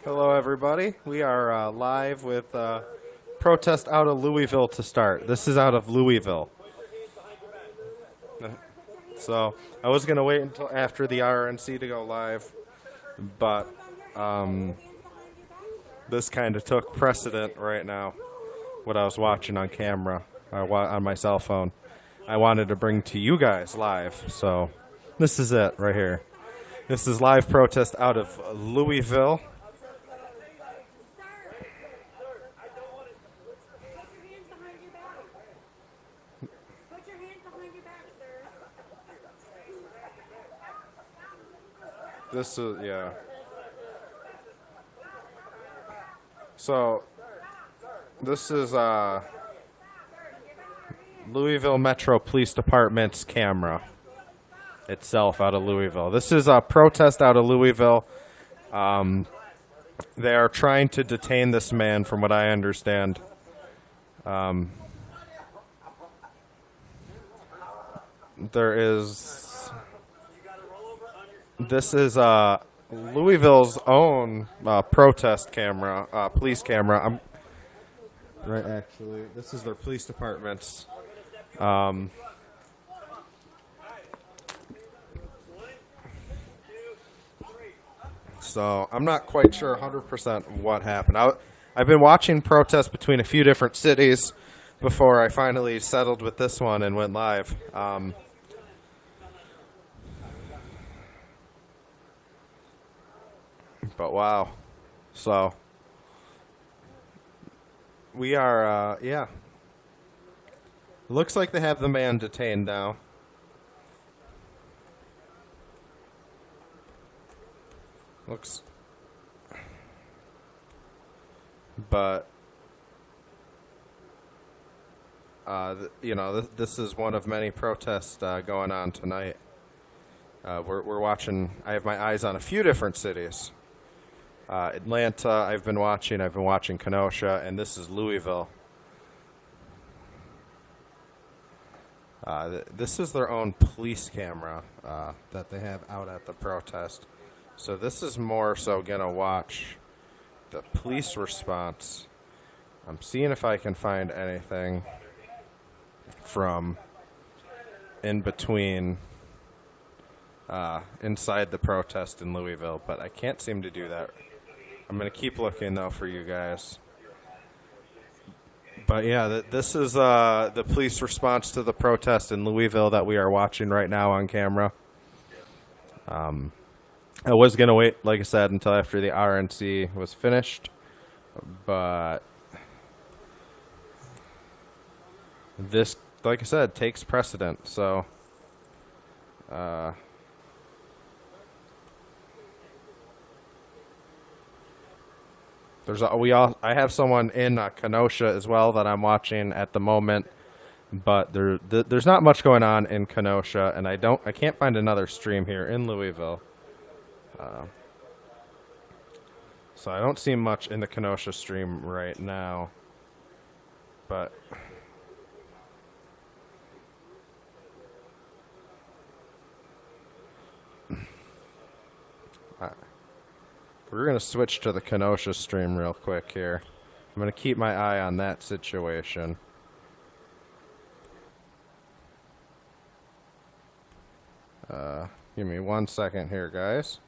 Hello, everybody. We are live with protest out of Louisville to start. This is out of Louisville. So I was going to wait until after the RNC to go live, but this kind of took precedent right now, what I was watching on camera, on my cell phone. I wanted to bring to you guys live, so this is it right here. This is live protest out of Louisville. This is, yeah. So, this is Louisville Metro Police Department's camera itself out of Louisville. This is a protest out of Louisville. They are trying to detain this man, from what I understand. This is Louisville's own protest camera, police camera. Right, actually, this is their police department's. So I'm not quite sure 100% what happened. I've been watching protests between a few different cities before I finally settled with this one and went live. But wow. So we are, yeah. Looks like they have the man detained now. Looks. But, this is one of many protests going on tonight. We're watching, I have my eyes on a few different cities. Atlanta, I've been watching Kenosha, and this is Louisville. This is their own police camera that they have out at the protest. So this is more so going to watch the police response. I'm seeing if I can find anything from in between inside the protest in Louisville, but I can't seem to do that. I'm going to keep looking, though, for you guys. But, yeah, this is the police response to the protest in Louisville that we are watching right now on camera. I was going to wait, like I said, until after the RNC was finished, but this, like I said, takes precedent, so I have someone in Kenosha as well that I'm watching at the moment, but there's not much going on in Kenosha, and I can't find another stream here in Louisville. So I don't see much in the Kenosha stream right now, but we're going to switch to the Kenosha stream real quick here. I'm going to keep my eye on that situation. Give me 1 second here, guys.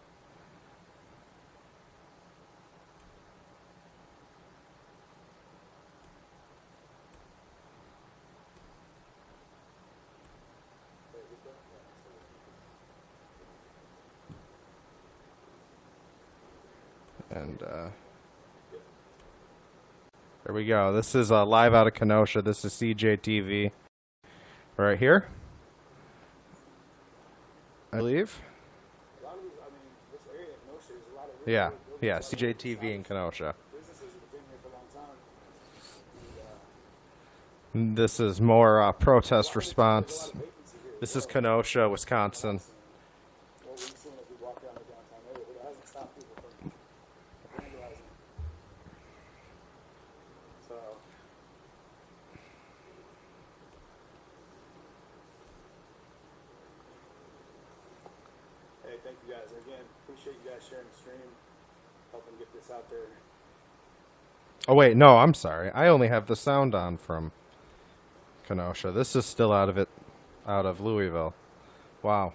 And there we go. This is live out of Kenosha. This is CJTV right here, I believe. Yeah, CJTV in Kenosha. This is more protest response. This is Kenosha, Wisconsin. Hey, thank you guys. Again, appreciate you guys sharing the stream. helping get this out there. Oh, wait, no, I'm sorry. I only have the sound on from Kenosha. This is still out of Louisville. Wow.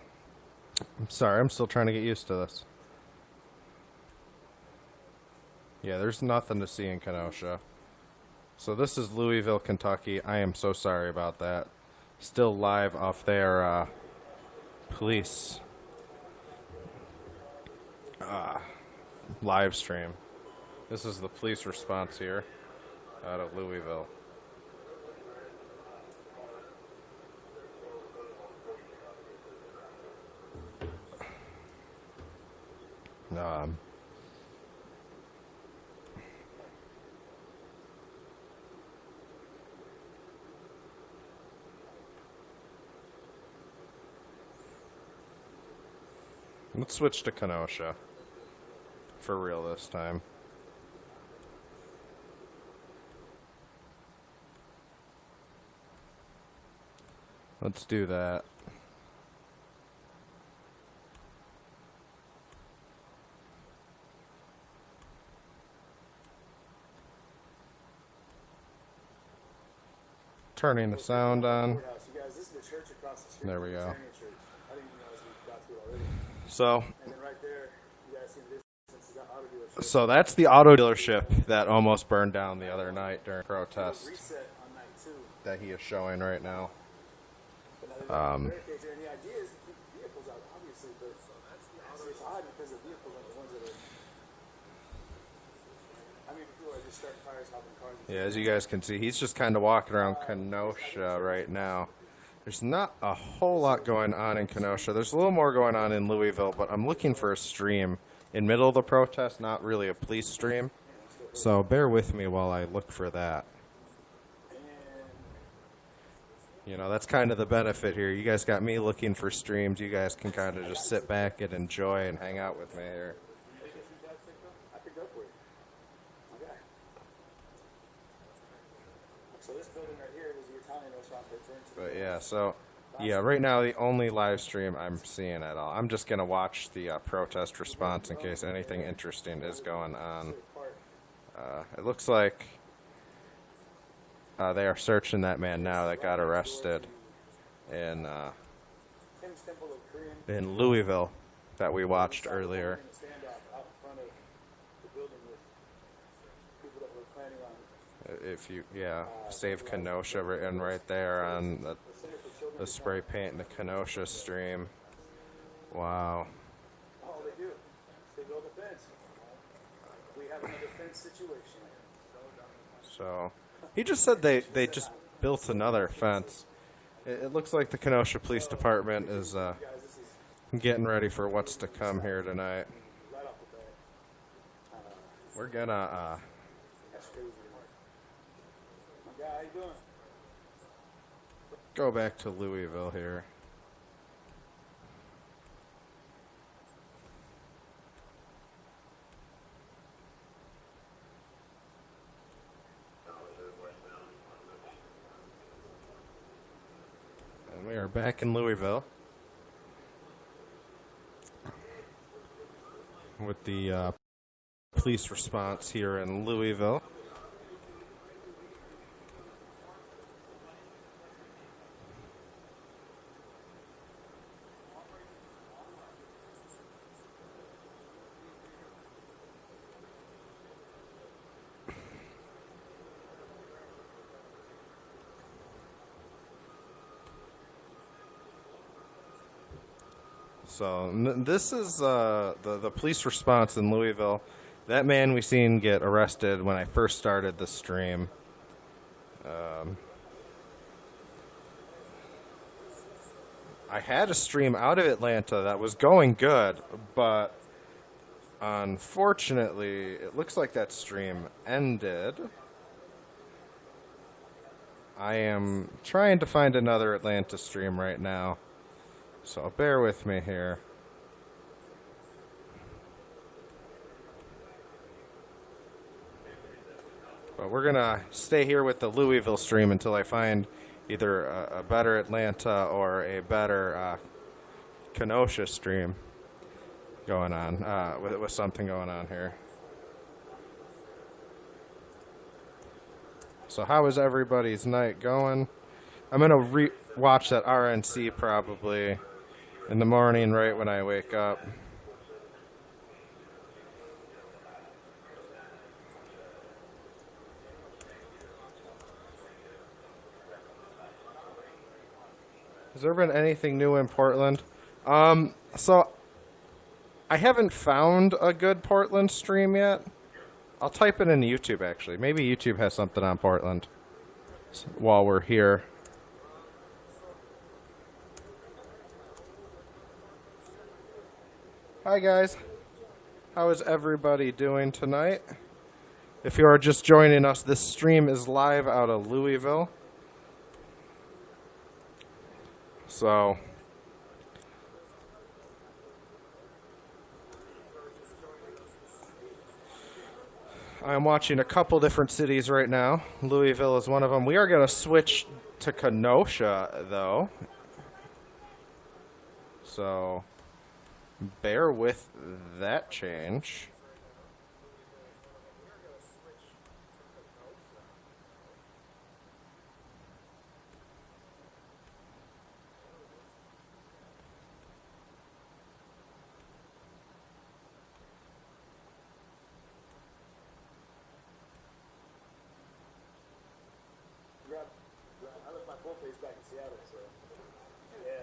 I'm sorry, I'm still trying to get used to this. Yeah, there's nothing to see in Kenosha. So this is Louisville, Kentucky. I am so sorry about that. Still live off their police live stream. This is the police response here out of Louisville. Let's switch to Kenosha for real this time. Let's do that. Turning the sound on. There we go. So that's the auto dealership that almost burned down the other night during protest that he is showing right now. Yeah, as you guys can see, he's just kind of walking around Kenosha right now. There's not a whole lot going on in Kenosha. There's a little more going on in Louisville, but I'm looking for a stream in middle of the protest, not really a police stream. So bear with me while I look for that. You know, that's kind of the benefit here. You guys got me looking for streams. You guys can kind of just sit back and enjoy and hang out with me here. But yeah, so yeah, right now the only live stream I'm seeing at all. I'm just gonna watch the protest response in case anything interesting is going on. It looks like they are searching that man now that got arrested in Louisville that we watched earlier. If you, save Kenosha written right there on the spray paint in the Kenosha stream. Wow. Oh, they do. They build a fence. We have another fence situation. So, he just said they just built another fence. It looks like the Kenosha Police Department is getting ready for what's to come here tonight. We're gonna go back to Louisville here. And we are back in Louisville with the police response here in Louisville. So this is the police response in Louisville. That man we seen get arrested when I first started the stream. I had a stream out of Atlanta that was going good, but unfortunately, it looks like that stream ended. I am trying to find another Atlanta stream right now. So bear with me here. But we're going to stay here with the Louisville stream until I find either a better Atlanta or a better Kenosha stream going on, with something going on here. So how is everybody's night going? I'm going to watch that RNC probably in the morning right when I wake up. Has there been anything new in Portland? So I haven't found a good Portland stream yet. I'll type it in YouTube, actually. Maybe YouTube has something on Portland while we're here. Hi, guys. How is everybody doing tonight? If you are just joining us, this stream is live out of Louisville. So I'm watching a couple different cities right now. Louisville is one of them. We are going to switch to Kenosha, though. So bear with that change.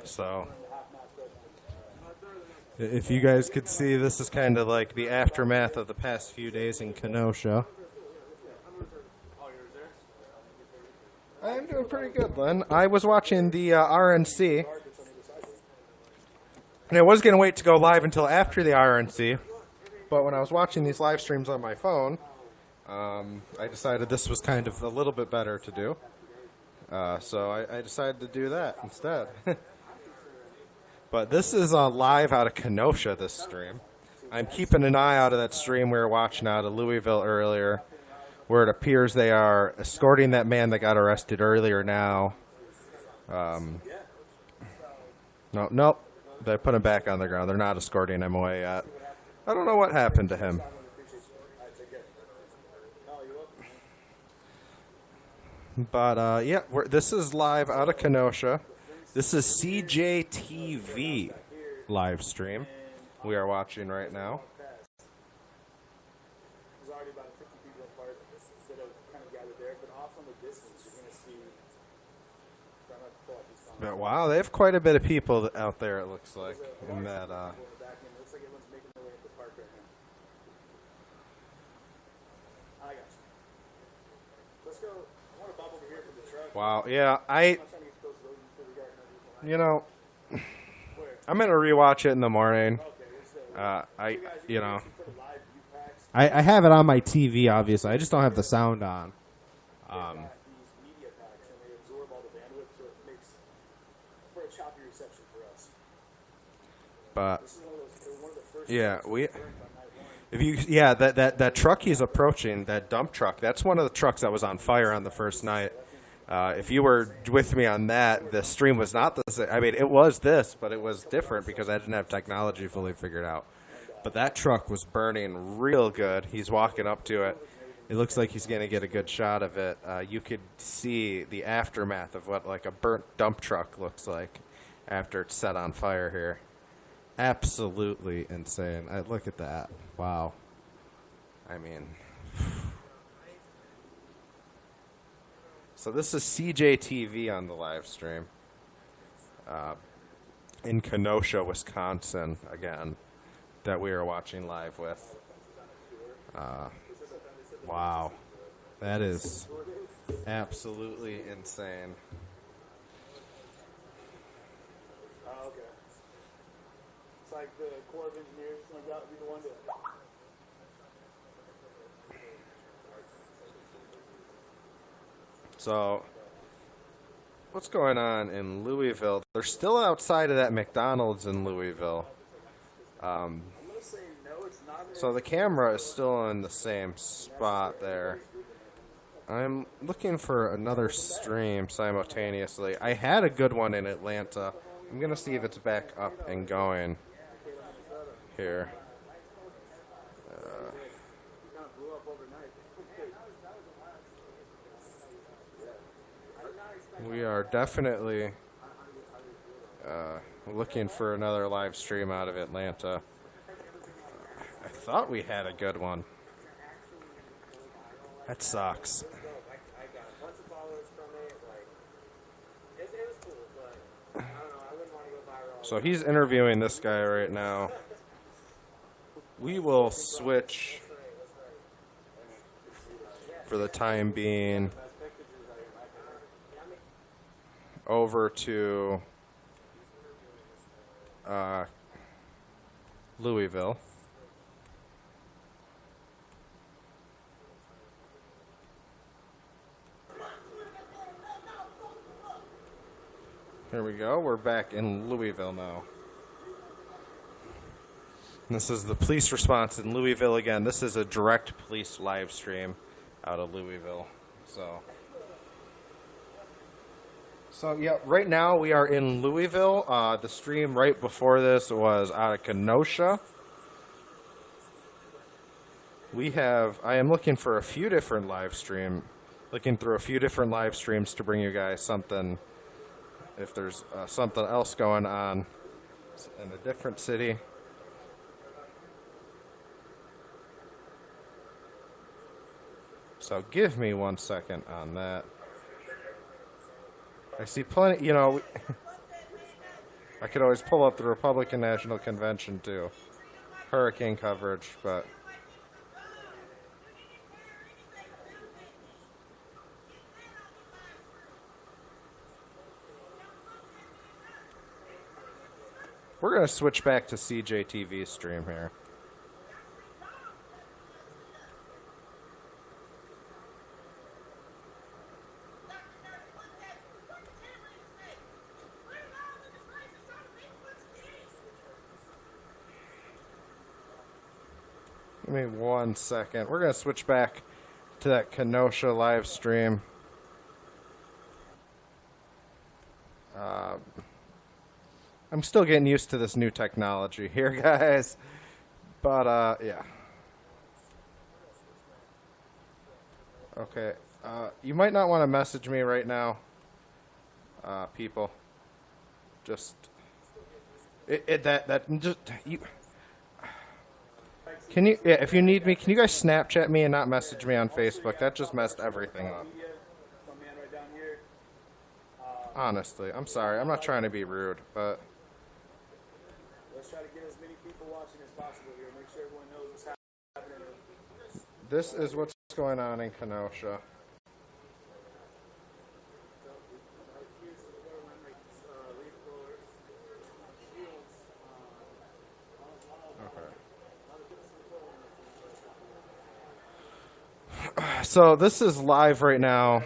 So if you guys could see, this is kind of like the aftermath of the past few days in Kenosha. I'm doing pretty good, Len. I was watching the RNC, and I was going to wait to go live until after the RNC, but when I was watching these live streams on my phone, I decided this was kind of a little bit better to do. So I decided to do that instead. But this is live out of Kenosha, this stream. I'm keeping an eye out of that stream we were watching out of Louisville earlier, where it appears they are escorting that man that got arrested earlier now. Nope. They put him back on the ground. They're not escorting him away yet. I don't know what happened to him. But, yeah, this is live out of Kenosha. This is CJTV live stream we are watching right now. But wow, they have quite a bit of people out there, it looks like, in that, wow, yeah, I'm going to rewatch it in the morning. I have it on my TV, obviously. I just don't have the sound on. But yeah, that truck he's approaching, that dump truck, that's one of the trucks that was on fire on the first night. If you were with me on that, the stream was not the same. I mean, it was this, but it was different because I didn't have technology fully figured out. But that truck was burning real good. He's walking up to it. It looks like he's going to get a good shot of it. You could see the aftermath of what like a burnt dump truck looks like after it's set on fire here. Absolutely insane. Look at that. Wow. I mean... So this is CJTV on the live stream in Kenosha, Wisconsin, again, that we are watching live with. Wow. That is absolutely insane. Oh, okay. It's like the Corps of Engineers, something like that would be the one to... So, what's going on in Louisville? They're still outside of that McDonald's in Louisville. So the camera is still in the same spot there. I'm looking for another stream simultaneously. I had a good one in Atlanta. I'm going to see if it's back up and going here. We are definitely looking for another live stream out of Atlanta. I thought we had a good one. That sucks. I got a bunch of followers from it. Like, it was cool, but I don't know. I wouldn't want to go viral. So he's interviewing this guy right now. We will switch for the time being over to Louisville. Here we go. We're back in Louisville now. This is the police response in Louisville again. This is a direct police live stream out of Louisville. So yeah, right now we are in Louisville. The stream right before this was out of Kenosha. I am looking for a few different looking through a few different live streams to bring you guys something. If there's something else going on in a different city. So give me 1 second on that. I see plenty, I could always pull up the Republican National Convention too. Hurricane coverage, but we're going to switch back to CJTV stream here. Give me 1 second. We're going to switch back to that Kenosha live stream. I'm still getting used to this new technology here, guys. But, yeah. Okay. You might not want to message me right now, people. Just... Can you, if you need me, can you guys Snapchat me and not message me on Facebook? That just messed everything up. Honestly, I'm sorry. I'm not trying to be rude, but... Let's try to get as many people watching as possible here. Make sure everyone knows what's happening. This is what's going on in Kenosha. So this is live right now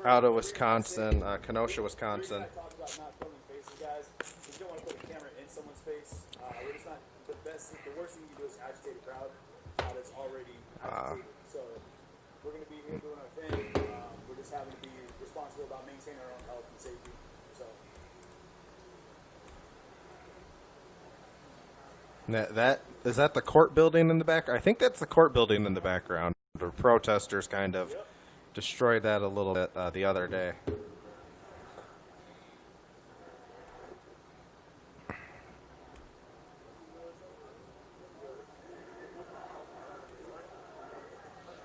out of Wisconsin, Kenosha, Wisconsin. I talked about not filming faces, guys. You don't want to put the camera in someone's face. It's not the best. The worst thing you can do is agitate a crowd that's already agitated. So we're going to be here doing our thing. We're just having to be responsible about maintaining our own health and safety. So Is that the court building in the back? I think that's the court building in the background. The protesters kind of destroyed that a little bit the other day.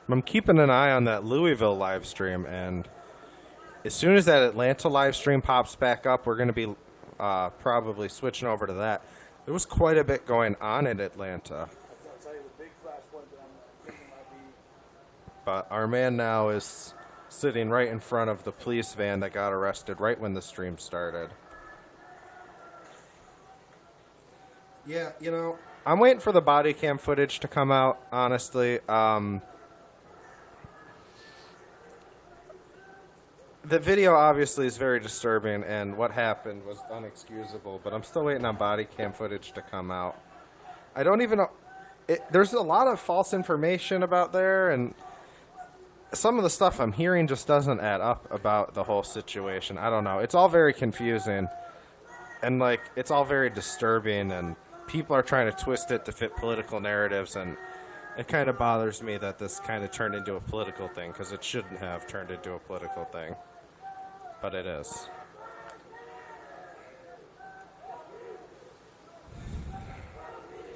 I'm keeping an eye on that Louisville live stream, and as soon as that Atlanta live stream pops back up, we're going to be probably switching over to that. There was quite a bit going on in Atlanta. I'll tell you the big flashpoint that I'm thinking might be. But our man now is sitting right in front of the police van that got arrested right when the stream started. Yeah, I'm waiting for the body cam footage to come out, honestly. The video obviously is very disturbing, and what happened was unexcusable, but I'm still waiting on body cam footage to come out. I don't even know. There's a lot of false information about there, and some of the stuff I'm hearing just doesn't add up about the whole situation. I don't know. It's all very confusing, and, it's all very disturbing, and people are trying to twist it to fit political narratives, and it kind of bothers me that this kind of turned into a political thing, because it shouldn't have turned into a political thing. but it is.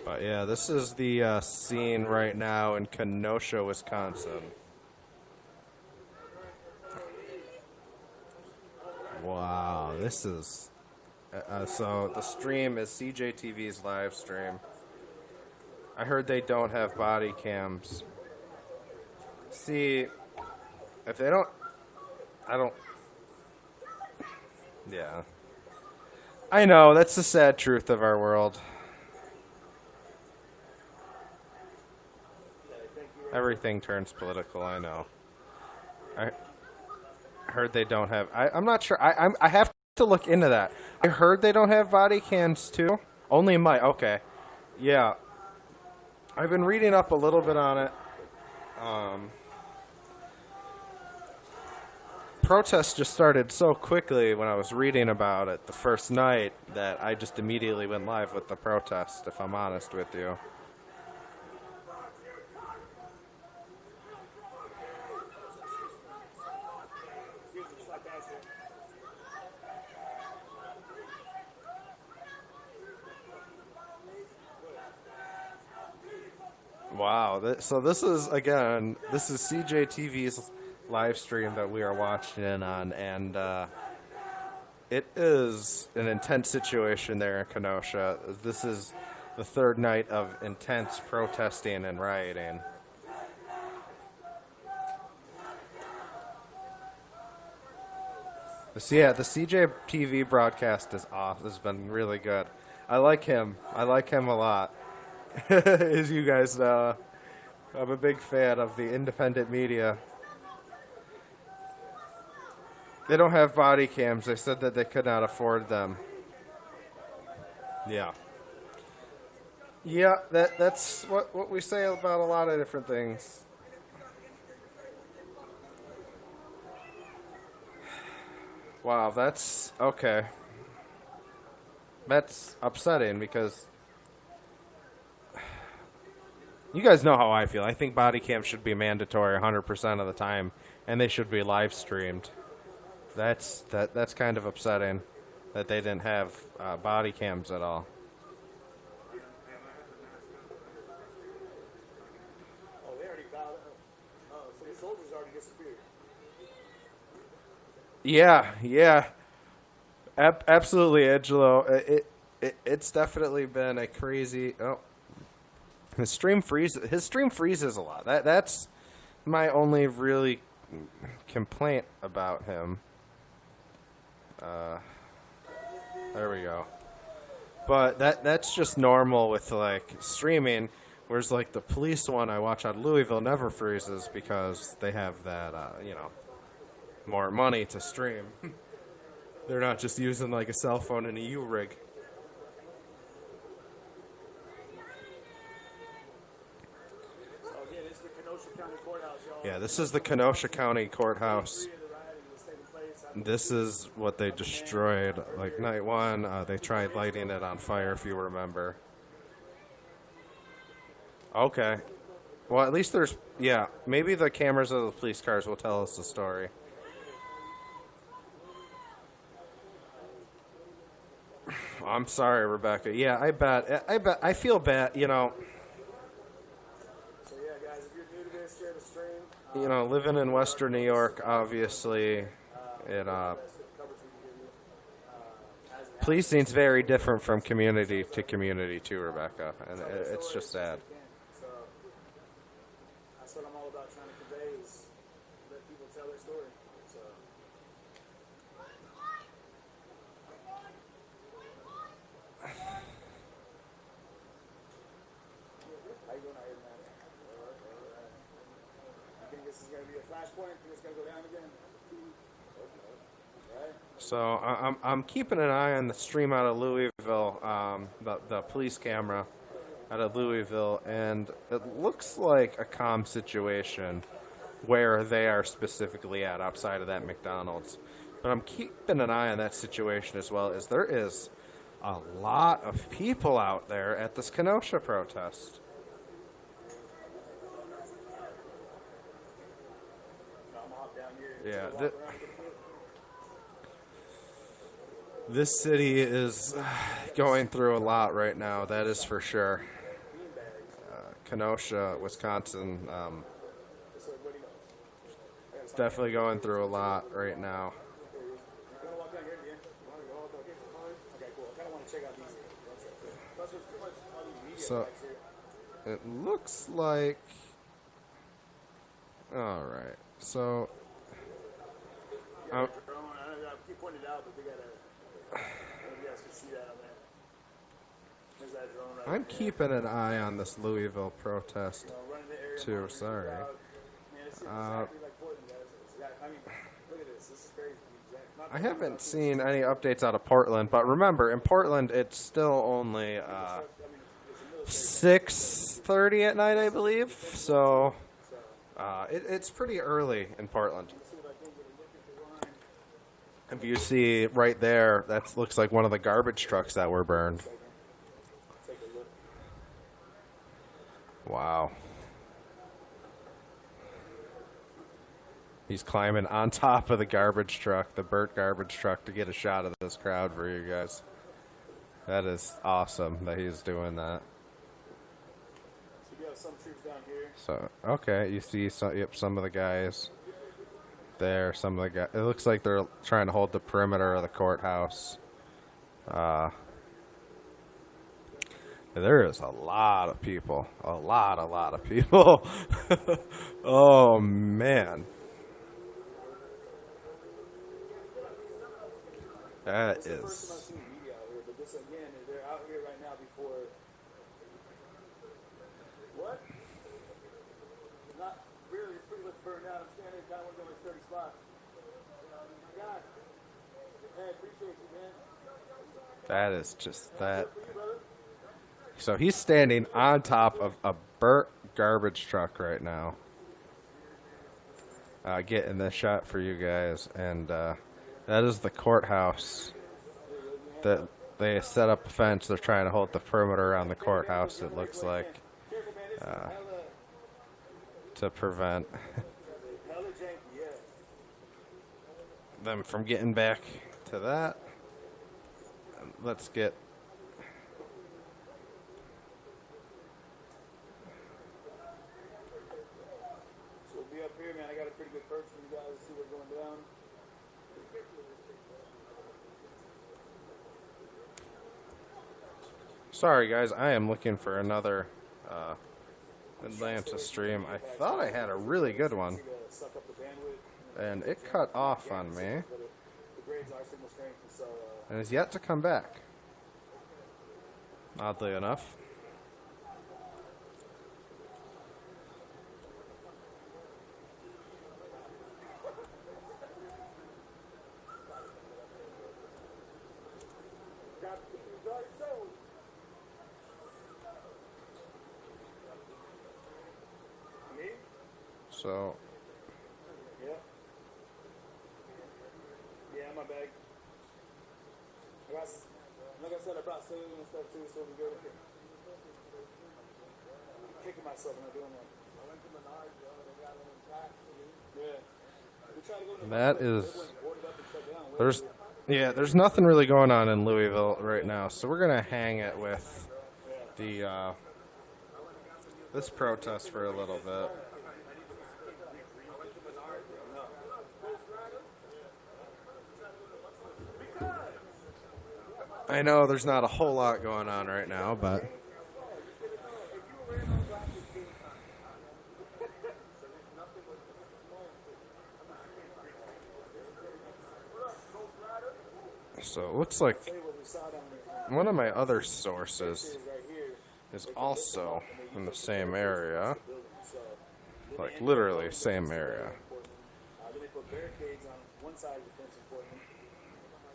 But yeah, this is the scene right now in Kenosha, Wisconsin. Wow, this is... so the stream is CJTV's live stream. I heard they don't have body cams. See, if they don't... I don't... Yeah. I know, that's the sad truth of our world. Everything turns political, I know. I heard they don't have... I'm not sure. I have to look into that. I heard they don't have body cams, too. Only my... Okay. Yeah. I've been reading up a little bit on it. Protests just started so quickly when I was reading about it the first night that I just immediately went live with the protest, if I'm honest with you. Wow. So this is, again, this is CJTV's live stream that we are watching in on, and it is an intense situation there in Kenosha. This is the third night of intense protesting and rioting. Yeah, the CJTV broadcast is off. Has been really good. I like him. I like him a lot. As you guys know, I'm a big fan of the independent media. They don't have body cams. They said that they could not afford them. Yeah. Yeah, that's what we say about a lot of different things. Wow, that's okay. That's upsetting because you guys know how I feel. I think body cams should be mandatory 100% of the time, and they should be live streamed. That's kind of upsetting that they didn't have body cams at all. Oh, they already got it. Oh, so the soldiers already disappeared. Yeah. Absolutely, Angelo. It's definitely been a crazy... Oh. His stream freezes a lot. That's my only really complaint about him. There we go. But that's just normal with like streaming. Whereas like the police one I watch out of Louisville never freezes because they have that more money to stream. They're not just using like a cell phone and a U-rig. Yeah, this is the Kenosha County Courthouse. This is what they destroyed. Like night one, they tried lighting it on fire, if you remember. Okay. Well, at least there's... Yeah, maybe the cameras of the police cars will tell us the story. I'm sorry, Rebecca. Yeah, I bet. I feel bad, you know. So yeah, guys, if you're new to this, share the stream. You know, living in Western New York, obviously, policing's very different from community to community too, Rebecca, and it's just sad. So that's what I'm all about trying to convey is let people tell their story. So how you doing out here, man? You think this is gonna be a flashpoint? You think it's gonna go down again? Right? So I'm keeping an eye on the stream out of Louisville, the police camera out of Louisville, and it looks like a calm situation where they are specifically at outside of that McDonald's. But I'm keeping an eye on that situation as well, as there is a lot of people out there at this Kenosha protest. I'm gonna hop down here. Yeah. This city is going through a lot right now, that is for sure. Kenosha, Wisconsin, it's definitely going through a lot right now. You wanna walk down here at the end? You wanna go up here? Okay, cool. I kinda wanna check out these. Plus, there's too much on these media So bikes here. it looks like. All right, so Drone. I keep pointing it out, but they gotta. I don't know if you guys can see that on there. There's that drone right I'm there. keeping an eye on this Louisville protest Running the area. too. monitoring the Sorry. crowd. Man, it's exactly like Portland, guys. I mean, look at this. This is crazy. Not I haven't seen any updates out of Portland, but remember, in Portland, it's still only I mean, it's a military. 6:30 at night, I believe. So it's pretty early in Portland. Let's see if I can get a look at the line. If you see right there, that looks like one of the garbage trucks that were burned. Take a look. Wow. He's climbing on top of the garbage truck, the burnt garbage truck, to get a shot of this crowd for you guys. That is awesome that he's doing that. So you have some troops down here. So, okay, you see some of the guys there, some of the guys. It looks like they're trying to hold the perimeter of the courthouse. There is a lot of people. A lot of people. Oh, man. That This is the first time I've is. seen media out here, but this again, they're out here right now before. What? Not really. It's pretty much burned out. I'm standing. Kind of want to go in a sturdy spot. God. Hey, appreciate you, man. That is just that. For you, brother. So he's standing on top of a burnt garbage truck right now. Getting this shot for you guys, and that is the courthouse. That they set up a fence. They're trying to hold the perimeter around the courthouse. It looks like Careful, man. This is hella, to prevent hella janky, yeah. them from getting back to that. Let's get. So we'll be up here, man. I got a pretty good perch for you guys to see what's going down. Sorry, guys. I am looking for another Atlanta stream. I thought I had a really good one, To suck up the bandwidth. and it cut off on me, But the grades are signal strength, and so and is yet to come back. Oddly enough. got the already sold. Me? So Yeah. Yeah, my bag. Like I said, I brought civilian and stuff too, so we're good. I'm kicking myself when I'm doing that. I went to Menards, they got one in tax. Yeah. We tried to go to that Menards, is. everyone boarded up and shut down. There's nothing really going on in Louisville right now, so we're gonna hang it with the this protest for a little bit. I know there's not a whole lot going on right now, but so it looks like one of my other sources is also in the same area, like literally same area. Then they put barricades on one side of the fence in Portland.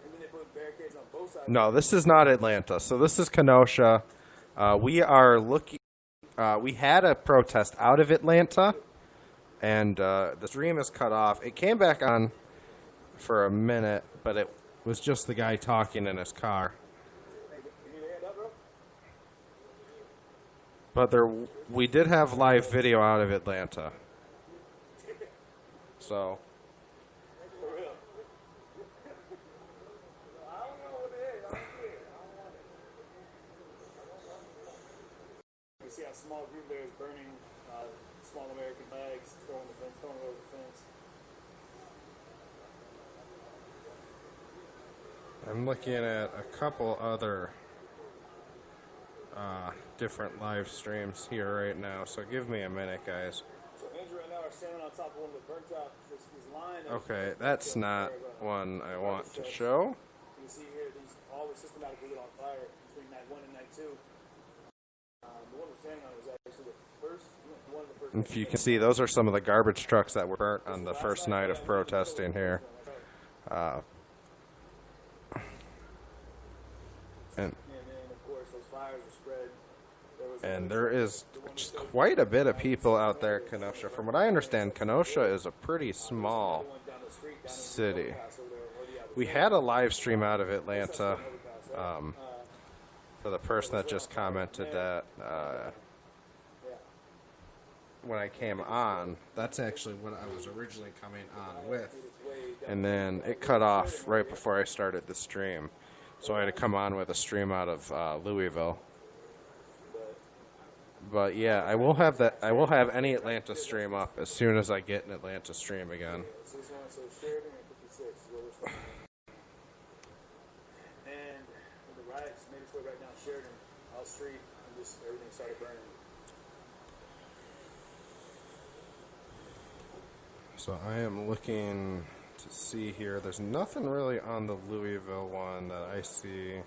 And then they put barricades on both sides. No, this is not Atlanta. So this is Kenosha. We are looking. We had a protest out of Atlanta, and the stream is cut off. It came back on for a minute, but it was just the guy talking in his car. You need a hand up, bro? But we did have live video out of Atlanta. So For real. I don't know what small group there is burning small American flags, throwing it over the fence. I'm looking at a couple other different live streams here right now, so give me a minute, guys. So Andrew right now are standing on top of one of the burnt out this line. Okay, that's not one I want to show. You can see here these all were systematically lit on fire between night 1 and night 2. The one we're standing on was actually the first one of the first. If you can see, those are some of the garbage trucks that were burnt on the first night of protesting here. And then, of course, those fires were spread. And there is just quite a bit of people out there in Kenosha. From what I understand, Kenosha is a pretty small city. We had a live stream out of Atlanta for the person that just commented that when I came on. That's actually what I was originally coming on with. And then it cut off right before I started the stream. So I had to come on with a stream out of Louisville. But yeah, I will have that. I will have any Atlanta stream up as soon as I get an Atlanta stream again. So this one, so Sheridan and 56 is where we're starting. And when the riots made its way right down Sheridan, out street, and just everything started burning. So I am looking to see here. There's nothing really on the Louisville one that I see.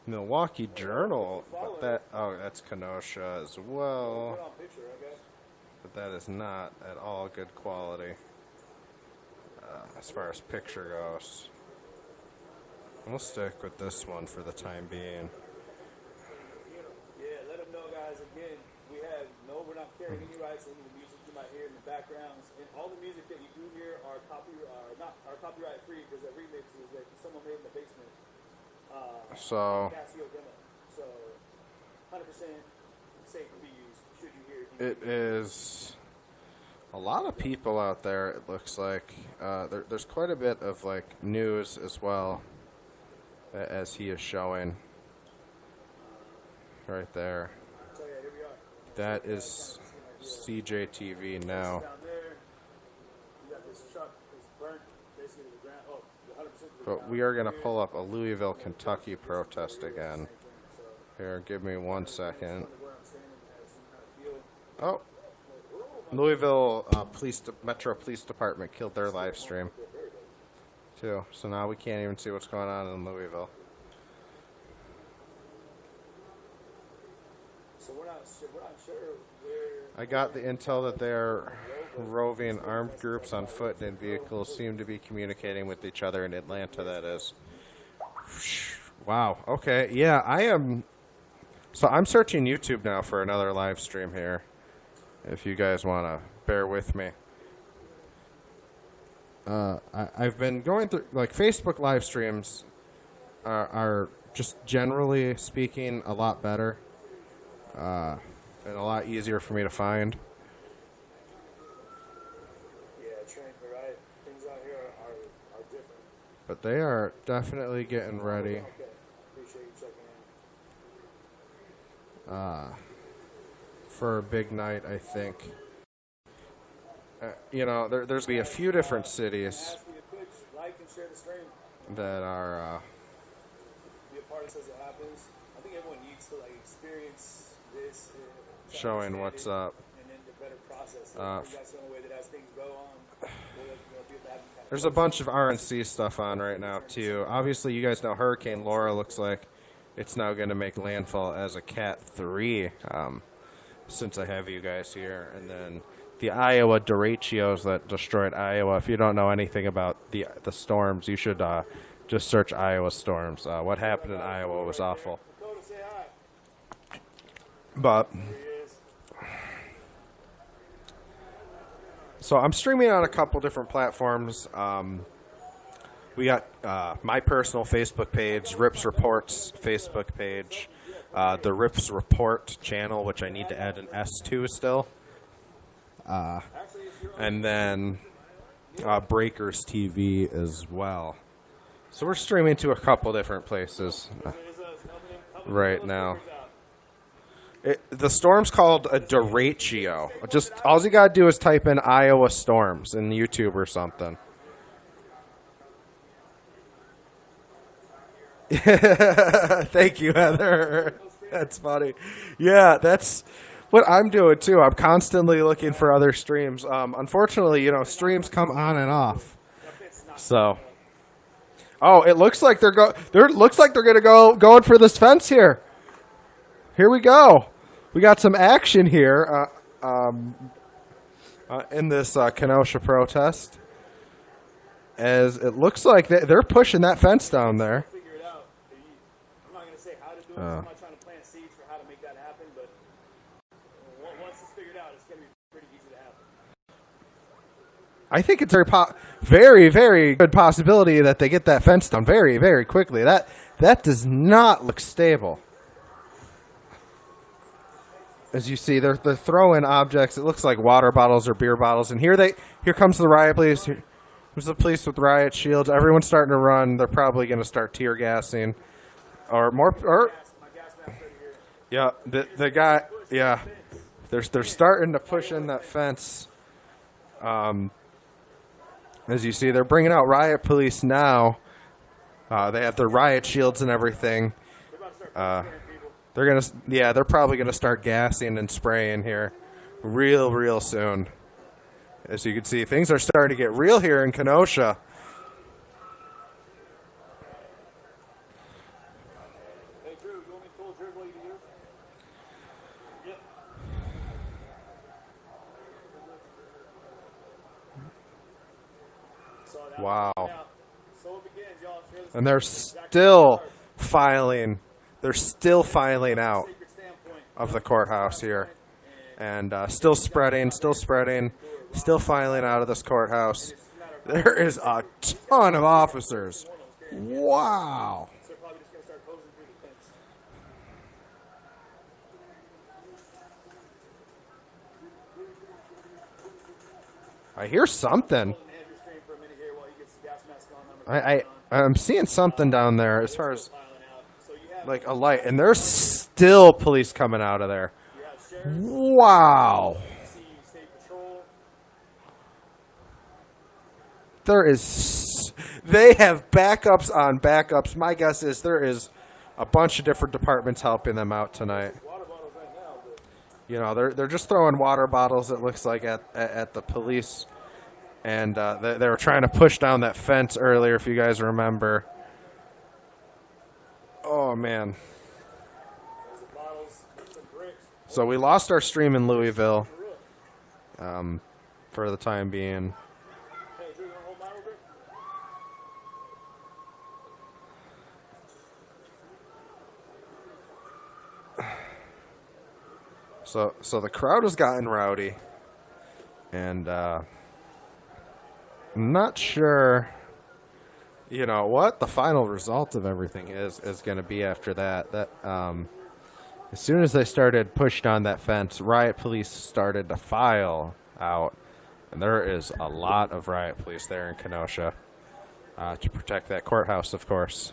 Milwaukee Journal, but that, oh, that's Kenosha as well. But that is not at all good quality as far as picture goes. We'll stick with this one for the time being. Yeah, let them know, guys. Again, we're not carrying any rights to any of the music you might hear in the backgrounds, and all the music that you do hear are copyright free because that remix is that someone made in the basement. So Casio demo. So 100% safe to be used. Should you hear it? it is a lot of people out there. It looks like there's quite a bit of like news as well, as he is showing right there. So yeah, here we are. That is CJTV now. Down there, you got this truck that's burnt basically to the ground. Oh, 100% to the But ground. we are going to pull up a Louisville, Kentucky protest again. Here, give me 1 second. Where I'm standing has some kind of field. Oh, Louisville Metro Police Department killed their live stream too. So now we can't even see what's going on in Louisville. So we're not sure where. I got the intel that their roving armed groups on foot and in vehicles seem to be communicating with each other in Atlanta, that is. Wow. Okay. Yeah, I am. So I'm searching YouTube now for another live stream here. If you guys want to bear with me. I've been going through, like, Facebook live streams are just generally speaking a lot better. And a lot easier for me to find. Yeah, Trent, you're right. Things out here are different. But they are definitely getting ready. Okay, appreciate you checking in. For a big night, I think. You know, there's going to be a few different cities Ask you to pitch, like, and share the stream. that are Be a part of this as it happens. I think everyone needs to like experience this. To showing understand what's it, up. And then to better process it. That's the only way that as things go on, we'll be able to have kind of There's a bunch of RNC stuff on right now, too. Obviously, you guys know Hurricane Laura looks like it's now going to make landfall as a Cat 3, since I have you guys here. And then the Iowa derechos that destroyed Iowa. If you don't know anything about the storms, you should just search Iowa storms. What happened in Iowa was awful. Dakota, say hi. But Here he is. so I'm streaming on a couple different platforms. We got my personal Facebook page, Rips Reports Facebook page, the Rips Report channel, which I need to add an S to still. And then Breakers TV as well. So we're streaming to a couple different places right now. The storm's called a derecho. Just all you gotta do is type in Iowa storms in YouTube or something. Thank you, Heather. That's funny. Yeah, that's what I'm doing too. I'm constantly looking for other streams. Unfortunately, streams come on and off. So, oh, it looks like they're gonna going for this fence here. Here we go. We got some action here in this Kenosha protest, as it looks like they're pushing that fence down there. Figure it out. I'm not going to say how to do it. I'm not trying to plant seeds for how to make that happen, but once it's figured out, it's going to be pretty easy to happen. I think it's very, very good possibility that they get that fence down very, very quickly. That does not look stable. As you see, they're throwing objects. It looks like water bottles or beer bottles. And here comes the riot police. Here's the police with riot shields. Everyone's starting to run. They're probably going to start tear gassing, or more. Or yeah, the guy. Yeah, they're starting to push in that fence. As you see, they're bringing out riot police now. They have their riot shields and everything. They're probably gonna start gassing and spraying here real soon. As you can see, things are starting to get real here in Kenosha. Hey, Drew, you want me to pull Drew what you can use? Yep. Wow. So it begins, y'all. And they're still filing. They're still filing out of the courthouse here. And still spreading, still filing out of this courthouse. There is a ton of officers. Wow. I hear something. I'm seeing something down there as far as like a light, and there's still police coming out of there. Wow. They have backups on backups. My guess is there is a bunch of different departments helping them out tonight. They're just throwing water bottles, it looks like, at the police. And they were trying to push down that fence earlier, if you guys remember. Oh, man. So we lost our stream in Louisville for the time being. So the crowd has gotten rowdy, and I'm not sure, what the final result of everything is going to be after that. That as soon as they started pushing on that fence, riot police started to file out, and there is a lot of riot police there in Kenosha to protect that courthouse, of course.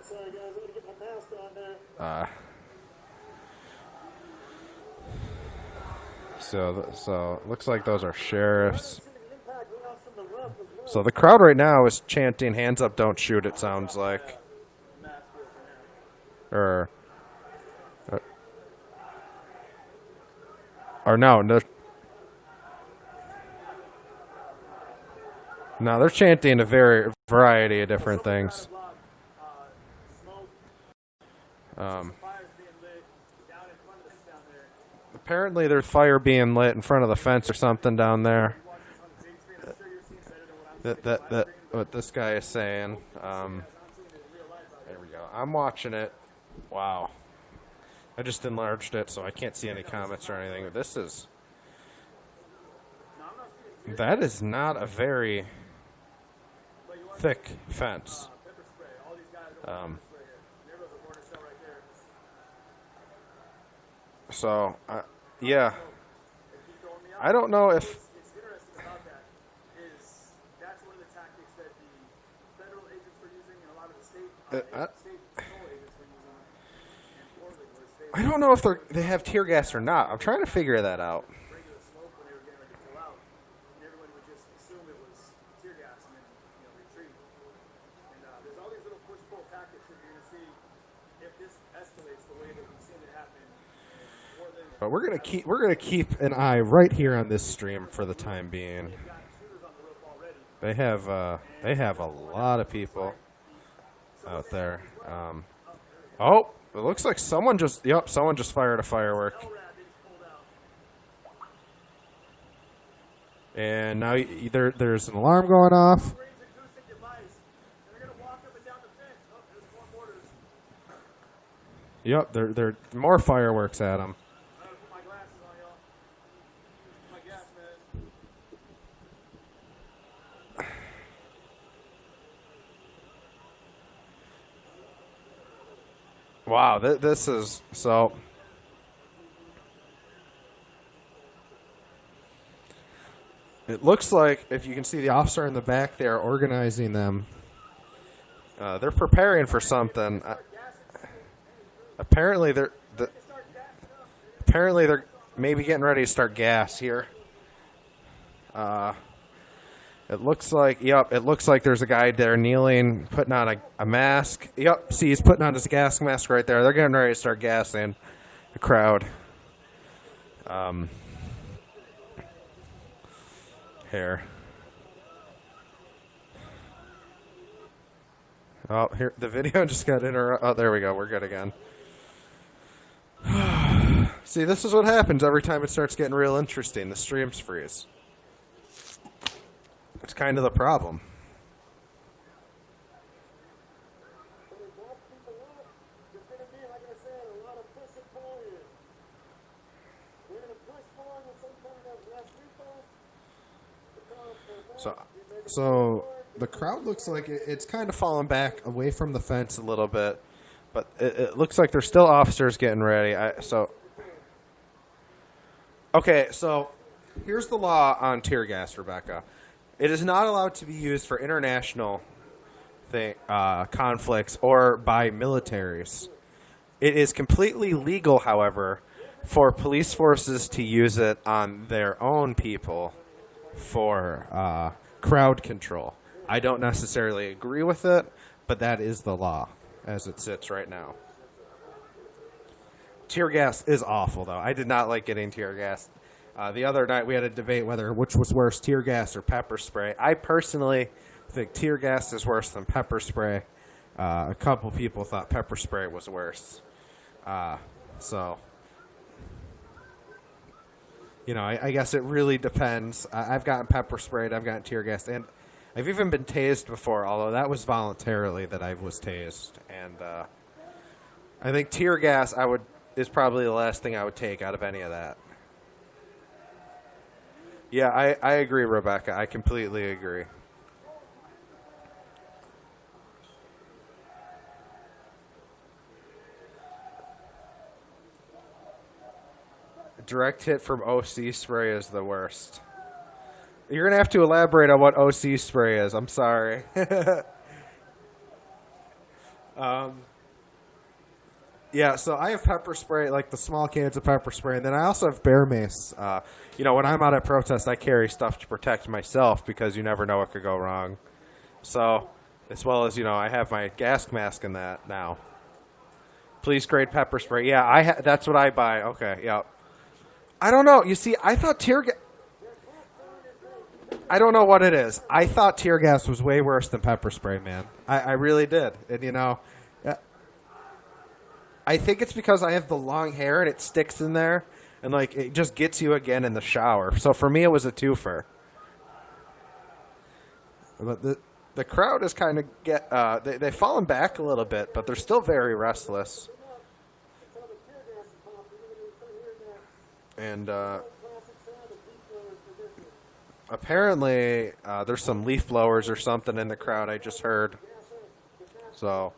Sorry guys, I'm gonna get my mask on there. So looks like those are sheriffs. So the crowd right now is chanting "Hands up, don't shoot." It sounds like, or no, they're chanting a variety of different things. Apparently there's fire being lit in front of the fence or something down there. That what this guy is saying. There we go. I'm watching it. Wow. I just enlarged it so I can't see any comments or anything. But that is not a very thick fence. So, yeah. I don't know if... I don't know if they have tear gas or not. I'm trying to figure that out. regular smoke when they were getting ready to pull out, and everyone would just assume it was tear gas and then retreat. And there's all these little push-pull tactics that you're gonna see if this escalates the way that we've seen it happen in Portland. But we're gonna keep an eye right here on this stream for the time being. They've got shooters on the roof already. They have a lot of people out there. Oh, it looks like someone just fired a firework. LRAD, they just pulled out. And now there's an alarm going off. Range acoustic device. And they're gonna walk up and down the fence. Oh, there's more mortars. Yep, they're more fireworks at them. I gotta put my glasses on, y'all. My gas mask. Wow, this is so. It looks like, if you can see the officer in the back there organizing them, they're preparing for something. Apparently they're maybe getting ready to start gas here. It looks like there's a guy there kneeling, putting on a mask. Yep, see, he's putting on his gas mask right there. They're getting ready to start gassing the crowd. Here. Oh, here, the video just got interrupted. Oh, there we go. We're good again. See, this is what happens every time it starts getting real interesting. The streams freeze. It's kind of the problem. There's going to be, like I said, a lot of push and pull here. We're going to push forward with some kind of less people. So the crowd looks like it's kind of falling back away from the fence a little bit, but it looks like there's still officers getting ready. Okay, so here's the law on tear gas, Rebecca. It is not allowed to be used for international conflicts or by militaries. It is completely legal, however, for police forces to use it on their own people for crowd control. I don't necessarily agree with it, but that is the law as it sits right now. Tear gas is awful, though. I did not like getting tear gas. The other night we had a debate which was worse, tear gas or pepper spray. I personally think tear gas is worse than pepper spray. A couple people thought pepper spray was worse. So, I guess it really depends. I've gotten pepper sprayed, I've gotten tear gas, and I've even been tased before, although that was voluntarily that I was tased. And I think tear gas is probably the last thing I would take out of any of that. Yeah, I agree, Rebecca. I completely agree. Direct hit from OC spray is the worst. You're going to have to elaborate on what OC spray is. I'm sorry. Yeah, so I have pepper spray, like the small cans of pepper spray, and then I also have bear mace. When I'm out at protest, I carry stuff to protect myself because you never know what could go wrong. So, as well as, I have my gas mask in that now. Police grade pepper spray. Yeah, that's what I buy. Okay, yeah. I don't know. You see, I thought tear gas... I don't know what it is. I thought tear gas was way worse than pepper spray, man. I really did. And, I think it's because I have the long hair and it sticks in there, and it just gets you again in the shower. So for me, it was a twofer. But the crowd is kind of they've fallen back a little bit, but they're still very restless. And apparently there's some leaf blowers or something in the crowd. I just heard. So.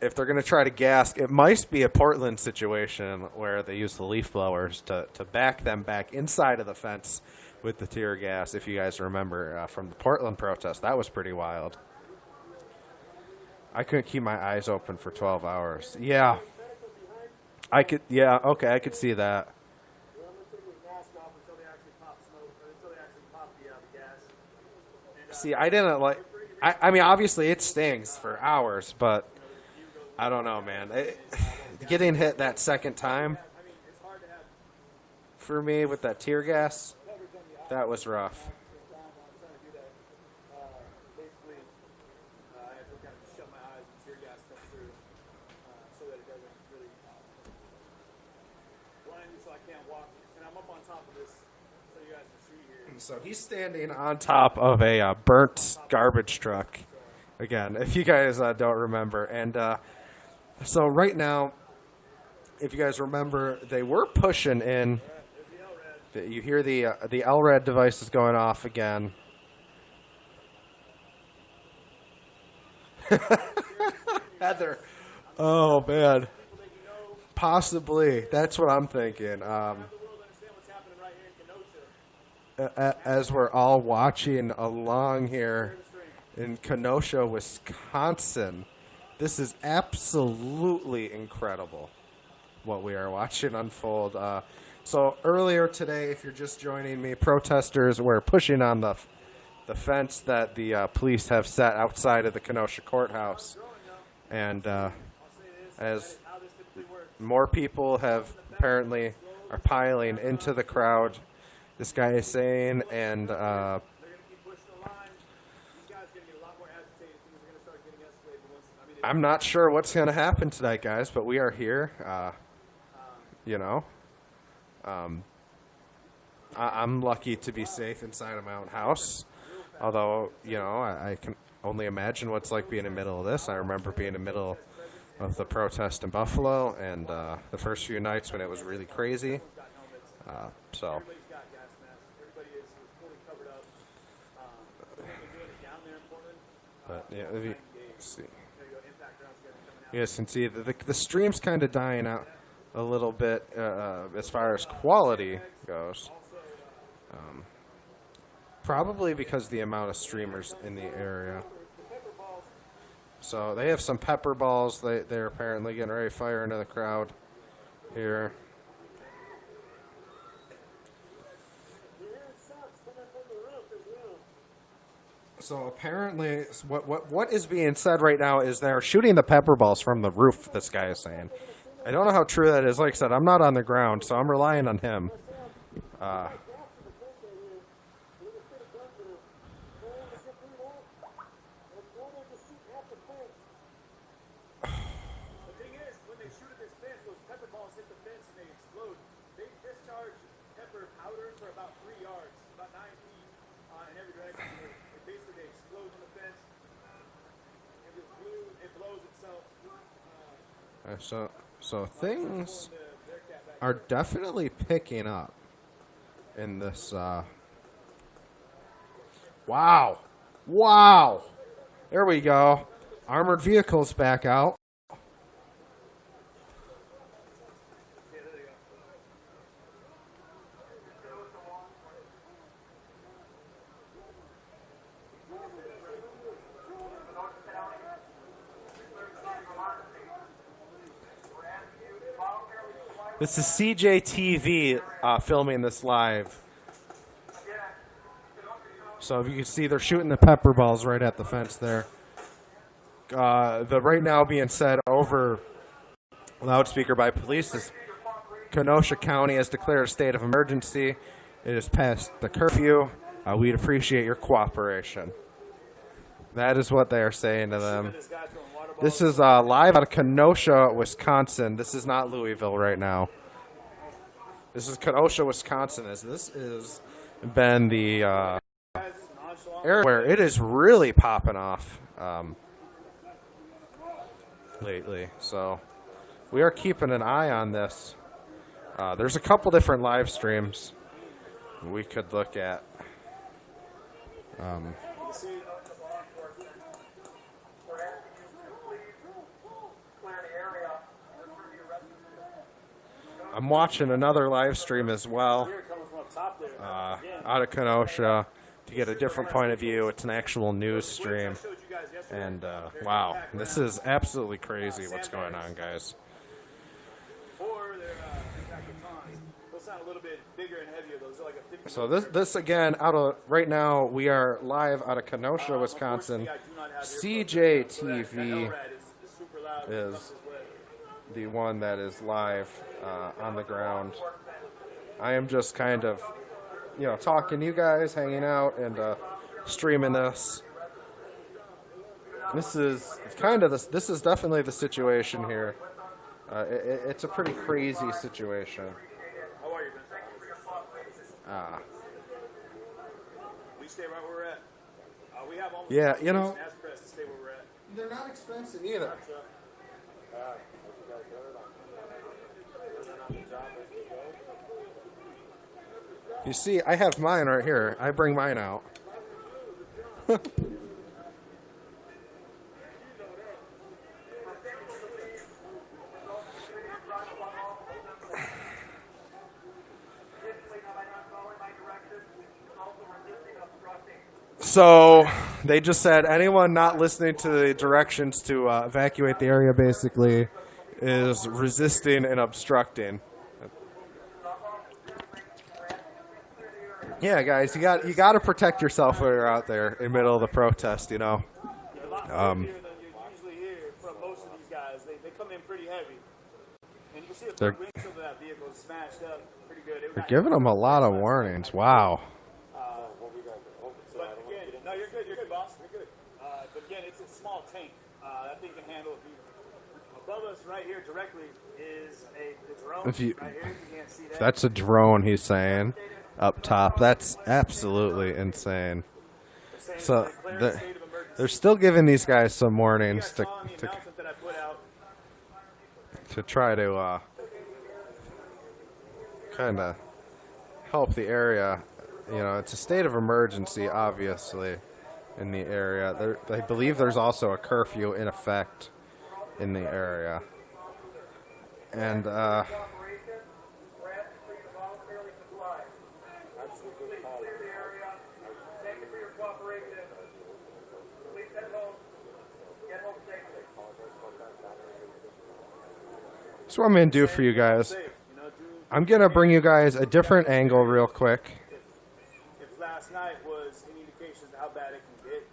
If they're going to try to gas, it might be a Portland situation where they use the leaf blowers to back them back inside of the fence with the tear gas. If you guys remember from the Portland protest, that was pretty wild. I couldn't keep my eyes open for 12 hours. Yeah. I could, yeah, okay, I could see that. Well, I'm gonna take the mask off until they actually pop smoke, or until they actually pop the gas. And, See, I didn't like, I mean, obviously it stings for hours, but I don't know, man. Getting hit that second time I mean, it's hard to have for me with that tear gas, coverage on the eye. that was rough. I'm trying to do that. Basically, I have to kind of shut my eyes when tear gas comes through, so that it doesn't really blind me, so I can't walk. And I'm up on top of this, so you guys can see here. So he's standing on top of a burnt garbage truck. Again, if you guys don't remember. And so right now, if you guys remember, they were pushing in. You hear the LRAD device is going off again. Heather. Oh, man. Possibly. That's what I'm thinking. The world understand what's happening right here in Kenosha. As we're all watching along here in Kenosha, Wisconsin. This is absolutely incredible what we are watching unfold. So earlier today, if you're just joining me, protesters were pushing on the fence that the police have set outside of the Kenosha courthouse. And as more people have apparently are piling into the crowd, this guy is saying, and They're going to keep pushing the line. These guys are going to get a lot more agitated. Things are going to start getting escalated once. I mean, I'm not sure what's going to happen tonight, guys, but we are here. You know, I'm lucky to be safe inside of my own house. Although, you know, I can only imagine what's like being in the middle of this. I remember being in the middle of the protest in Buffalo, and the first few nights when it was really crazy. So. everybody's got gas masks. Everybody is fully covered up. They've been doing it down there in Portland. But yeah, if you see. There you go. Impact rounds are coming out. You guys can see the stream's kind of dying out a little bit as far as quality goes. Probably because of the amount of streamers in the area. So they have some pepper balls. They're apparently getting ready to fire into the crowd here. So apparently, what is being said right now is they're shooting the pepper balls from the roof, this guy is saying. I don't know how true that is. Like I said, I'm not on the ground, so I'm relying on him. The thing is, when they shoot at this fence, those pepper balls hit the fence and they explode. They discharge pepper powder for about 3 yards, about 9 feet in every direction. Basically, they explode in the fence. And this glue, it blows itself. So things are definitely picking up in this. Wow. There we go. Armored vehicles back out. This is CJTV filming this live. So if you can see, they're shooting the pepper balls right at the fence there. The right now being said over loudspeaker by police is Kenosha County has declared a state of emergency. It is past the curfew. We'd appreciate your cooperation. That is what they are saying to them. This guy throwing water balls. This is live out of Kenosha, Wisconsin. This is not Louisville right now. This is Kenosha, Wisconsin. As this has been the area where it is really popping off lately. So we are keeping an eye on this. There's a couple different live streams we could look at. I'm watching another live stream as well out of Kenosha to get a different point of view. It's an actual news stream. And wow, this is absolutely crazy what's going on, guys. Or they're impact batons. Those sound a little bit bigger and heavier. Those are like a 50. So this again, right now we are live out of Kenosha, Wisconsin. CJTV is the one that is live on the ground. I am just kind of, talking to you guys, hanging out, and streaming this. This is this is definitely the situation here. It's a pretty crazy situation. How are you, Ben? We stay right where we're at. We have almost Yeah, as press to stay where we're at. they're not expensive either. You see, I have mine right here. I bring mine out. So they just said anyone not listening to the directions to evacuate the area basically is resisting and obstructing. Yeah, guys, you got to protect yourself when you're out there in the middle of the protest. A lot heavier than you usually hear from most of these guys. They come in pretty heavy. And you can see the front windshield of that vehicle is smashed up pretty good. They're giving them a lot of warnings. Wow. But again, no, you're good, boss. You're good. But again, it's a small tank. That thing can handle it. Above us, right here, directly, is the drone. Right here, you can't see that. That's a drone, he's saying, up top. That's absolutely insane. So they're still giving these guys some warnings to try to kind of help the area. It's a state of emergency, obviously, in the area. I believe there's also a curfew in effect in the area. And, so what I'm going to do for you guys, I'm going to bring you guys a different angle real quick. If last night was any indication of how bad it can get.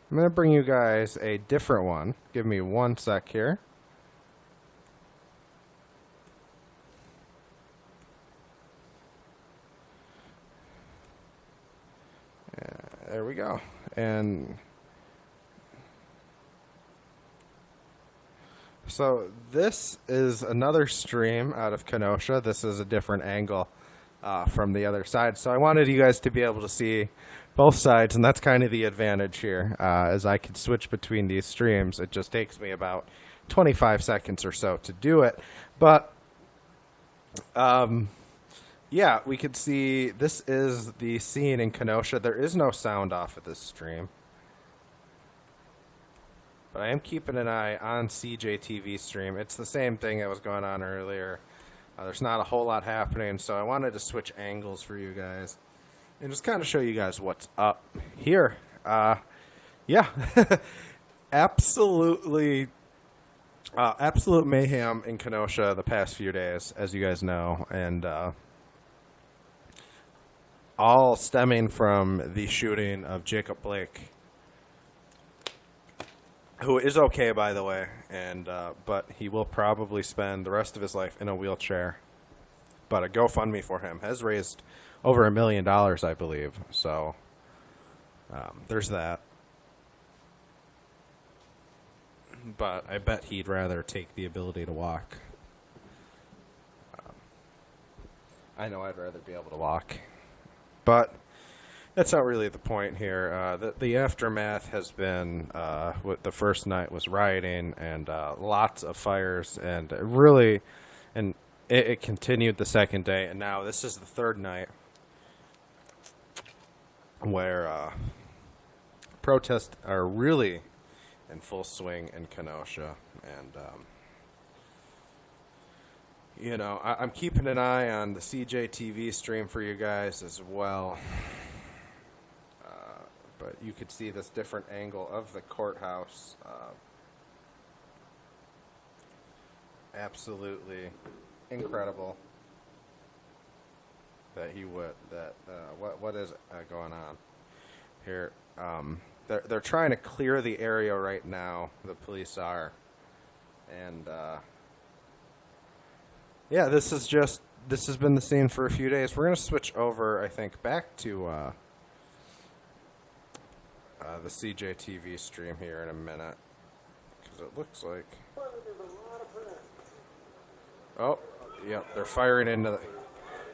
I'm going to bring you guys a different one. Give me one sec here. There we go. And so this is another stream out of Kenosha. This is a different angle from the other side. So I wanted you guys to be able to see both sides, and that's kind of the advantage here. As I can switch between these streams, it just takes me about 25 seconds or so to do it. But yeah, we could see this is the scene in Kenosha. There is no sound off of this stream. But I am keeping an eye on CJTV stream. It's the same thing that was going on earlier. There's not a whole lot happening, so I wanted to switch angles for you guys and just kind of show you guys what's up here. Yeah, absolute mayhem in Kenosha the past few days, as you guys know, and all stemming from the shooting of Jacob Blake, who is okay, by the way, and but he will probably spend the rest of his life in a wheelchair. But a GoFundMe for him has raised over $1 million, I believe. So there's that. But I bet he'd rather take the ability to walk. I know I'd rather be able to walk. But that's not really the point here. The aftermath has been, what the first night was rioting and lots of fires, and it continued the second day, and now this is the third night where protests are really in full swing in Kenosha, and I'm keeping an eye on the CJTV stream for you guys as well. but you could see this different angle of the courthouse. Absolutely incredible that he would. What is going on here? They're trying to clear the area right now. The police are, and yeah, this has been the scene for a few days. We're gonna switch over, I think, back to the CJTV stream here in a minute, because it looks like. Oh, yep, they're firing into the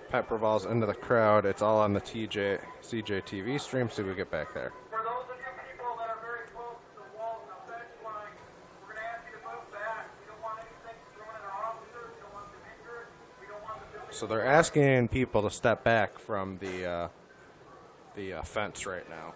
pepper balls into the crowd. It's all on the CJTV stream, so we get back there. For those of you people that are very close to the walls and the fence line, we're going to ask you to move back. We don't want anything thrown at our officers. We don't want them injured. We don't want the building. So they're asking people to step back from the fence right now.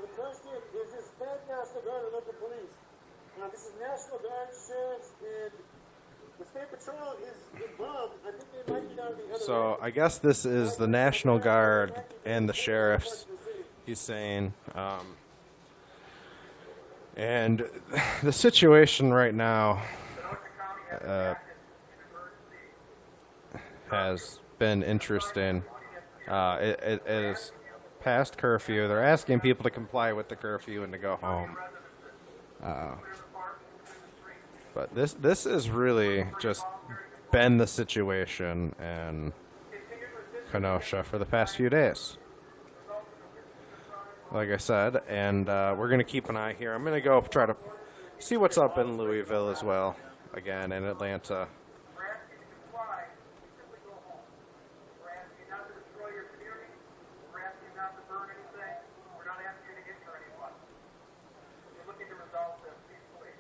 The question is this Fed, National Guard, or local police? Now, this is National Guard, sheriffs, and the state patrol is involved. I think they might be down the other So end. I guess this is the National Guard and the sheriffs, he's saying. And the situation right now has been interesting. It is past curfew. They're asking people to comply with the curfew and to go home. But this has really just been the situation in Kenosha for the past few days. Like I said, and we're going to keep an eye here. I'm going to go try to see what's up in Louisville as well, again, in Atlanta. We're asking you to comply. Simply go home. We're asking you not to destroy your community. We're asking you not to burn anything. We're not asking you to injure anyone. We're looking to resolve this peacefully.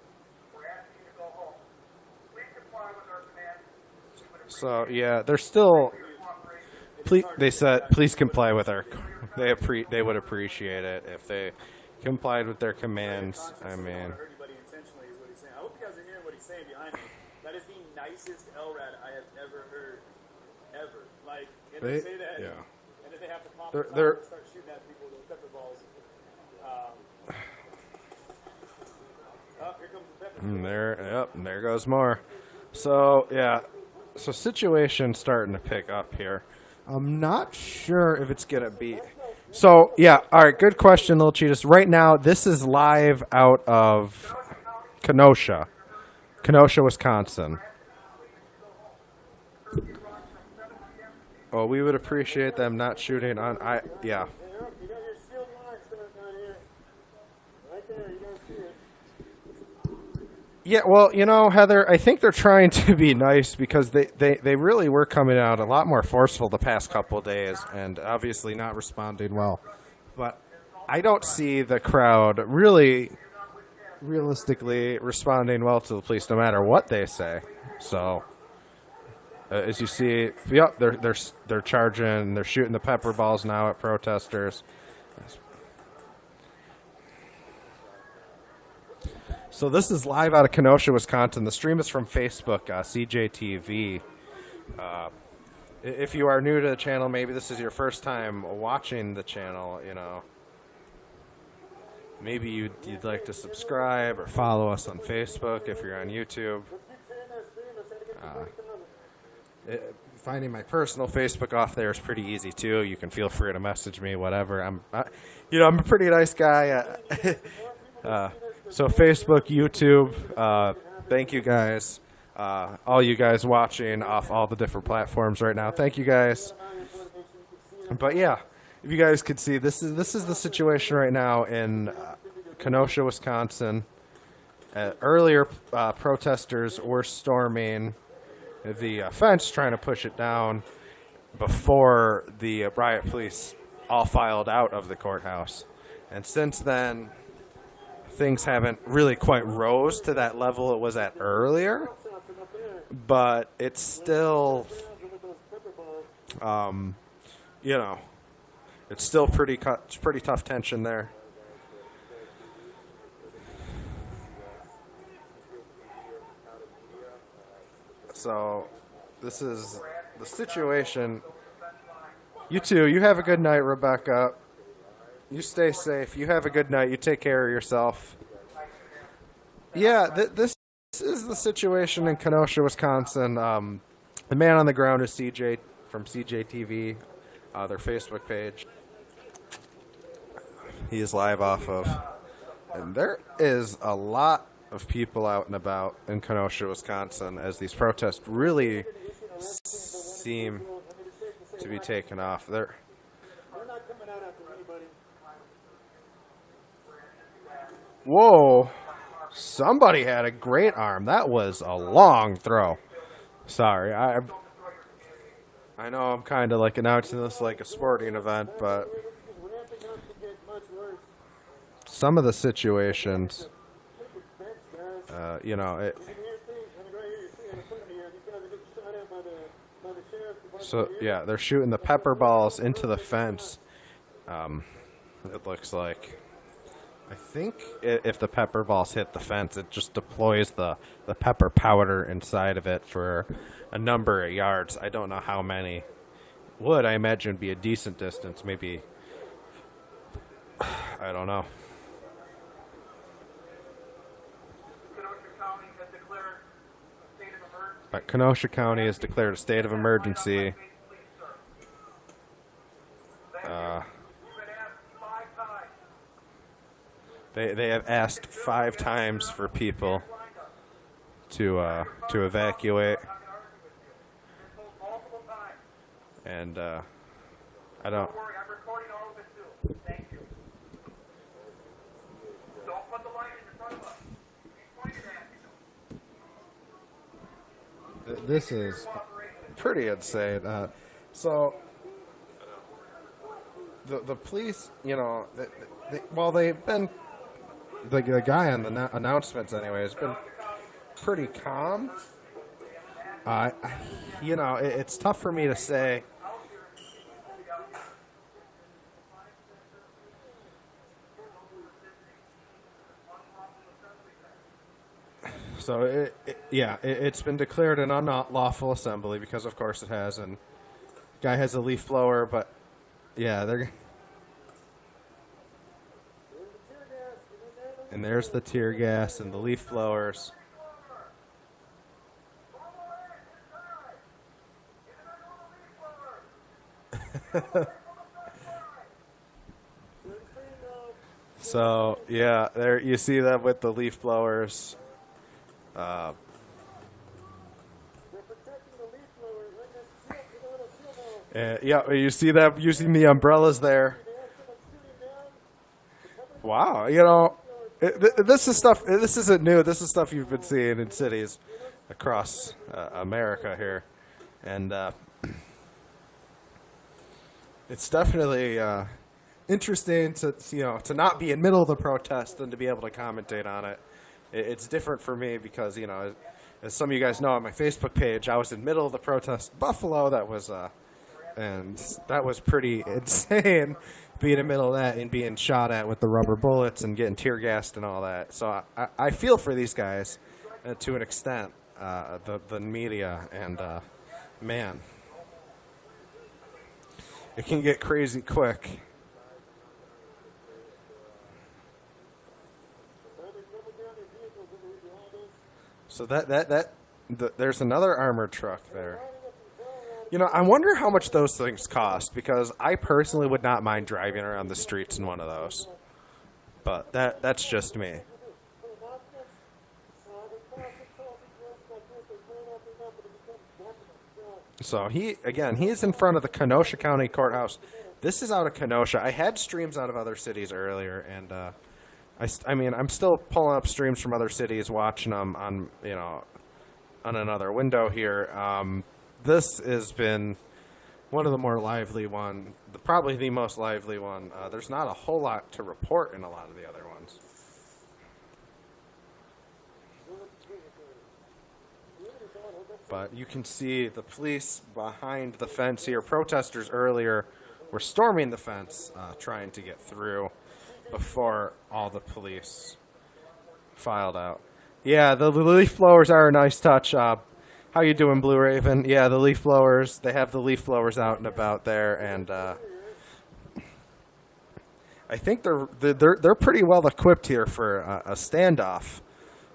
We're asking you to go home. Please comply with our commands. So, yeah, they're still... Please, they said, please comply with our... They would appreciate it if they complied with their commands. I mean... Hurt anybody intentionally is what he's saying. I hope you guys are hearing what he's saying behind me. That is the nicest LRAD I have ever heard, ever. Like, and they say that, yeah. and then they have to pop They're- the and start shooting at people with pepper balls. Oh, here comes the pepper. There goes more. So, yeah. So, situation's starting to pick up here. I'm not sure if it's going to be... So, yeah, all right, good question, Little Cheetahs. Right now, this is live out of Kenosha, Wisconsin. Oh, we would appreciate them not shooting on... Yeah. You got your shield lines down here. Right there, you don't see it. Yeah, well, you know, Heather, I think they're trying to be nice because they really were coming out a lot more forceful the past couple of days and obviously not responding well. But I don't see the crowd really realistically responding well to the police no matter what they say. So, as you see, yep, they're charging, they're shooting the pepper balls now at protesters. So this is live out of Kenosha, Wisconsin. The stream is from Facebook, CJTV. If you are new to the channel, maybe this is your first time watching the channel, you know. Maybe you'd like to subscribe or follow us on Facebook if you're on YouTube. Finding my personal Facebook off there is pretty easy too. You can feel free to message me, whatever. I'm a pretty nice guy. So Facebook, YouTube, thank you guys, all you guys watching off all the different platforms right now. Thank you guys. But yeah, if you guys could see, this is the situation right now in Kenosha, Wisconsin. Earlier, protesters were storming the fence, trying to push it down before the riot police all filed out of the courthouse. And since then, things haven't really quite rose to that level it was at earlier, but it's still, it's still pretty tough tension there. So this is the situation. You too. You have a good night, Rebecca. You stay safe. You have a good night. You take care of yourself. Yeah, this is the situation in Kenosha, Wisconsin. The man on the ground is CJ from CJ TV, their Facebook page. He is live off of. And there is a lot of people out and about in Kenosha, Wisconsin, as these protests really seem to be taken off. They're not coming out after anybody. Whoa. Somebody had a great arm. That was a long throw. Sorry, I know I'm kind of like announcing this like a sporting event, but some of the situations, you know, it. So yeah, they're shooting the pepper balls into the fence. It looks like. I think if the pepper balls hit the fence, it just deploys the pepper powder inside of it for a number of yards. I don't know how many. Would I imagine be a decent distance? Maybe. I don't know. But Kenosha County has declared a state of emergency. They have asked 5 times for people to evacuate, and I don't. This is pretty insane. So the police, you know, they've been. The guy on the announcements, anyway, has been pretty calm. You know, it's tough for me to say. So, it's been declared an unlawful assembly because, of course, it has. And guy has a leaf blower, but, yeah, they're... And there's the tear gas and the leaf blowers. So, yeah, there you see that with the leaf blowers. Yeah, you see that using the umbrellas there. Wow, you know. This is stuff. This isn't new. This is stuff you've been seeing in cities across America here, and it's definitely interesting to not be in the middle of the protest and to be able to commentate on it. It's different for me because as some of you guys know on my Facebook page, I was in the middle of the protest in Buffalo. That was pretty insane. Being in the middle of that and being shot at with the rubber bullets and getting tear gassed and all that. So I feel for these guys to an extent, the media, and man, it can get crazy quick. So there's another armored truck there. You know, I wonder how much those things cost, because I personally would not mind driving around the streets in one of those. But that's just me. So he's in front of the Kenosha County Courthouse. This is out of Kenosha. I had streams out of other cities earlier, and I mean, I'm still pulling up streams from other cities, watching them on another window here. This has been one of the more lively one, probably the most lively one. There's not a whole lot to report in a lot of the other ones. But you can see the police behind the fence here. Protesters earlier were storming the fence, trying to get through before all the police filed out. Yeah, the leaf blowers are a nice touch. How you doing, Blue Raven? Yeah, the leaf blowers. They have the leaf blowers out and about there, and I think they're pretty well equipped here for a standoff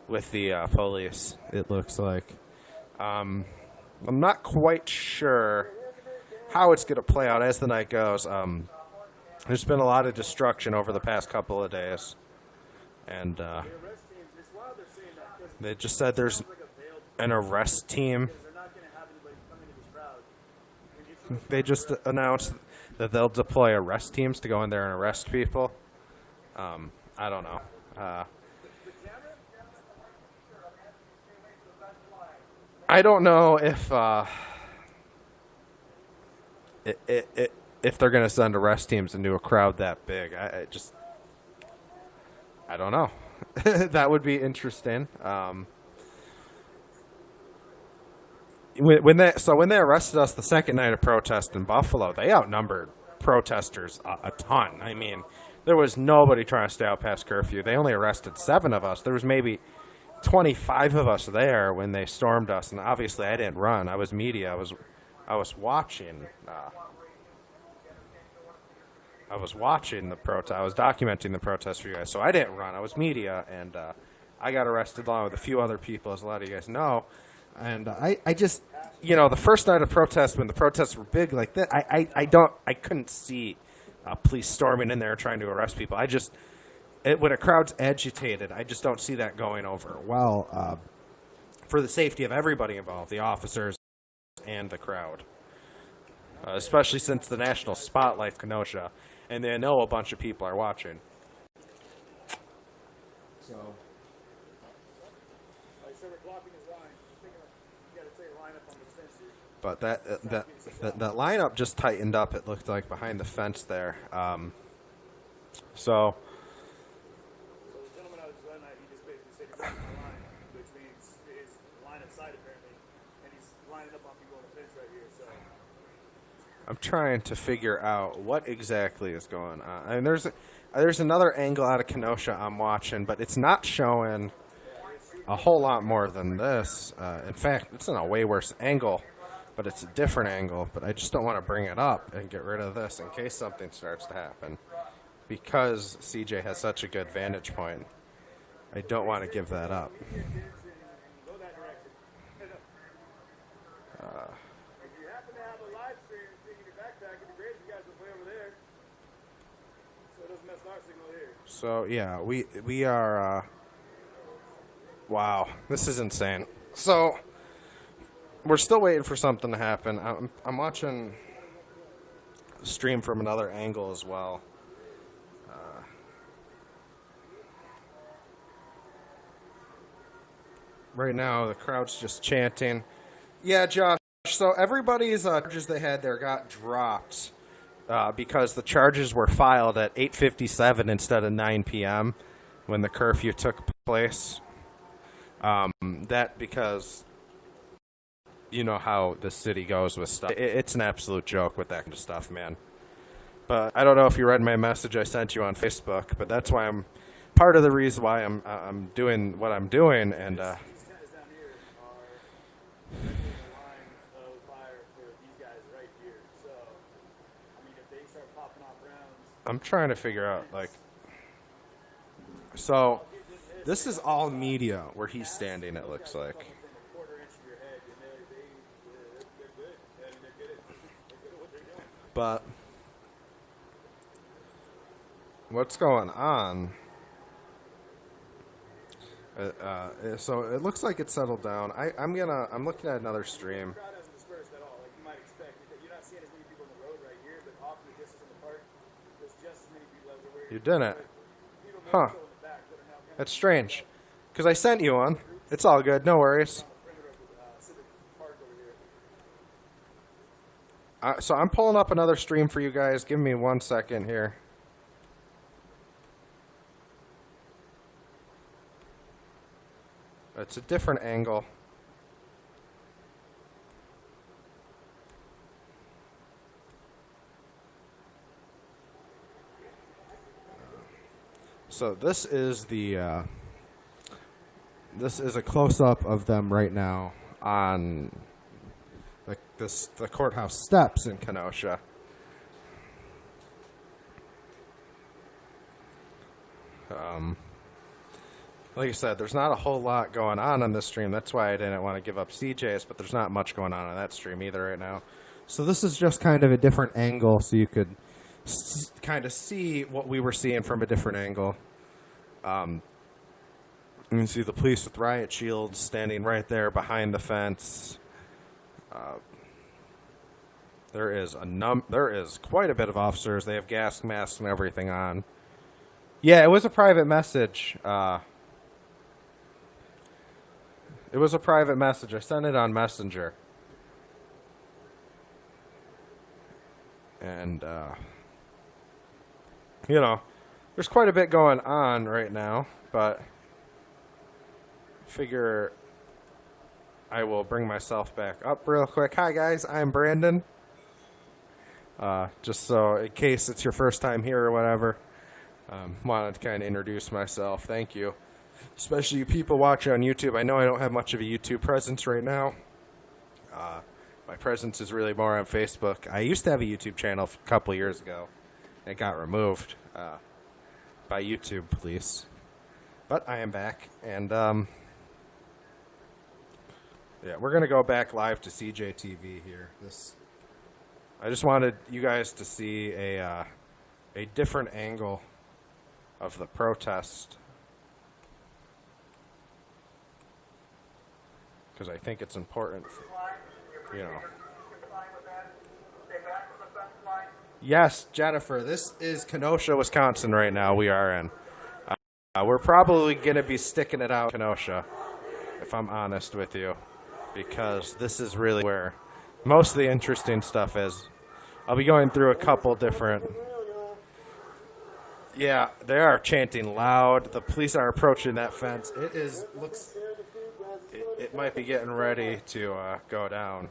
with the police. It looks like. I'm not quite sure how it's going to play out as the night goes. There's been a lot of destruction over the past couple of days, and they just said there's an arrest team. They just announced that they'll deploy arrest teams to go in there and arrest people. I don't know. I don't know if they're going to send arrest teams into a crowd that big. I don't know. That would be interesting. When they arrested us the second night of protest in Buffalo, they outnumbered protesters a ton. I mean, there was nobody trying to stay out past curfew. They only arrested 7 of us. There was maybe 25 of us there when they stormed us, and obviously I didn't run. I was media. I was watching. I was watching the protest. I was documenting the protest for you guys, so I didn't run. I was media, and I got arrested along with a few other people, as a lot of you guys know. And I just, the first night of protest, when the protests were big like that, I couldn't see police storming in there trying to arrest people. When a crowd's agitated, I just don't see that going over well for the safety of everybody involved, the officers and the crowd, especially since the national spotlight's Kenosha, and they know a bunch of people are watching. So. But that lineup just tightened up. It looked like behind the fence there. So the gentleman I was last night, he just basically said he's on my line, which means his line of sight apparently, and he's lining up on people on the fence right here. So I'm trying to figure out what exactly is going on. And there's another angle out of Kenosha I'm watching, but it's not showing a whole lot more than this. In fact, it's in a way worse angle, but it's a different angle. But I just don't want to bring it up and get rid of this in case something starts to happen. Because CJ has such a good vantage point, I don't want to give that up. If you happen to have a live stream thing in your backpack, it'd be great if you guys would play over there, so it doesn't mess with our signal here. So yeah, we are. Wow, this is insane. So we're still waiting for something to happen. I'm watching the stream from another angle as well. Right now, the crowd's just chanting. Yeah, Josh. So everybody's charges they had there got dropped because the charges were filed at 8:57 instead of 9 p.m. when the curfew took place. That because you know how the city goes with stuff. It's an absolute joke with that kind of stuff, man. But I don't know if you read my message I sent you on Facebook, but that's why I'm part of the reason why I'm doing what I'm doing, and I'm trying to figure out, so this is all media where he's standing, it looks like. But what's going on? So it looks like it settled down. I'm looking at another stream. You didn't? Huh. That's strange. Because I sent you one. It's all good. No worries. So I'm pulling up another stream for you guys. Give me 1 second here. It's a different angle. So this is a close-up of them right now. on the courthouse steps in Kenosha. Like I said, there's not a whole lot going on this stream. That's why I didn't want to give up CJ's, but there's not much going on that stream either right now. So this is just kind of a different angle, so you could kind of see what we were seeing from a different angle. You can see the police with riot shields standing right there behind the fence. There is quite a bit of officers. They have gas masks and everything on. Yeah, it was a private message. It was a private message. I sent it on Messenger. And, you know, there's quite a bit going on right now, but I figure I will bring myself back up real quick. Hi, guys. I'm Brandon. Just so in case it's your first time here or whatever, wanted to kind of introduce myself. Thank you. Especially you people watching on YouTube. I know I don't have much of a YouTube presence right now. My presence is really more on Facebook. I used to have a YouTube channel a couple years ago. It got removed by YouTube police. But I am back. And, yeah, we're going to go back live to CJTV here. I just wanted you guys to see a different angle of the protest. Because I think it's important, you know. Yes, Jennifer, this is Kenosha, Wisconsin right now we are in. We're probably going to be sticking it out in Kenosha, if I'm honest with you. Because this is really where most of the interesting stuff is. I'll be going through a couple different... Yeah, they are chanting loud. The police are approaching that fence. It might be getting ready to go down.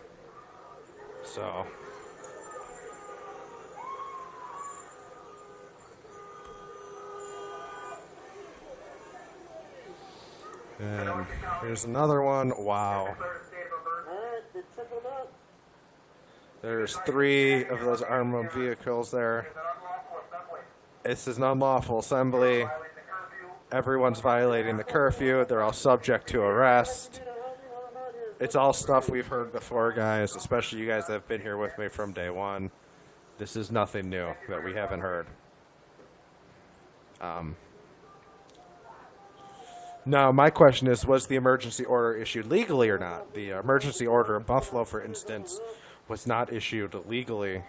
So. And here's another one. Wow. There's 3 of those armored vehicles there. This is an unlawful assembly. Everyone's violating the curfew. They're all subject to arrest. It's all stuff we've heard before, guys, especially you guys that have been here with me from day one. This is nothing new that we haven't heard. Now, my question is, was the emergency order issued legally or not? The emergency order in Buffalo, for instance, was not issued legally.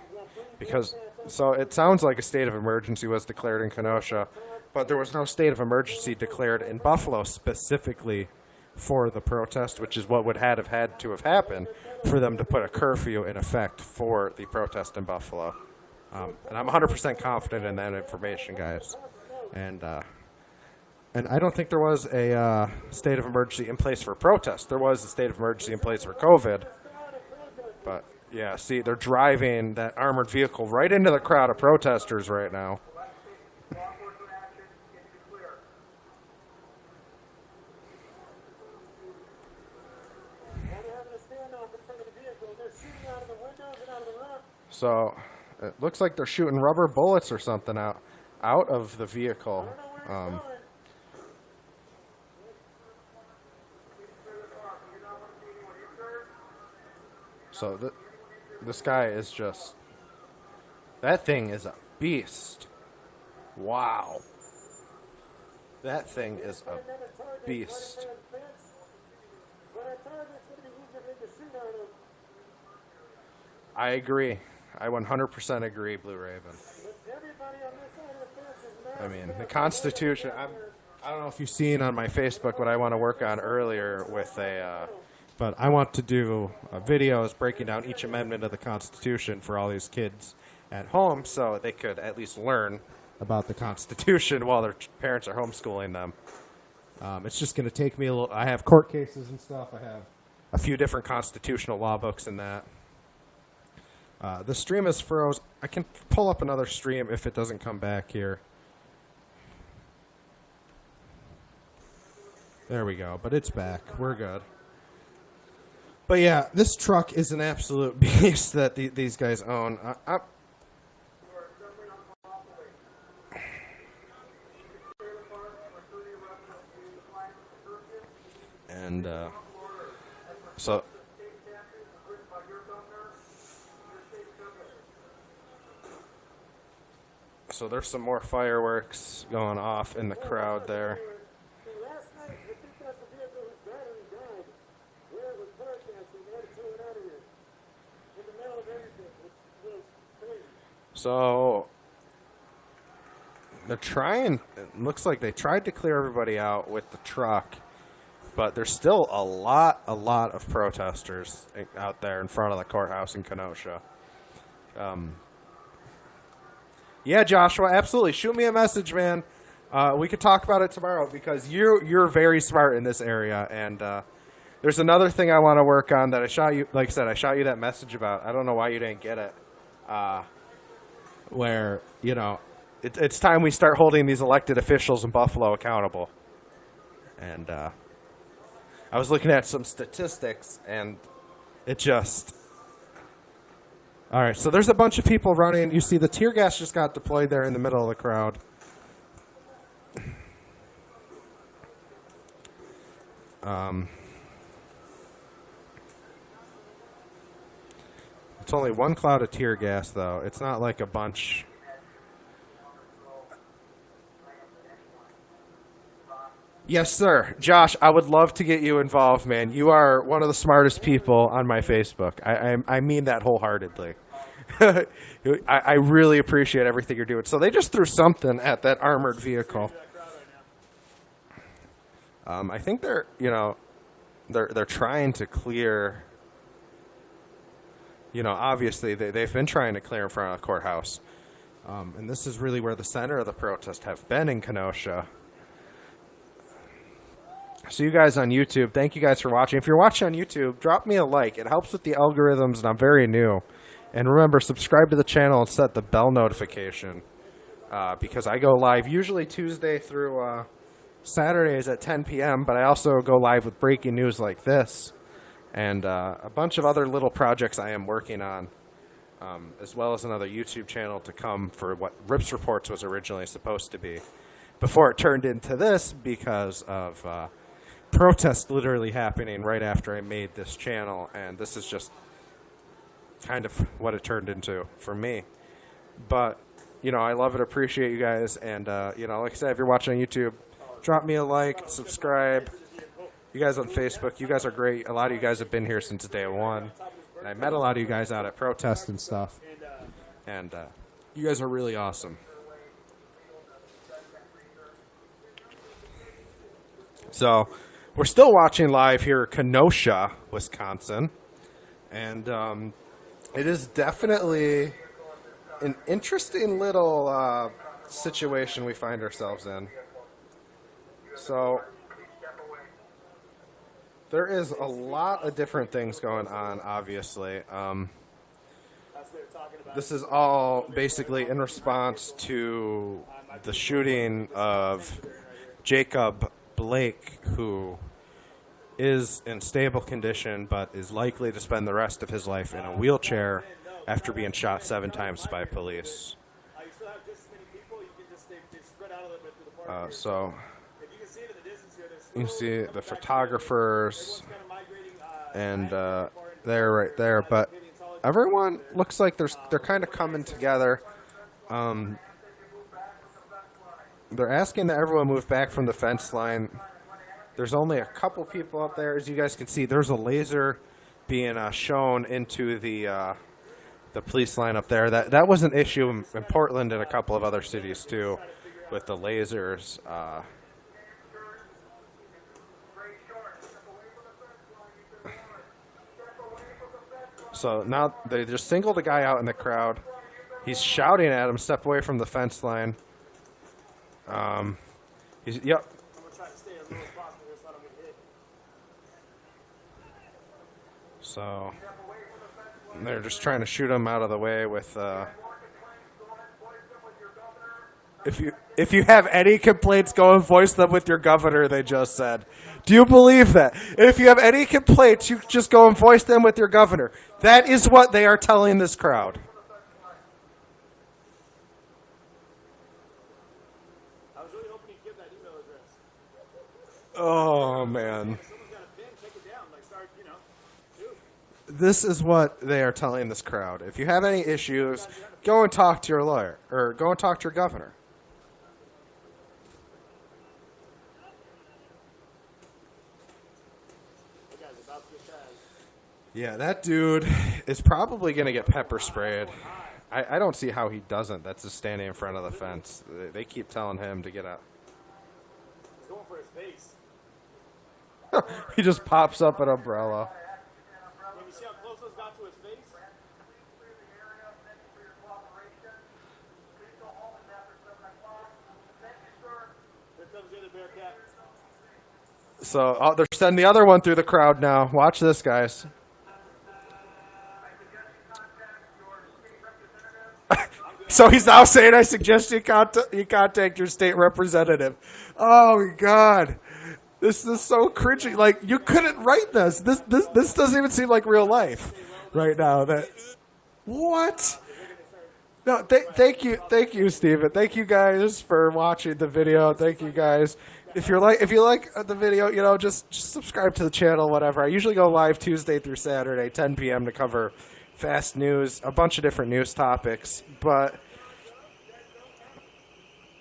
So it sounds like a state of emergency was declared in Kenosha, but there was no state of emergency declared in Buffalo specifically for the protest, which is what would have had to have happened for them to put a curfew in effect for the protest in Buffalo. And I'm 100% confident in that information, guys. And I don't think there was a state of emergency in place for protest. There was a state of emergency in place for COVID. But, yeah, see, they're driving that armored vehicle right into the crowd of protesters right now. So it looks like they're shooting rubber bullets or something out of the vehicle. So this guy is just... That thing is a beast. Wow. That thing is a beast. I agree. I 100% agree, Blue Raven. I mean, the Constitution, I don't know if you've seen on my Facebook what I want to work on earlier with but I want to do videos breaking down each amendment of the Constitution for all these kids at home so they could at least learn about the Constitution while their parents are homeschooling them. It's just going to take me a little... I have court cases and stuff. I have a few different constitutional law books and that. The stream is froze. I can pull up another stream if it doesn't come back here. There we go, but it's back. We're good. But yeah, this truck is an absolute beast that these guys own. And so there's some more fireworks going off in the crowd there. Last night, I think that's the vehicle whose battery died. Where it was parked at, so they had to tow it out of here. In the middle of everything, which was crazy. So they're trying. It looks like they tried to clear everybody out with the truck, but there's still a lot of protesters out there in front of the courthouse in Kenosha. Yeah, Joshua, absolutely. Shoot me a message, man. We could talk about it tomorrow because you're very smart in this area. And there's another thing I want to work on that I shot you. Like I said, I shot you that message about. I don't know why you didn't get it. Where, it's time we start holding these elected officials in Buffalo accountable. And I was looking at some statistics, and it just... All right, so there's a bunch of people running. You see the tear gas just got deployed there in the middle of the crowd. It's only one cloud of tear gas, though. It's not like a bunch. Yes, sir. Josh, I would love to get you involved, man. You are one of the smartest people on my Facebook. I mean that wholeheartedly. I really appreciate everything you're doing. So they just threw something at that armored vehicle. I think they're trying to clear. Obviously they've been trying to clear in front of the courthouse, and this is really where the center of the protest have been in Kenosha. So you guys on YouTube, thank you guys for watching. If you're watching on YouTube, drop me a like. It helps with the algorithms, and I'm very new. And remember, subscribe to the channel and set the bell notification because I go live usually Tuesday through Saturdays at 10 p.m., but I also go live with breaking news like this and a bunch of other little projects I am working on, as well as another YouTube channel to come for what Rips Reports was originally supposed to be before it turned into this because of... protest literally happening right after I made this channel, and this is just kind of what it turned into for me. But, I love it, appreciate you guys, and, like I said, if you're watching on YouTube, drop me a like, subscribe. You guys on Facebook, you guys are great. A lot of you guys have been here since day one, and I met a lot of you guys out at protests and stuff, and you guys are really awesome. So... we're still watching live here in Kenosha, Wisconsin, and it is definitely an interesting little situation we find ourselves in. So there is a lot of different things going on, obviously. This is all basically in response to the shooting of Jacob Blake, who is in stable condition but is likely to spend the rest of his life in a wheelchair after being shot 7 times by police. So you see the photographers, and they're right there, but everyone looks like they're kind of coming together. They're asking that everyone move back from the fence line. There's only a couple people up there. As you guys can see, there's a laser being shown into the police line up there. That was an issue in Portland and a couple of other cities too, with the lasers. So now they just singled a guy out in the crowd. He's shouting at him, "Step away from the fence line." Yep. So they're just trying to shoot him out of the way with. If you have any complaints, go and voice them with your governor, they just said. Do you believe that? If you have any complaints, you just go and voice them with your governor. That is what they are telling this crowd. I was really hoping he'd give that email address. Oh, man. Someone's got a pen, take it down. Like, start, do. This is what they are telling this crowd. If you have any issues, go and talk to your lawyer, or go and talk to your governor. That guy's about to get tagged. Yeah, that dude is probably going to get pepper sprayed. I don't see how he doesn't. That's just standing in front of the fence. They keep telling him to get out. He's going for his face. He just pops up an umbrella. Can you see how close those got to his face? Here comes the other Bearcat. So they're sending the other one through the crowd now. Watch this, guys. So he's now saying, I suggest you contact your state representative. Oh, my God. This is so cringy. Like, you couldn't write this. This doesn't even seem like real life right now. What? No, thank you, Steven. Thank you guys for watching the video. Thank you guys. If you like the video, just subscribe to the channel, whatever. I usually go live Tuesday through Saturday, 10 p.m. to cover fast news, a bunch of different news topics. But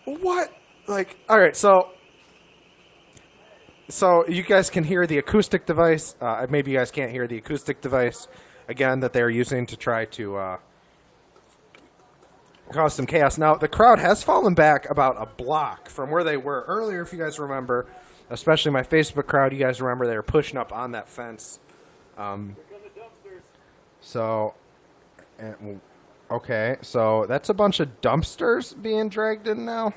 what? Like, all right, so you guys can hear the acoustic device. Maybe you guys can't hear the acoustic device again that they're using to try to cause some chaos. Now, the crowd has fallen back about a block from where they were earlier, if you guys remember, especially my Facebook crowd. You guys remember they were pushing up on that fence. Okay, so that's a bunch of dumpsters being dragged in now.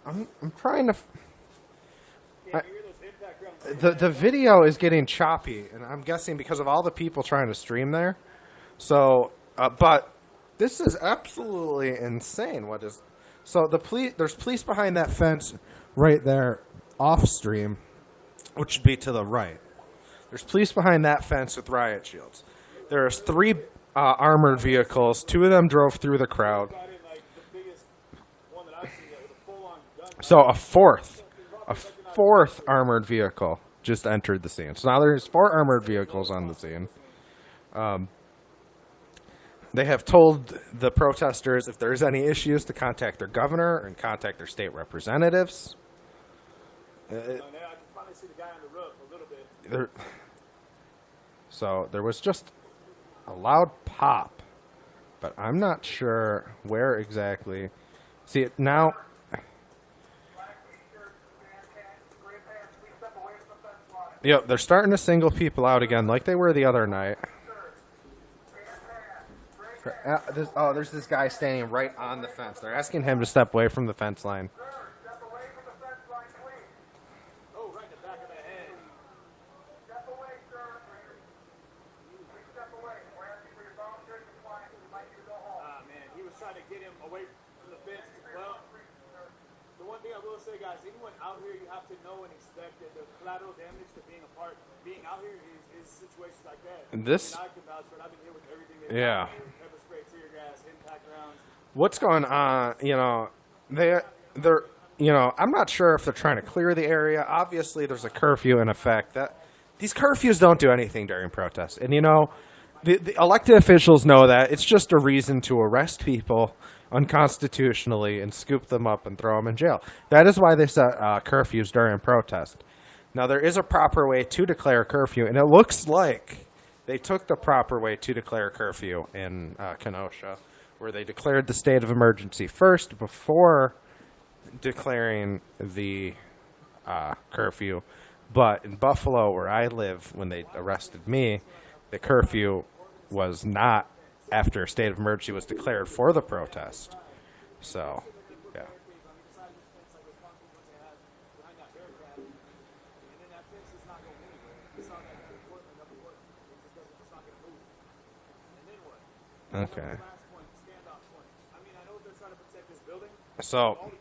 I'm trying to... The video is getting choppy, and I'm guessing because of all the people trying to stream there. So, but this is absolutely insane. What is... So there's police behind that fence right there off stream, which would be to the right. There's police behind that fence with riot shields. There's 3 armored vehicles. 2 of them drove through the crowd. So a fourth armored vehicle just entered the scene. So now there's 4 armored vehicles on the scene. They have told the protesters if there's any issues to contact their governor and contact their state representatives. Now I can finally see the guy on the roof a little bit. So there was just a loud pop, but I'm not sure where exactly. See it now. Yep, they're starting to single people out again like they were the other night. There's this guy standing right on the fence. They're asking him to step away from the fence line. Oh, right in the back of the head. Step away, sir. Please step away. We're asking for your voluntary compliance. We'd like you to go home. Ah, man, he was trying to get him away from the fence. Well, the one thing I will say, guys, anyone out here, you have to know and expect that the collateral damage to being out here is situations like that. This, I can vouch for it. I've been here with everything. yeah. Pepper spray, tear gas, impact rounds. What's going on? They're I'm not sure if they're trying to clear the area. Obviously, there's a curfew in effect. These curfews don't do anything during protests, and the elected officials know that. It's just a reason to arrest people unconstitutionally and scoop them up and throw them in jail. That is why they set curfews during protest. Now, there is a proper way to declare a curfew, and it looks like they took the proper way to declare a curfew in Kenosha, where they declared the state of emergency first before declaring the curfew. But in Buffalo, where I live, when they arrested me, the curfew was not after a state of emergency was declared for the protest. So, yeah. Okay. So,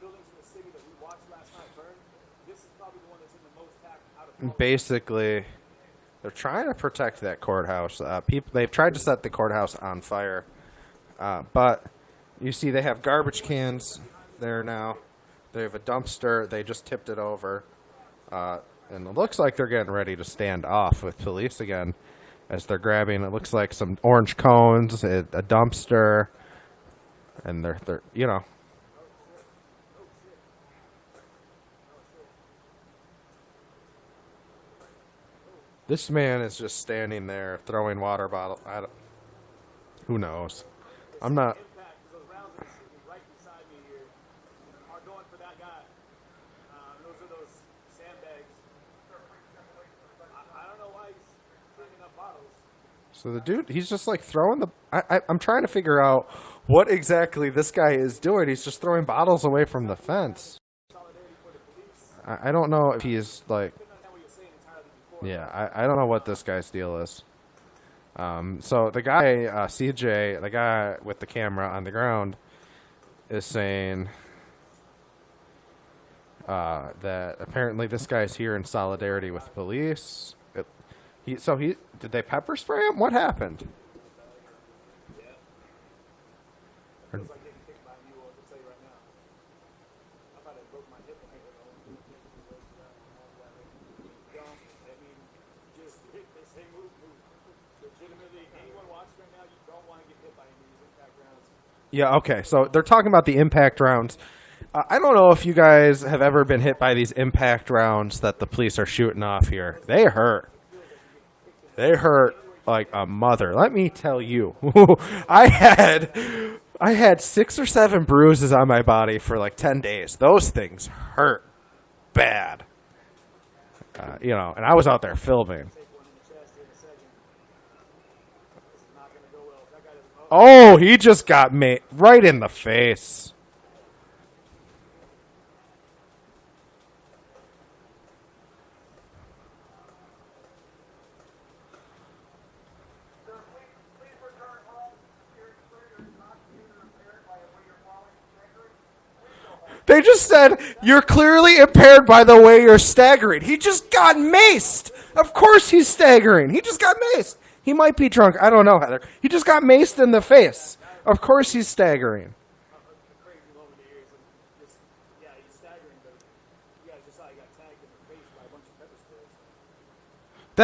This is probably the one that's in the most out of Basically, they're trying to protect that courthouse. They've tried to set the courthouse on fire, but you see they have garbage cans there now. They have a dumpster. They just tipped it over, and it looks like they're getting ready to stand off with police again as they're grabbing. It looks like some orange cones, a dumpster, and they're you know. This man is just standing there throwing water bottles. Who knows? I'm not. impact. Those rounds that are shooting right beside me here are going for that guy. Those are those sandbags. I don't know why he's cleaning up bottles. So the dude, he's just like throwing the. I'm trying to figure out what exactly this guy is doing. He's just throwing bottles away from the fence. I don't know if he's like. Yeah, I don't know what this guy's deal is. So the guy, CJ, the guy with the camera on the ground, is saying that apparently this guy's here in solidarity with police. Did they pepper spray him? What happened? Feels like getting kicked by a mule, I can tell you right now. I thought I broke my hip and I mean, just hit this thing, move. Legitimately, anyone watching right now, you don't want to get hit by any of these impact rounds. Yeah, okay. So they're talking about the impact rounds. I don't know if you guys have ever been hit by these impact rounds that the police are shooting off here. They hurt. They hurt like a mother. Let me tell you. I had 6 or 7 bruises on my body for like 10 days. Those things hurt bad. And I was out there filming. Oh, he just got me right in the face. Please return home. Your exterior is not either impaired by the way you're falling staggering. Please go home. They just said, you're clearly impaired by the way you're staggering. He just got maced. Of course he's staggering. He just got maced. He might be drunk. I don't know, Heather. He just got maced in the face. Of course he's staggering. Crazy moment of years. Yeah, he's staggering, but you guys just saw he got tagged in the face by a bunch of pepper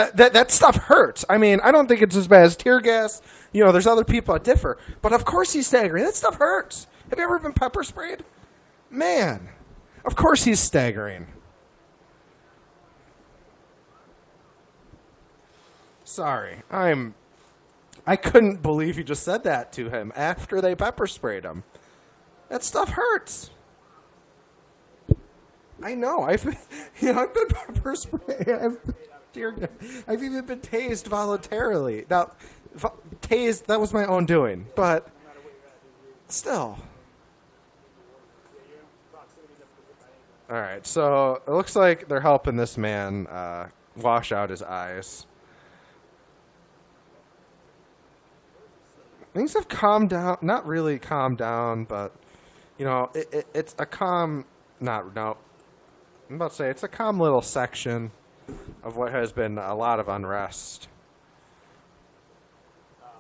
sprays. That stuff hurts. I mean, I don't think it's as bad as tear gas. There's other people that differ. But of course he's staggering. That stuff hurts. Have you ever been pepper sprayed? Man, of course he's staggering. Sorry, I couldn't believe you just said that to him after they pepper sprayed him. That stuff hurts. I know. I've been pepper sprayed. I've even been tased voluntarily. Now, tased, that was my own doing, but still. All right, so it looks like they're helping this man wash out his eyes. Things have calmed down. Not really calmed down, but, it's a calm... I'm about to say it's a calm little section of what has been a lot of unrest.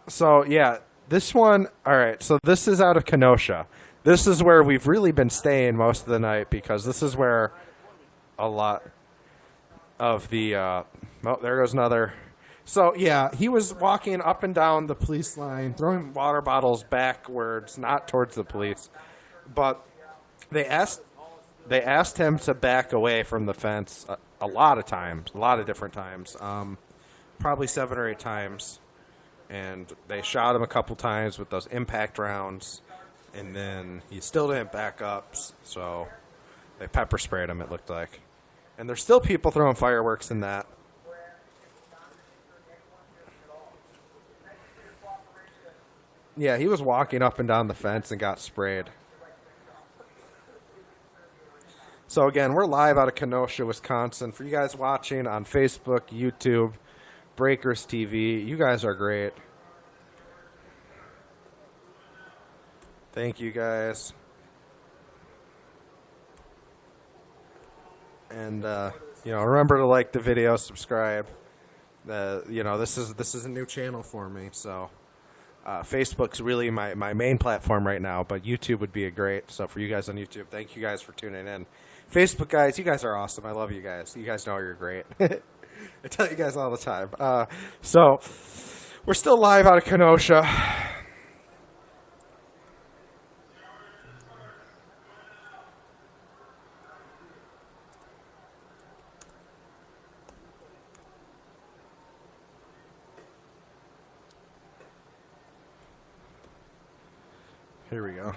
So, yeah, this one... All right, so this is out of Kenosha. This is where we've really been staying most of the night because this is where a lot of the... there goes another... So, yeah, he was walking up and down the police line, throwing water bottles backwards, not towards the police. But they asked him to back away from the fence a lot of times, a lot of different times, probably 7 or 8 times. And they shot him a couple times with those impact rounds. And then he still didn't back up, so they pepper sprayed him, it looked like. And there's still people throwing fireworks in that. Yeah, he was walking up and down the fence and got sprayed. So again, we're live out of Kenosha, Wisconsin. For you guys watching on Facebook, YouTube, Breakers TV, you guys are great. Thank you guys. And remember to like the video, subscribe. This is a new channel for me, so Facebook's really my main platform right now, but YouTube would be a great. So for you guys on YouTube, thank you guys for tuning in. Facebook guys, you guys are awesome. I love you guys. You guys know you're great. I tell you guys all the time. So we're still live out of Kenosha. Here we go.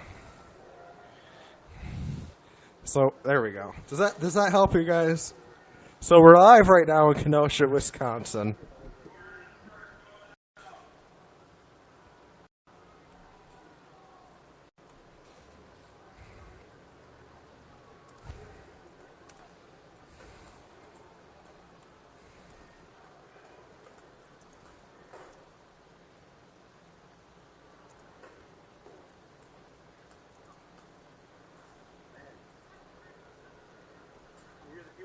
So there we go. Does that help you guys? So we're live right now in Kenosha, Wisconsin.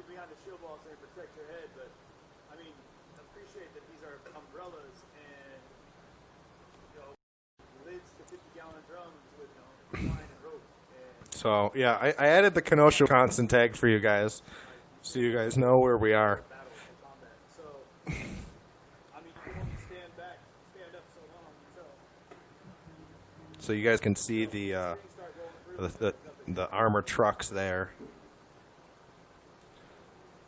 Behind the shield wall saying protect your head, but I mean, appreciate that these are umbrellas and lids to 50-gallon drums with line and rope. And So yeah, I added the Kenosha, Wisconsin tag for you guys, so you guys know where we are. battle and combat. So I mean, you can only stand up so long until So you guys can see the things start rolling through. the armored trucks there.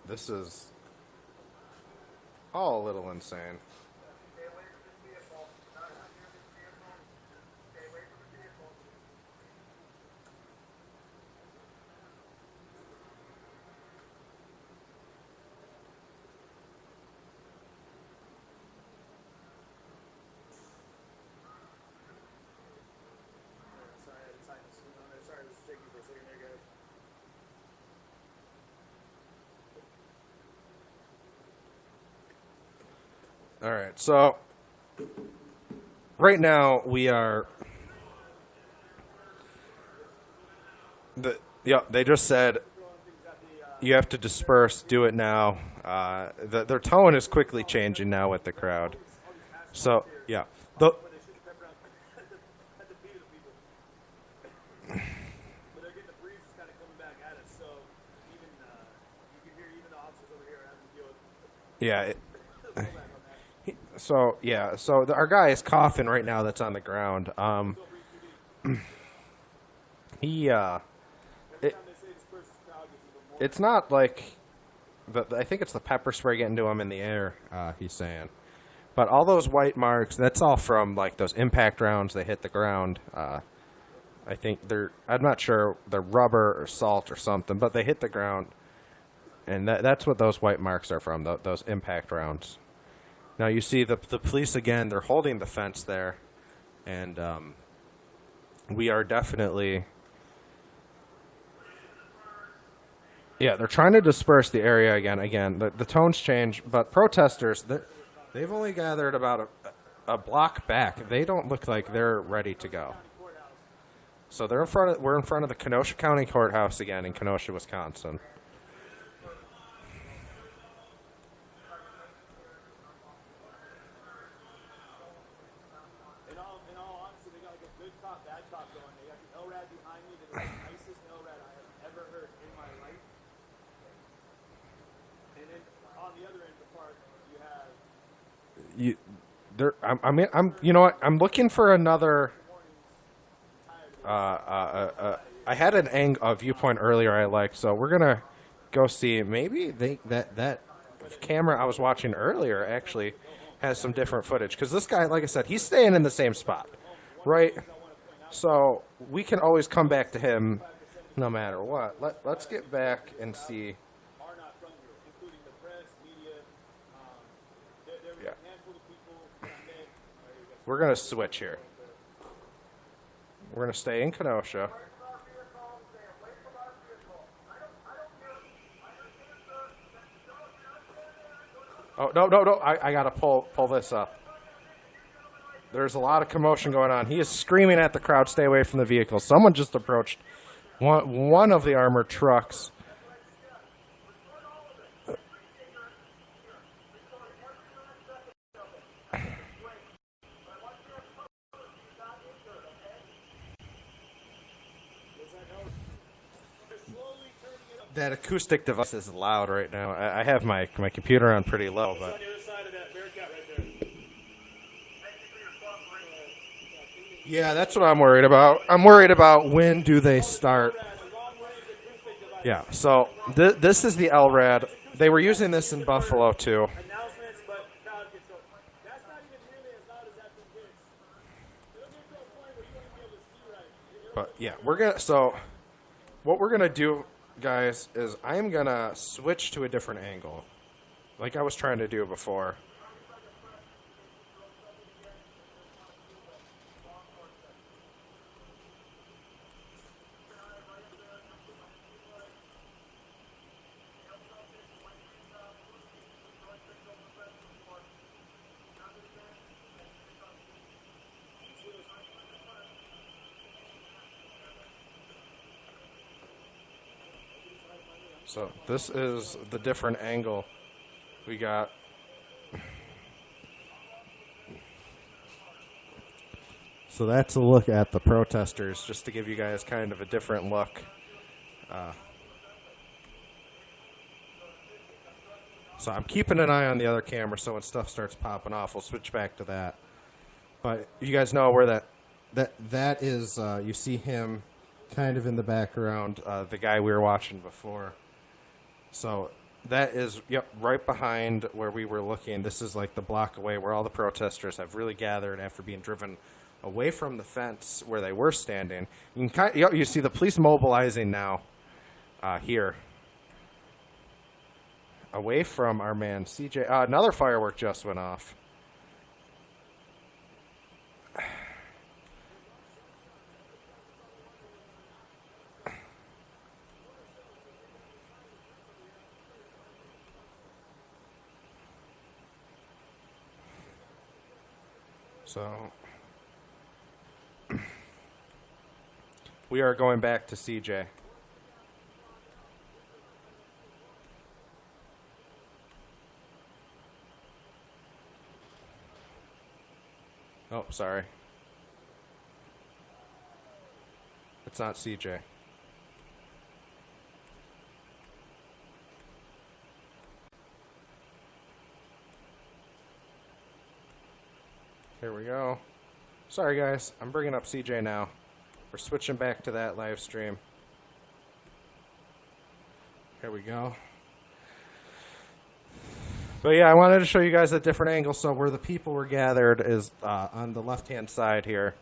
This is all a little insane. Stay away from this vehicle. Not near this vehicle. Stay away from the vehicle. Sorry, I had to sign this on there. Sorry, this is shaky for a second there, guys. All right, so right now we are. They just said you have to disperse. Do it now. Their tone is quickly changing now with the crowd. So yeah, Where they shoot the pepper out at the feet of the people. But they're getting the breeze is kind of coming back at us, so even you can hear even the officers over here having to deal with yeah. pullback on that. So our guy is coughing right now. That's on the ground. He Every time they say disperse the crowd gets even more. it's not like I think it's the pepper spray getting to him in the air. He's saying, but all those white marks, that's all from like those impact rounds. They hit the ground. I think I'm not sure they're rubber or salt or something, but they hit the ground, and that's what those white marks are from. Those impact rounds. Now you see the police again. They're holding the fence there, and we are definitely. Yeah, they're trying to disperse the area again. Again, the tones change, but protesters, they've only gathered about a block back. They don't look like they're ready to go. So we're in front of the Kenosha County Courthouse again in Kenosha, Wisconsin. In all honesty, they got like a good cop, bad cop going. They got the LRAD behind me. They're the nicest LRAD I have ever heard in my life. And then on the other end of the park, you have You know what? I'm looking for another. I had a viewpoint earlier I liked, so we're gonna go see. Maybe that camera I was watching earlier actually has some different footage, because this guy, like I said, he's staying in the same spot, right? So we can always come back to him no matter what. Let's get back and see. are not from here, including the press, media. There was Yeah. a handful of people that I met. We're gonna switch here. We're gonna stay in Kenosha. Oh, no. I gotta pull this up. There's a lot of commotion going on. He is screaming at the crowd, stay away from the vehicle. Someone just approached one of the armored trucks. That acoustic device is loud right now. I have my computer on pretty low, It's but on the other side of that Bearcat right there. yeah, that's what I'm worried about. I'm worried about when do they start. The long-range acoustic device. Yeah, so this is the LRAD. They were using this in Buffalo too. Announcements, but crowd control. That's not even nearly as loud as that thing gets. It'll get to a point where you won't even be able to see right. But yeah, what we're gonna do, guys, is I'm gonna switch to a different angle, like I was trying to do before. So this is the different angle we got. So that's a look at the protesters, just to give you guys kind of a different look. So I'm keeping an eye on the other camera, so when stuff starts popping off, we'll switch back to that. But you guys know where that is. You see him kind of in the background, the guy we were watching before. So that is, yep, right behind where we were looking. This is like the block away where all the protesters have really gathered after being driven away from the fence where they were standing. You can you see the police mobilizing now here. Away from our man, CJ. Another firework just went off. So we are going back to CJ. Oh, sorry. It's not CJ. Here we go. Sorry, guys. I'm bringing up CJ now. We're switching back to that live stream. Here we go. But yeah, I wanted to show you guys a different angle. So where the people were gathered is on the left-hand side here.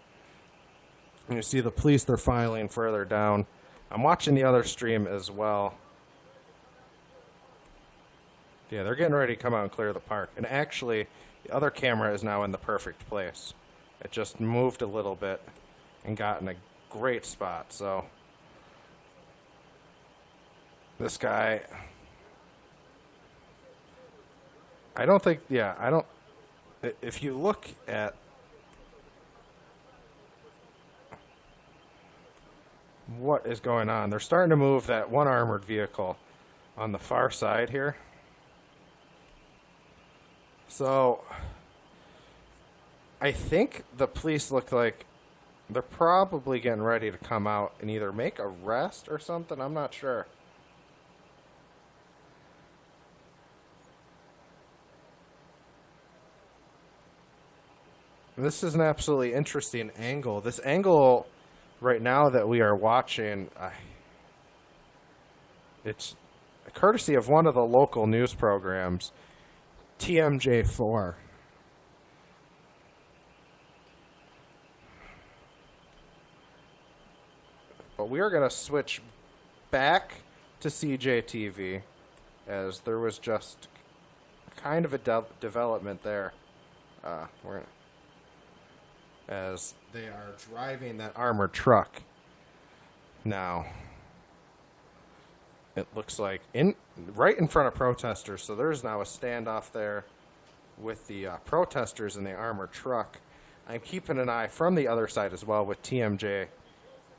And you see the police, they're filing further down. I'm watching the other stream as well. Yeah, they're getting ready to come out and clear the park. And actually, the other camera is now in the perfect place. It just moved a little bit and got in a great spot. So this guy, I don't think, yeah, I don't, if you look at what is going on, they're starting to move that one armored vehicle on the far side here. So I think the police look like they're probably getting ready to come out and either make a arrest or something. I'm not sure. This is an absolutely interesting angle. This angle right now that we are watching, it's courtesy of one of the local news programs, TMJ4. But we are going to switch back to CJTV as there was just kind of a development there. As they are driving that armored truck now. It looks like right in front of protesters. So there's now a standoff there with the protesters in the armored truck. I'm keeping an eye from the other side as well with TMJ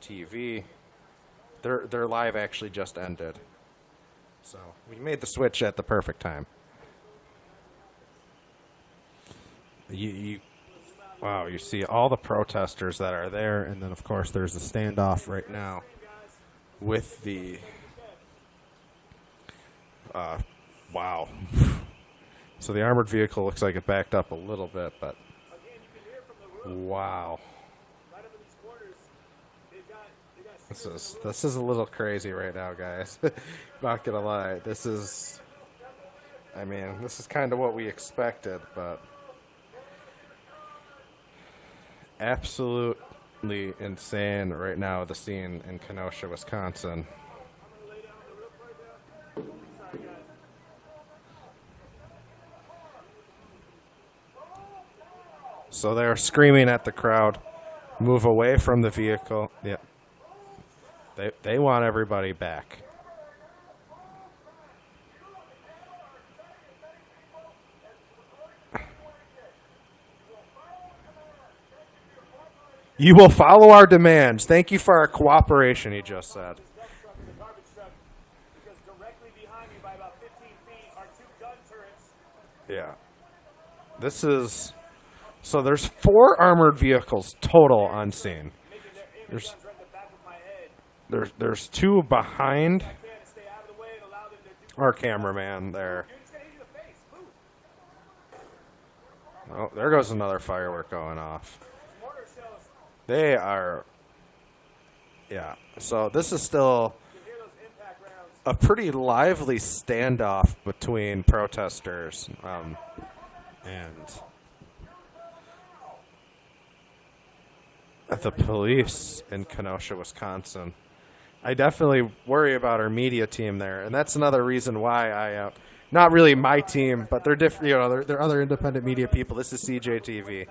TV. Their live actually just ended. So we made the switch at the perfect time. Wow, you see all the protesters that are there, and then of course there's a standoff right now with the Wow. So the armored vehicle looks like it backed up a little bit, but Again, you can hear from the roof. wow. Right up in these corners, they've got This is a little crazy right now, guys. Not gonna lie. This is kind of what we expected, but absolutely insane right now, the scene in Kenosha, Wisconsin. So they're screaming at the crowd, move away from the vehicle. Yeah. They want everybody back. You will follow our demands. Thank you for our cooperation, he just said. the garbage truck because directly behind me by about 15 feet are 2 gun turrets. Yeah. This is... So there's 4 armored vehicles total on scene. Making their aiming There's guns right in the back of my head. there's 2 behind I can't stay out of the way and allow them to do our cameraman there. Dude, it's gonna hit you in the face. Move. Oh, there goes another firework going off. Mortar shells. They are... Yeah. So this is still You can hear those impact rounds. a pretty lively standoff between protesters and the police in Kenosha, Wisconsin. I definitely worry about our media team there, and that's another reason why I, not really my team, but they're different. You know, they're other independent media people. This is CJTV,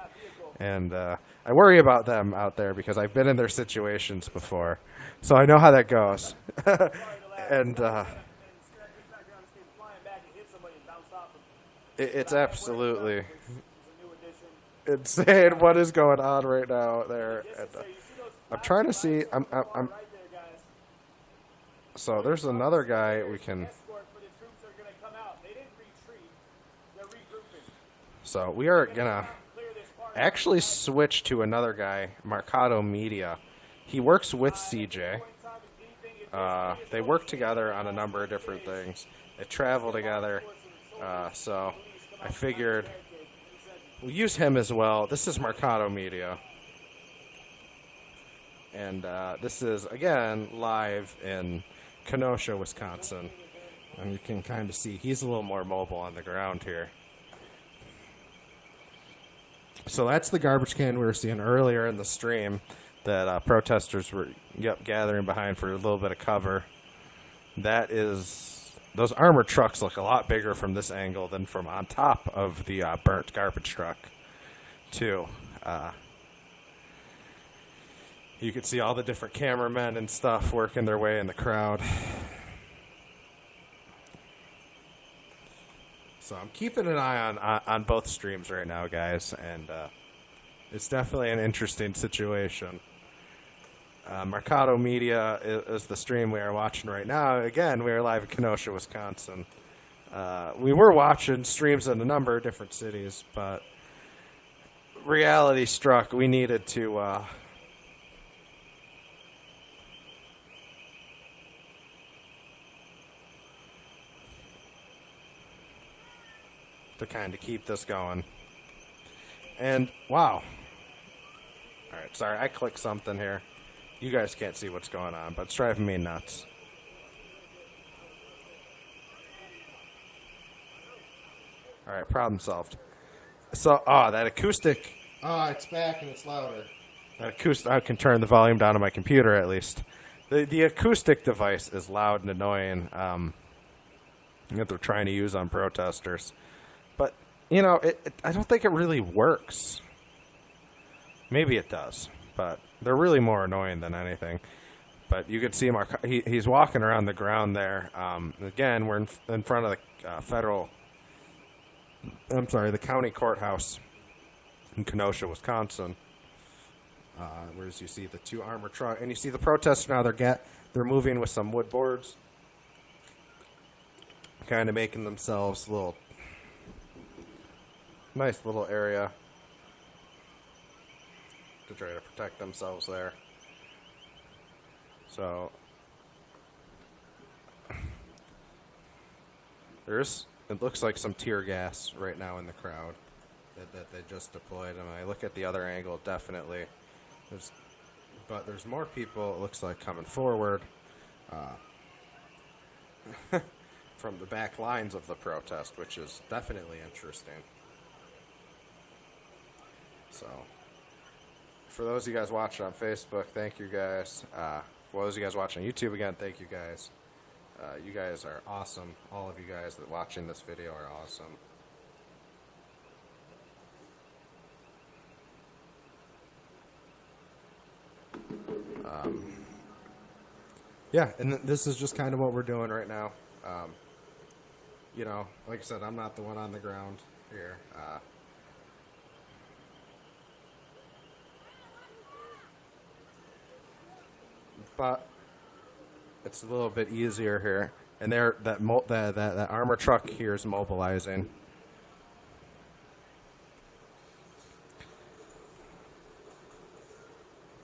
and I worry about them out there because I've been in their situations before, so I know how that goes. And it's absolutely insane what is going on right now there. And, I'm trying to see. I'm. So there's another guy we can. So we are gonna actually switch to another guy, Mercado Media. He works with CJ. They work together on a number of different things. They travel together. So I figured we'll use him as well. This is Mercado Media. And this is, again, live in Kenosha, Wisconsin. And you can kind of see he's a little more mobile on the ground here. So that's the garbage can we were seeing earlier in the stream that protesters were gathering behind for a little bit of cover. That is, those armored trucks look a lot bigger from this angle than from on top of the burnt garbage truck, too. You could see all the different cameramen and stuff working their way in the crowd. So I'm keeping an eye on both streams right now, guys, and it's definitely an interesting situation. Mercado Media is the stream we are watching right now. Again, we are live in Kenosha, Wisconsin. We were watching streams in a number of different cities, but reality struck. We needed to kind of keep this going. And wow. All right, sorry, I clicked something here. You guys can't see what's going on, but it's driving me nuts. All right, problem solved. So, that acoustic. It's back and it's louder. That acoustic. I can turn the volume down on my computer at least. The acoustic device is loud and annoying. That they're trying to use on protesters. But, you know, I don't think it really works. Maybe it does, but they're really more annoying than anything. But you can see him. He's walking around the ground there. Again, we're in front of the county courthouse in Kenosha, Wisconsin. Whereas you see the 2 armored trucks, and you see the protesters now. They're moving with some wood boards, kind of making themselves a little. Nice little area to try to protect themselves there. So It looks like some tear gas right now in the crowd that they just deployed. And when I look at the other angle, definitely there's more people, it looks like, coming forward from the back lines of the protest, which is definitely interesting. So, for those of you guys watching on Facebook, thank you guys. For those of you guys watching on YouTube, again, thank you guys. You guys are awesome. All of you guys that watching this video are awesome. Yeah, and this is just kind of what we're doing right now. You know, like I said, I'm not the one on the ground here. But it's a little bit easier here. And that armor truck here is mobilizing.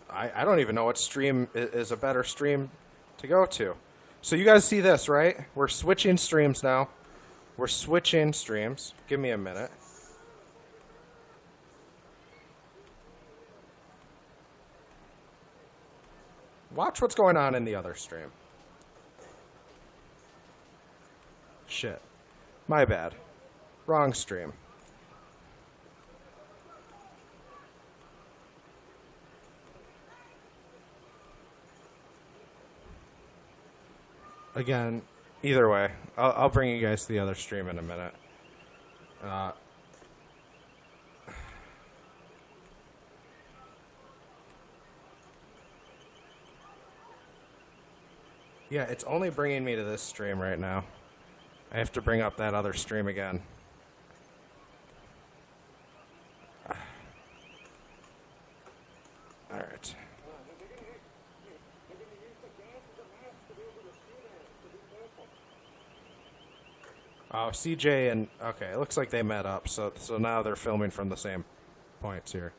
I don't even know what stream is a better stream to go to. So you guys see this, right? We're switching streams now. We're switching streams. Give me a minute. Watch what's going on in the other stream. Shit. My bad. Wrong stream. Again, either way, I'll bring you guys to the other stream in a minute. Yeah, it's only bringing me to this stream right now. I have to bring up that other stream again. All right. Oh, CJ and okay, it looks like they met up. So now they're filming from the same points here.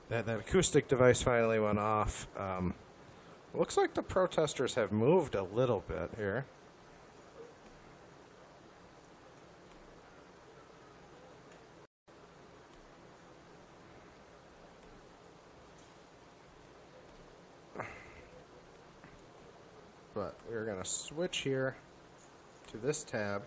That acoustic device finally went off. Looks like the protesters have moved a little bit here. But we're going to switch here to this tab.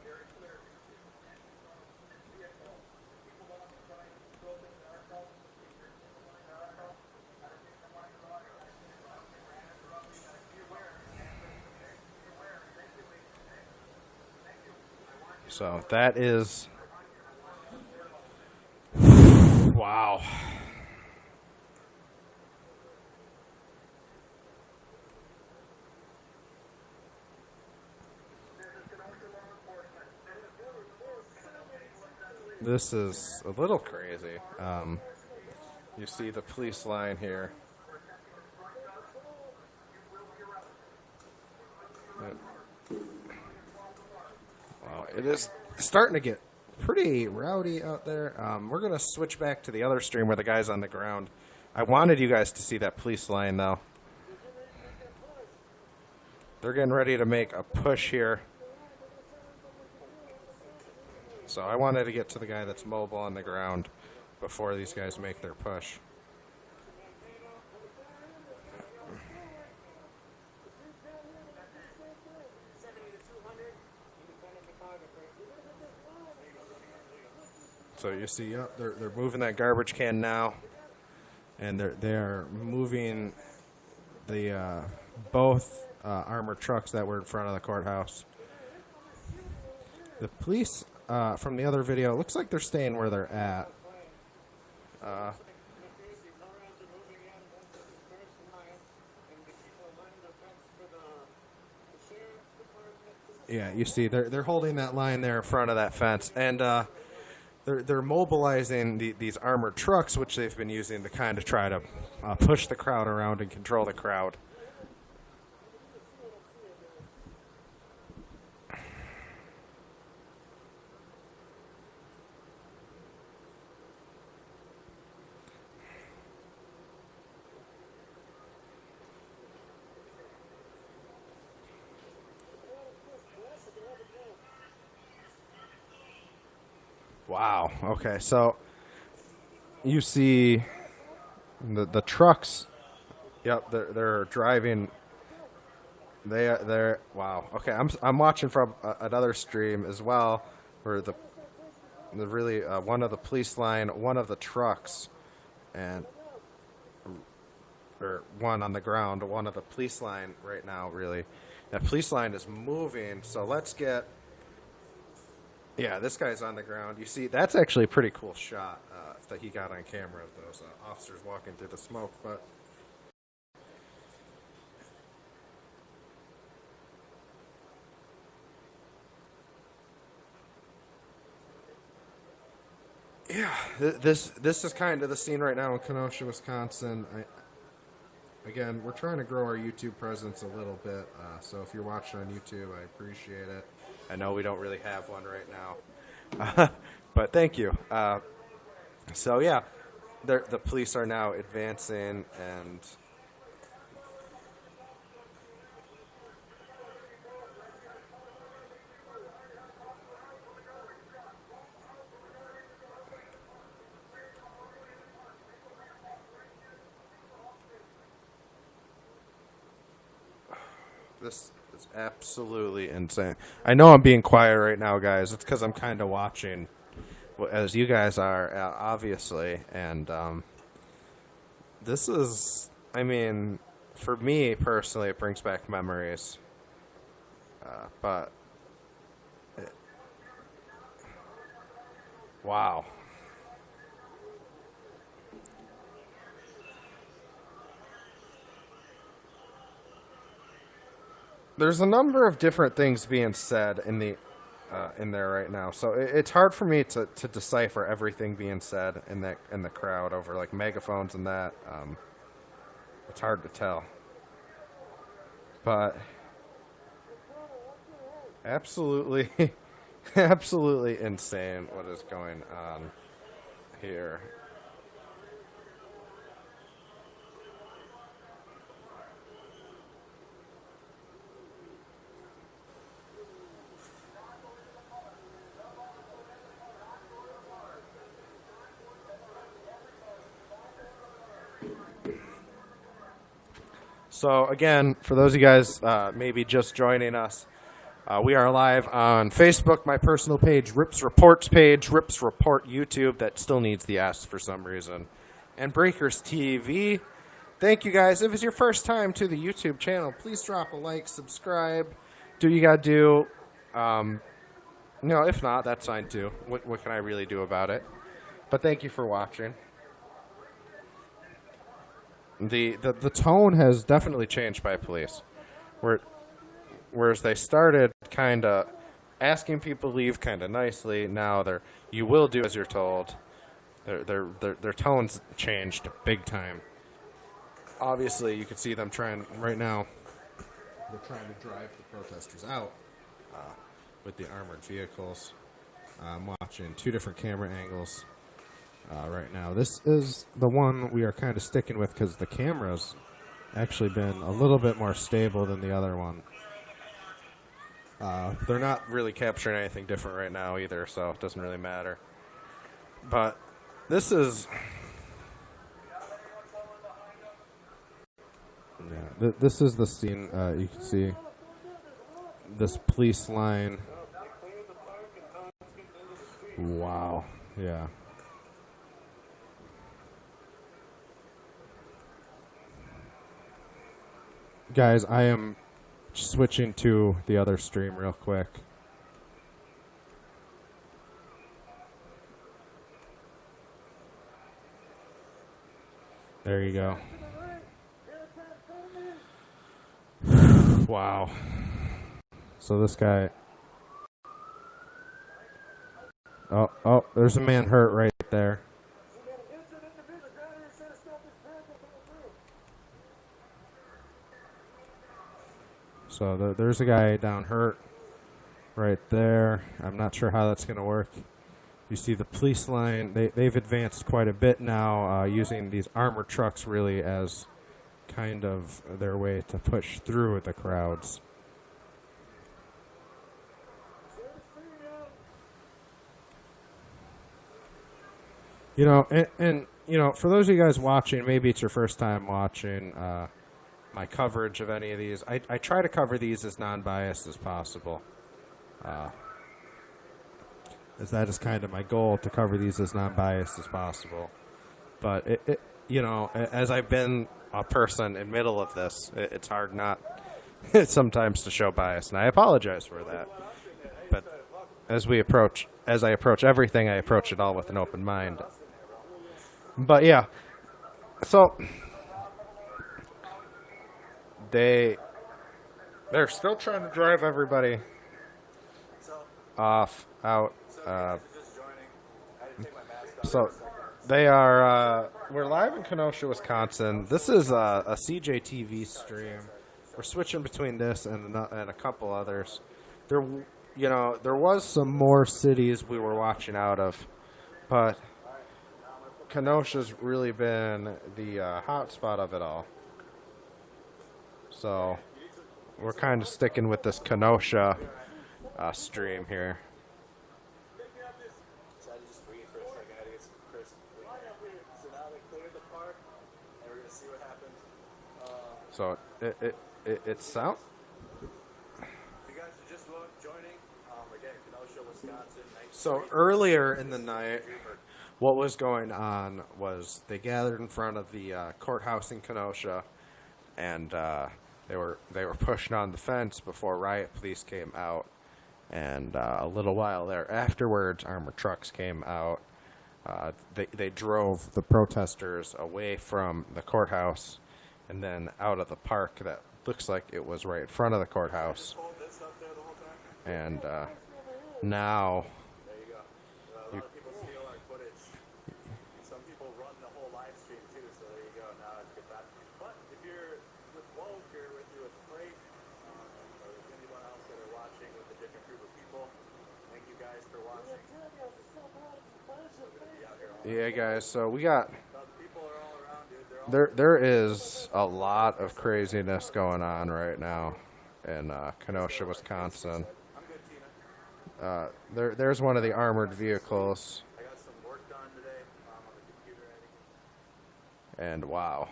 So that is, wow. This is a little crazy. You see the police line here. Wow, it is starting to get pretty rowdy out there. We're going to switch back to the other stream where the guy's on the ground. I wanted you guys to see that police line, though. They're getting ready to make a push here. So I wanted to get to the guy that's mobile on the ground before these guys make their push. So you see, they're moving that garbage can now, and they're moving the both armored trucks that were in front of the courthouse. The police from the other video, it looks like they're staying where they're at. Yeah, you see, they're holding that line there in front of that fence, and they're mobilizing these armored trucks, which they've been using to kind of try to push the crowd around and control the crowd. Wow. Okay, so you see the trucks. Yep, they're driving. They're wow. Okay, I'm watching from another stream as well, where the really one of the police line, one of the trucks, and or one on the ground, one of the police line right now. Really, that police line is moving. So let's get. Yeah, this guy's on the ground. You see, that's actually a pretty cool shot that he got on camera of those officers walking through the smoke. But yeah, this is kind of the scene right now in Kenosha, Wisconsin. Again, we're trying to grow our YouTube presence a little bit. So if you're watching on YouTube, I appreciate it. I know we don't really have one right now, but thank you. So yeah, the police are now advancing, and this is absolutely insane. I know I'm being quiet right now, guys. It's because I'm kind of watching, as you guys are, obviously. And this is, I mean, for me personally, it brings back memories. But, wow. There's a number of different things being said in there right now, so it's hard for me to decipher everything being said in the crowd over like megaphones and that. It's hard to tell, but absolutely, absolutely insane what is going on here. So again, for those of you guys maybe just joining us, we are live on Facebook, my personal page, Rips Reports page, Rips Report YouTube, that still needs the S for some reason, and Breakers TV. Thank you guys. If it's your first time to the YouTube channel, please drop a like, subscribe, do what you gotta do. If not, that's fine too. What can I really do about it? But thank you for watching. The tone has definitely changed by police, whereas they started kind of asking people to leave kind of nicely. Now you will do as you're told. Their tones changed big time. Obviously, you can see them trying right now. They're trying to drive the protesters out with the armored vehicles. I'm watching two different camera angles. Right now, this is the one we are kind of sticking with because the camera's actually been a little bit more stable than the other one. They're not really capturing anything different right now either, so it doesn't really matter. But this is, this is the scene. You can see this police line. Wow. Yeah. Guys, I am switching to the other stream real quick. There you go. Wow. So this guy... Oh, there's a man hurt right there. So there's a guy down hurt right there. I'm not sure how that's going to work. You see the police line. They've advanced quite a bit now, using these armored trucks really as kind of their way to push through the crowds. And for those of you guys watching, maybe it's your first time watching my coverage of any of these. I try to cover these as non-biased as possible. As that is kind of my goal, to cover these as non-biased as possible. But as I've been a person in middle of this, it's hard not sometimes to show bias, and I apologize for that. But as I approach everything, I approach it all with an open mind. But yeah, so they're still trying to drive everybody out. So they are. We're live in Kenosha, Wisconsin. This is a CJTV stream. We're switching between this and a couple others. There was some more cities we were watching out of, but Kenosha's really been the hot spot of it all. So we're kind of sticking with this Kenosha stream here. So I just breathe for a second. I had to get some crisp clean air. So now they cleared the park, and we're gonna see what happens. So it sound. If you guys are just joining, again, Kenosha, Wisconsin. So earlier in the night, what was going on was they gathered in front of the courthouse in Kenosha, and they were pushing on the fence before riot police came out. And a little while there afterwards, armored trucks came out. They drove the protesters away from the courthouse and then out of the park that looks like it was right in front of the courthouse. And now... There you go. A lot of people steal our footage. Some people run the whole live stream too, so there you go. Now it's get back. But if you're with Woke or if you're with Freight, or with anyone else that are watching with a different group of people, thank you guys for watching. Yeah, guys, so we got... People are all around, dude. They're all There is a lot of craziness going on right now in Kenosha, Wisconsin. I'm good, Tina. There's one of the armored vehicles, I got some work done today on the computer. and wow.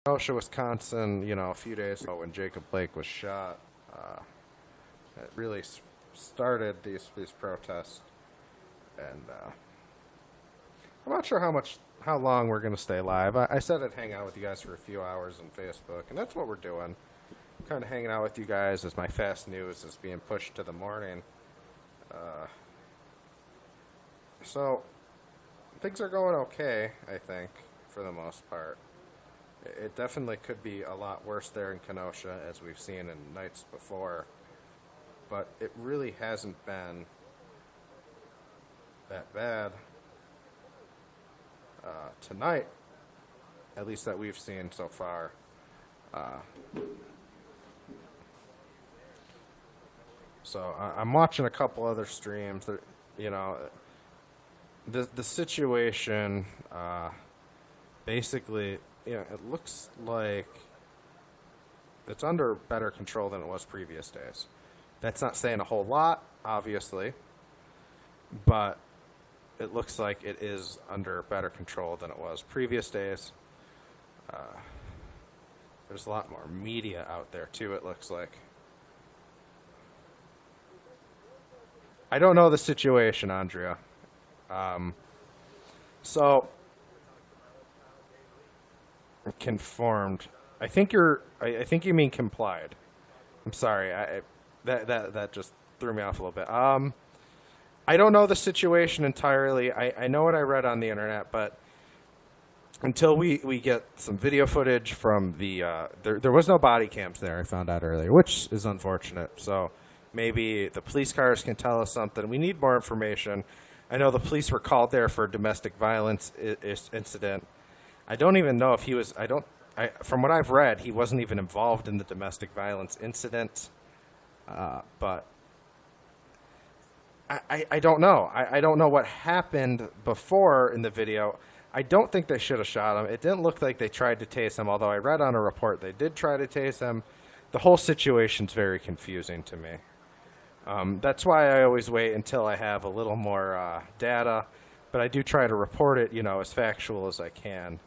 Kenosha, Wisconsin, a few days ago when Jacob Blake was shot, it really started these protests. And I'm not sure how long we're going to stay live. I said I'd hang out with you guys for a few hours on Facebook, and that's what we're doing. Kind of hanging out with you guys as my fast news is being pushed to the morning. So things are going okay, I think, for the most part. It definitely could be a lot worse there in Kenosha, as we've seen in nights before. But it really hasn't been that bad tonight, at least that we've seen so far. So I'm watching a couple other streams. That, the situation basically, it looks like it's under better control than it was previous days. That's not saying a whole lot, obviously, but it looks like it is under better control than it was previous days. There's a lot more media out there, too, it looks like. I don't know the situation, Andrea. So, conformed. I think you mean complied. I'm sorry. That just threw me off a little bit. I don't know the situation entirely. I know what I read on the internet, but until we get some video footage from the there was no body cams there, I found out earlier, which is unfortunate. So maybe the police cars can tell us something. We need more information. I know the police were called there for a domestic violence incident. I don't even know if he was. From what I've read, he wasn't even involved in the domestic violence incident. But I don't know. I don't know what happened before in the video. I don't think they should have shot him. It didn't look like they tried to tase him, although I read on a report they did try to tase him. The whole situation's very confusing to me. That's why I always wait until I have a little more data, but I do try to report it, as factual as I can.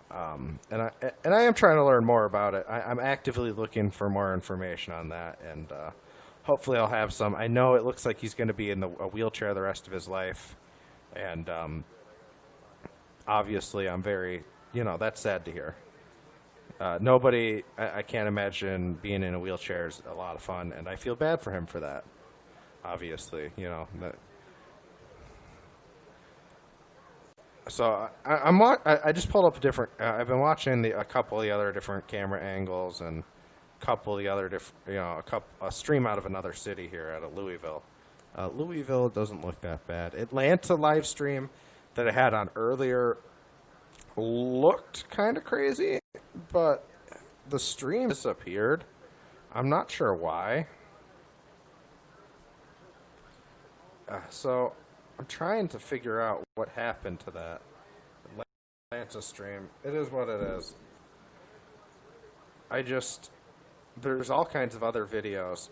And I am trying to learn more about it. I'm actively looking for more information on that, and hopefully I'll have some. I know it looks like he's going to be in a wheelchair the rest of his life, and obviously I'm very, that's sad to hear. Nobody, I can't imagine being in a wheelchair is a lot of fun, and I feel bad for him for that. Obviously, So I just pulled up a different. I've been watching a couple of the other different camera angles and a couple of the other a stream out of another city here out of Louisville. Louisville doesn't look that bad. Atlanta live stream that I had on earlier looked kind of crazy, but the stream disappeared. I'm not sure why. So I'm trying to figure out what happened to that Atlanta stream. It is what it is. There's all kinds of other videos,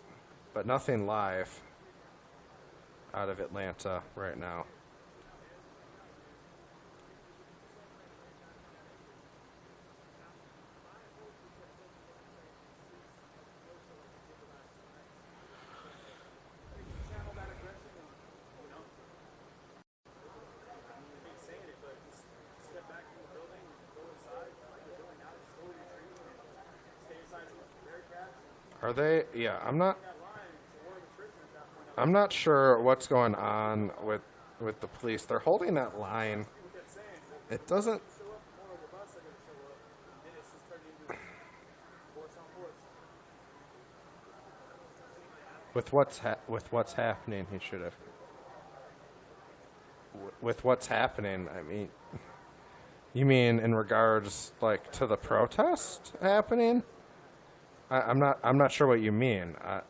but nothing live out of Atlanta right now. Are they? Yeah, I'm not sure what's going on with the police. They're holding that line. It doesn't. With what's happening, he should have. With what's happening, I mean, you mean in regards like to the protest happening? I'm not sure what you mean. I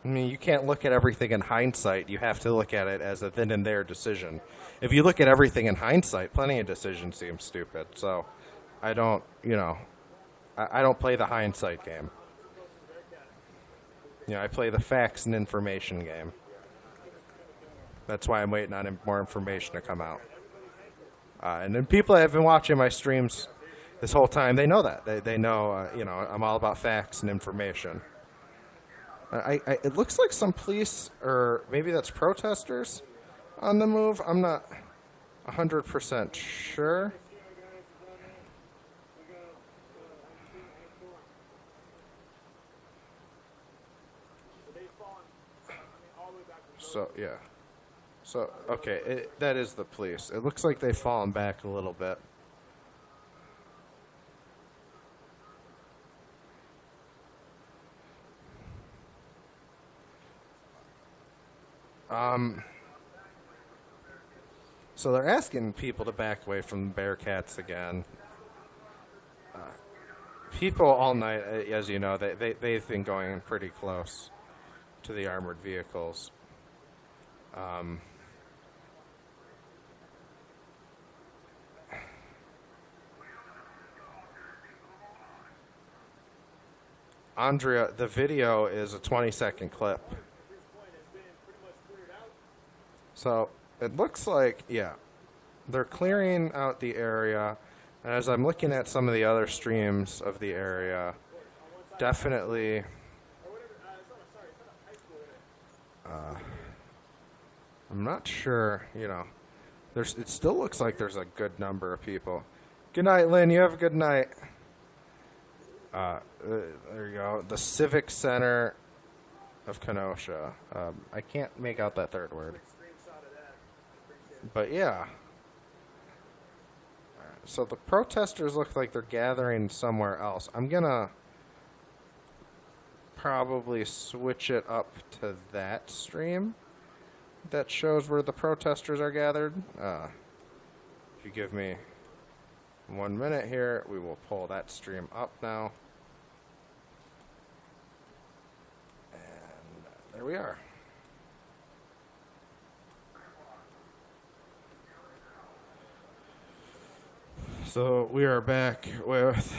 mean, you can't look at everything in hindsight. You have to look at it as a then and there decision. If you look at everything in hindsight, plenty of decisions seem stupid. So I don't, I don't play the hindsight game. I play the facts and information game. That's why I'm waiting on more information to come out. And then people that have been watching my streams this whole time, they know that. They know, I'm all about facts and information. It looks like some police, or maybe that's protesters on the move. I'm not 100% sure. So, yeah. So, okay, that is the police. It looks like they've fallen back a little bit. So they're asking people to back away from the Bearcats again. People all night, as you know, they've been going pretty close to the armored vehicles. Andrea, the video is a 20-second clip. So it looks like, yeah, they're clearing out the area. And as I'm looking at some of the other streams of the area, definitely, I'm not sure, it still looks like there's a good number of people. Good night, Lynn. You have a good night. There you go. The Civic Center of Kenosha. I can't make out that third word. But yeah. So the protesters look like they're gathering somewhere else. I'm going to probably switch it up to that stream that shows where the protesters are gathered. If you give me 1 minute here, we will pull that stream up now. And there we are. So we are back with,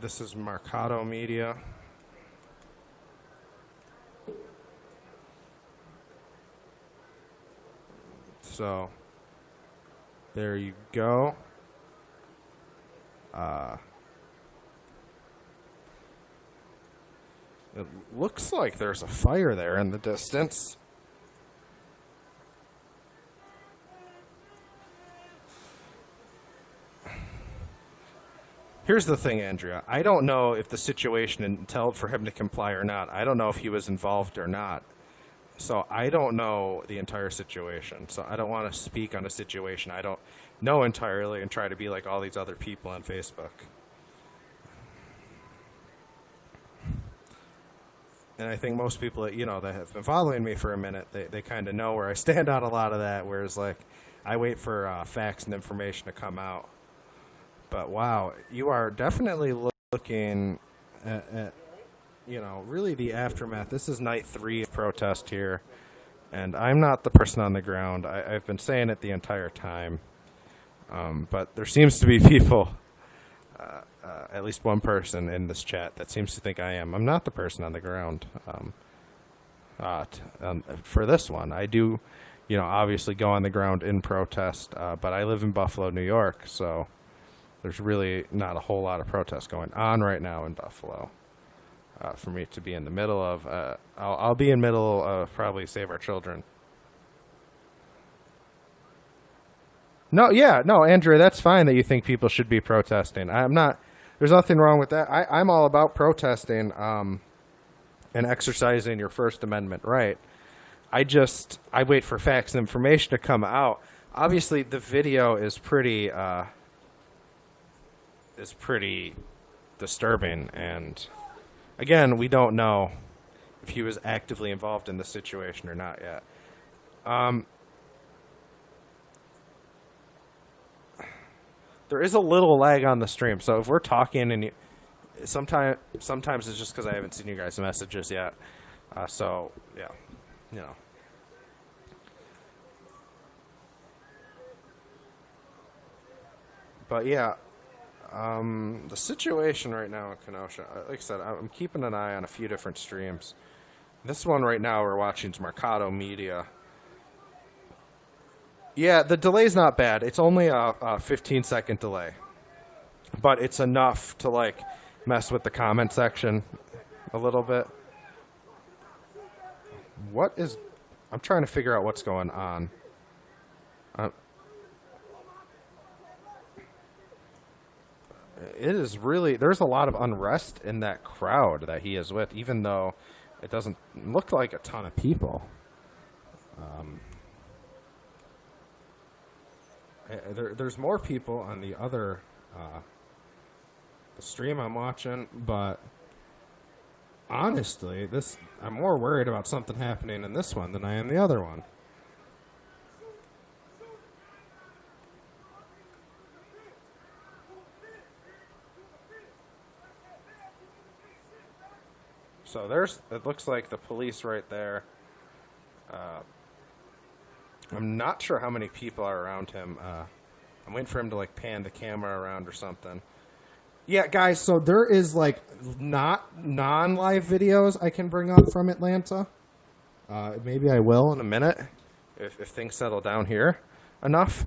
this is Mercado Media. So there you go. It looks like there's a fire there in the distance. Here's the thing, Andrea. I don't know if the situation entailed for him to comply or not. I don't know if he was involved or not. So I don't know the entire situation. So I don't want to speak on a situation I don't know entirely and try to be like all these other people on Facebook. And I think most people that, that have been following me for a minute, they kind of know where I stand on a lot of that, whereas, like, I wait for facts and information to come out. But, wow, you are definitely looking at really the aftermath. This is night 3 of protest here, and I'm not the person on the ground. I've been saying it the entire time. But there seems to be people, at least one person in this chat that seems to think I am. I'm not the person on the ground. For this one, I do, obviously go on the ground in protest, but I live in Buffalo, New York, so there's really not a whole lot of protest going on right now in Buffalo for me to be in the middle of. I'll be in the middle of probably Save Our Children. No, Andrea, that's fine that you think people should be protesting. I'm not. There's nothing wrong with that. I'm all about protesting and exercising your First Amendment right. I wait for facts and information to come out. Obviously, the video is pretty disturbing, and again, we don't know if he was actively involved in the situation or not yet. There is a little lag on the stream, so if we're talking and sometimes it's just because I haven't seen you guys' messages yet. So yeah, But yeah, the situation right now in Kenosha, like I said, I'm keeping an eye on a few different streams. This one right now we're watching is Mercado Media. Yeah, the delay's not bad. It's only a 15-second delay. But it's enough to, like, mess with the comment section a little bit. I'm trying to figure out what's going on. It is really, there's a lot of unrest in that crowd that he is with, even though it doesn't look like a ton of people. There's more people on the other the stream I'm watching, but honestly, I'm more worried about something happening in this one than I am the other one. So it looks like the police right there. I'm not sure how many people are around him. I'm waiting for him to, like, pan the camera around or something. Yeah, guys, so there is, like, not non-live videos I can bring up from Atlanta. Maybe I will in a minute if things settle down here enough.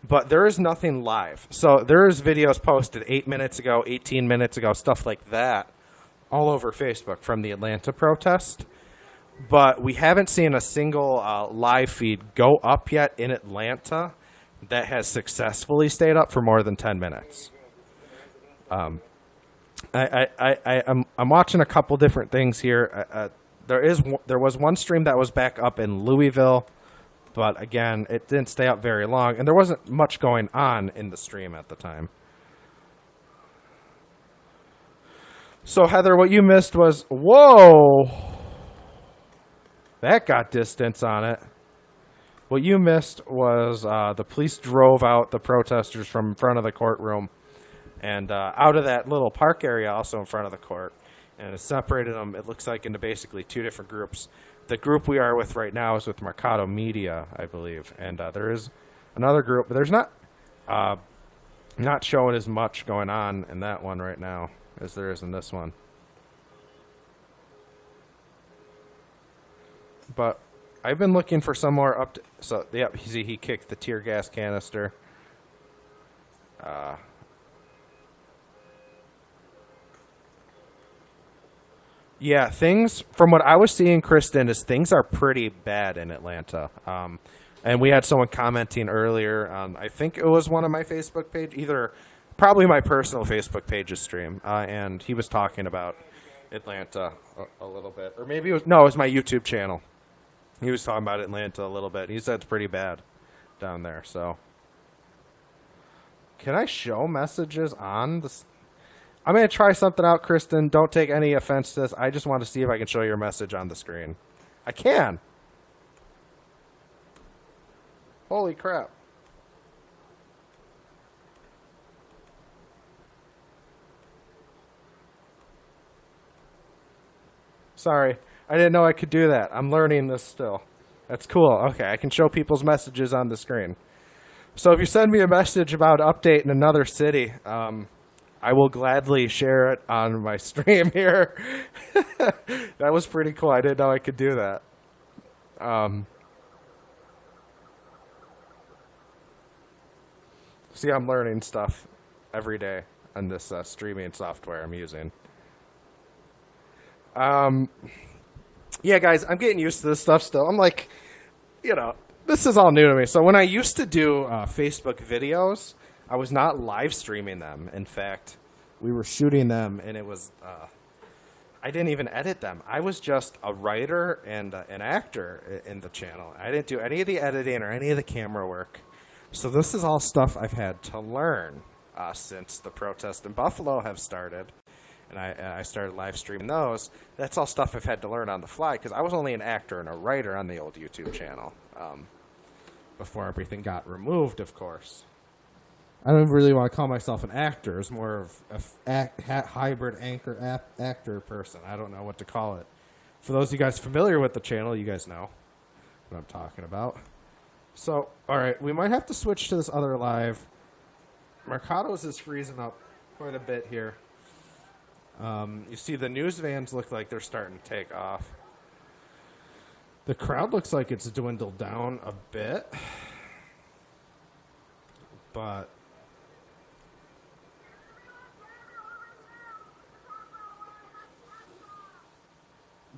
But there is nothing live. So there is videos posted 8 minutes ago, 18 minutes ago, stuff like that, all over Facebook from the Atlanta protest. But we haven't seen a single live feed go up yet in Atlanta that has successfully stayed up for more than 10 minutes. I'm watching a couple different things here. There was one stream that was back up in Louisville, but again, it didn't stay up very long, and there wasn't much going on in the stream at the time. So, Heather, what you missed was, whoa! That got distance on it. What you missed was the police drove out the protesters from in front of the courtroom and out of that little park area also in front of the court. And it separated them, it looks like, into basically two different groups. The group we are with right now is with Mercado Media, I believe. And there is another group, but there's not Not showing as much going on in that one right now as there is in this one. But I've been looking for some more up. So, yep, see, he kicked the tear gas canister. Yeah, things, from what I was seeing, Kristen, is things are pretty bad in Atlanta. And we had someone commenting earlier on, I think it was one of my Facebook page, probably my personal Facebook page's stream, and he was talking about Atlanta a little bit. Or maybe it was my YouTube channel. He was talking about Atlanta a little bit. He said it's pretty bad down there, so. Can I show messages on this? I'm going to try something out, Kristen. Don't take any offense to this. I just want to see if I can show your message on the screen. I can. Holy crap. Sorry. I didn't know I could do that. I'm learning this still. That's cool. Okay, I can show people's messages on the screen. So if you send me a message about an update in another city, I will gladly share it on my stream here. That was pretty cool. I didn't know I could do that. See, I'm learning stuff every day on this streaming software I'm using. Yeah, guys, I'm getting used to this stuff still. I'm like, this is all new to me. So when I used to do Facebook videos, I was not live streaming them. In fact, we were shooting them, and it was, I didn't even edit them. I was just a writer and an actor in the channel. I didn't do any of the editing or any of the camera work. So this is all stuff I've had to learn since the protests in Buffalo have started. And I started live streaming those. That's all stuff I've had to learn on the fly because I was only an actor and a writer on the old YouTube channel before everything got removed, of course. I don't really want to call myself an actor. It's more of a hybrid actor person. I don't know what to call it. For those of you guys familiar with the channel, you guys know what I'm talking about. So, all right, we might have to switch to this other live. Mercado's is freezing up quite a bit here. You see the news vans look like they're starting to take off. The crowd looks like it's dwindled down a bit. But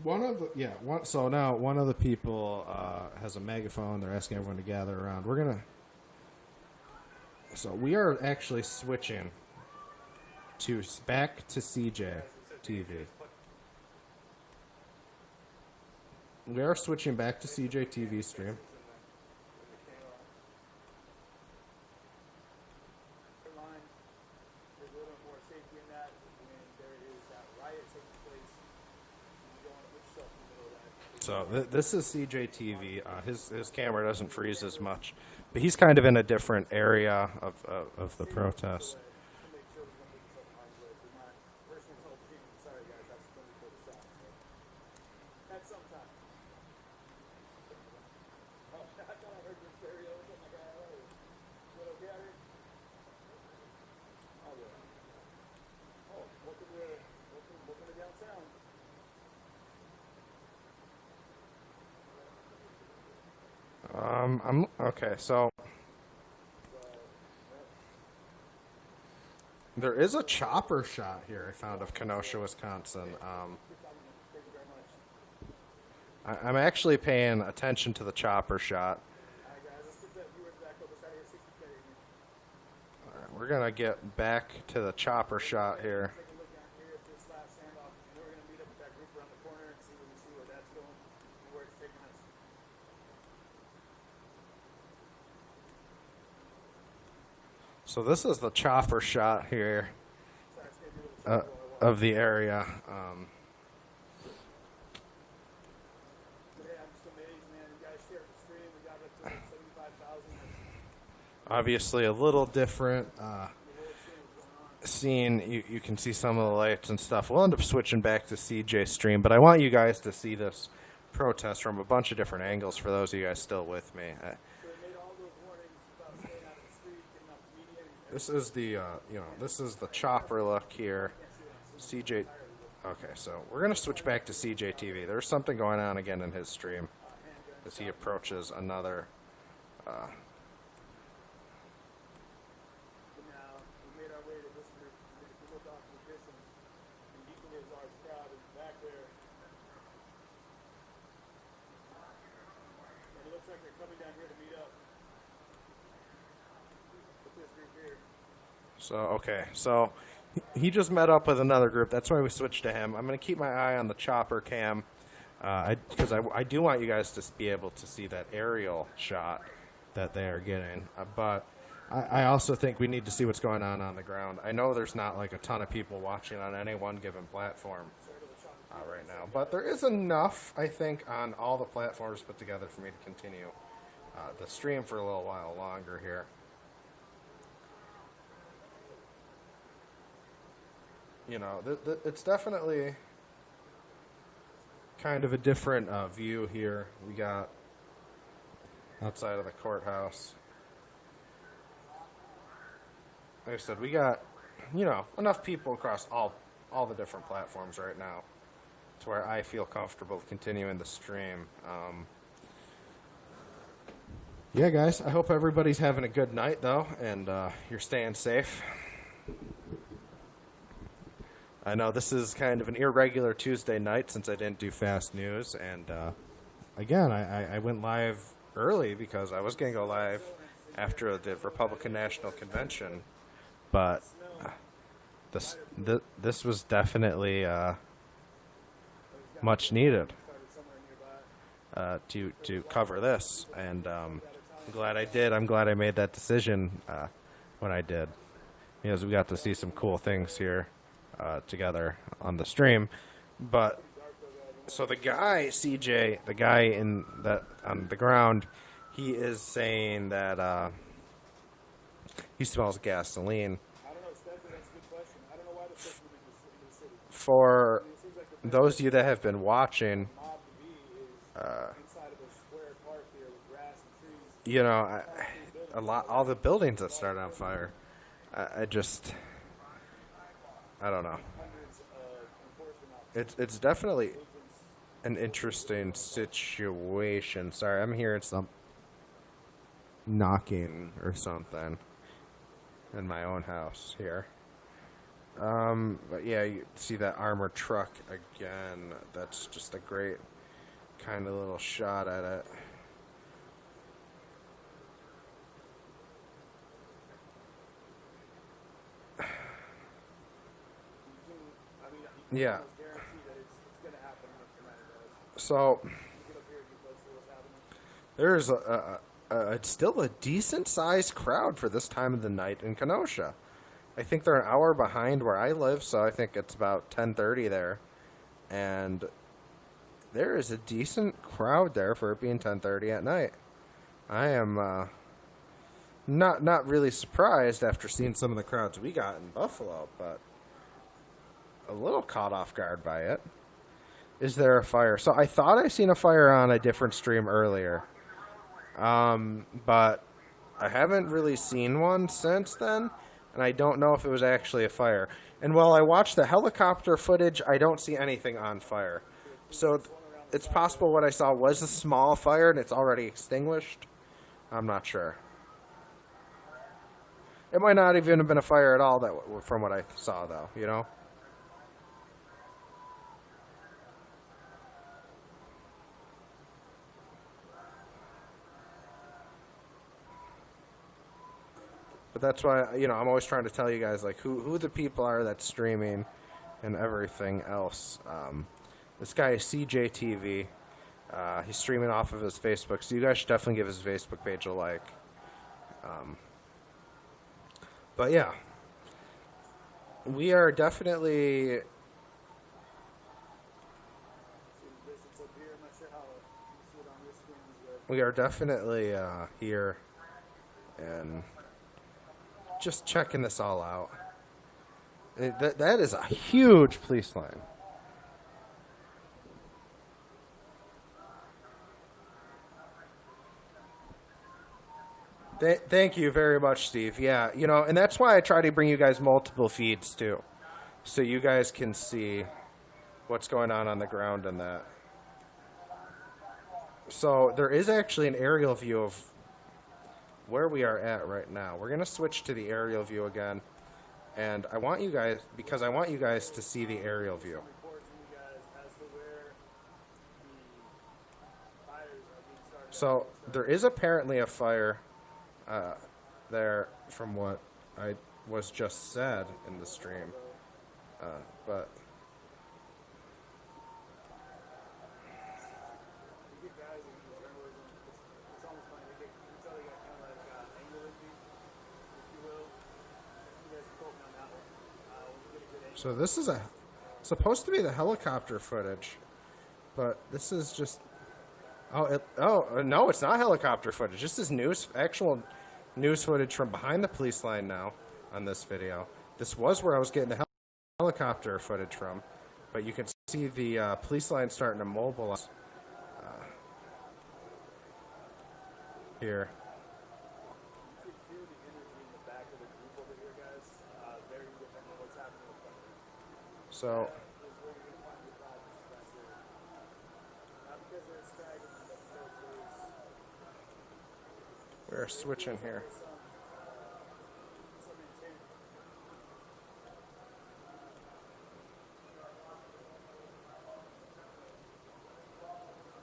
one of the people has a megaphone. They're asking everyone to gather around. We are actually switching back to CJ TV. We are switching back to CJ TV stream. So this is CJ TV. His camera doesn't freeze as much, but he's kind of in a different area of the protest. Okay, so there is a chopper shot here I found of Kenosha, Wisconsin. I'm actually paying attention to the chopper shot. All right, we're gonna get back to the chopper shot here. So this is the chopper shot here of the area. Obviously a little different scene. You can see some of the lights and stuff. We'll end up switching back to CJ stream, but I want you guys to see this protest from a bunch of different angles for those of you guys still with me. This is the this is the chopper look here. CJ. Okay, so we're gonna switch back to CJ TV. There's something going on again in his stream as he approaches another. Now, we made our way to this group. If you look off in the distance, the equally as large crowd is back there. And it looks like they're coming down here to meet up with this group here. So okay, so he just met up with another group. That's why we switched to him. I'm gonna keep my eye on the chopper cam, because I do want you guys to be able to see that aerial shot that they are getting. But I also think we need to see what's going on the ground. I know there's not like a ton of people watching on any one given platform right now, but there is enough, I think, on all the platforms put together for me to continue the stream for a little while longer here. You know, it's definitely kind of a different view here. We got outside of the courthouse. Like I said, we got, enough people across all the different platforms right now to where I feel comfortable continuing the stream. Yeah, guys, I hope everybody's having a good night, though, and you're staying safe. I know this is kind of an irregular Tuesday night since I didn't do fast news, and again, I went live early because I was going to go live after the Republican National Convention, but this was definitely much needed to cover this, and I'm glad I did. I'm glad I made that decision when I did, because we got to see some cool things here together on the stream. But so the guy CJ, the guy in that on the ground, he is saying that he smells gasoline. I don't know, Stephen, that's a good question. I don't know why the first movie in the city. For It seems like the those of you that have been watching, mob to be is inside of a square park here with grass and trees. all the buildings that started on fire. I don't know. Hundreds of enforcement officers. It's definitely an interesting situation. Sorry, I'm hearing some knocking or something in my own house here. But yeah, you see that armored truck again. That's just a great kind of little shot at it. Yeah. So there's it's still a decent sized crowd for this time of the night in Kenosha. I think they're an hour behind where I live, so I think it's about 10:30 there, and there is a decent crowd there for it being 10:30 at night. I am not really surprised after seeing some of the crowds we got in Buffalo, but a little caught off guard by it. Is there a fire? So I thought I seen a fire on a different stream earlier, but I haven't really seen one since then, and I don't know if it was actually a fire. And while I watched the helicopter footage, I don't see anything on fire. So it's possible what I saw was a small fire and it's already extinguished. I'm not sure. It might not even have been a fire at all, from what I saw, though, you know? But that's why, I'm always trying to tell you guys, like, who the people are that's streaming and everything else. This guy is CJTV. He's streaming off of his Facebook, so you guys should definitely give his Facebook page a like. But yeah, we are definitely... We are definitely here and just checking this all out. That is a huge police line. Thank you very much, Steve. Yeah, you know, and that's why I try to bring you guys multiple feeds too, so you guys can see what's going on the ground and that. So there is actually an aerial view of where we are at right now. We're gonna switch to the aerial view again, and I want you guys to see the aerial view. Report from you guys as to where the fires are being started. So there is apparently a fire there, from what I was just said in the stream, but You get guys in journalism, it's almost funny. You can tell they got kind of like angle envy, if you will. You guys are poking on that one. When you get a good angle. so this is supposed to be the helicopter footage, but this is just no, it's not helicopter footage. This is actual news footage from behind the police line now on this video. This was where I was getting the helicopter footage from, but you can see the police line starting to mobilize here. You can feel the energy in the back of the group over here, guys. Very different than what's happening with them. So Is where you're going to find your vibes right there. Not because they're stagnant, but because we're switching here. there's some intent.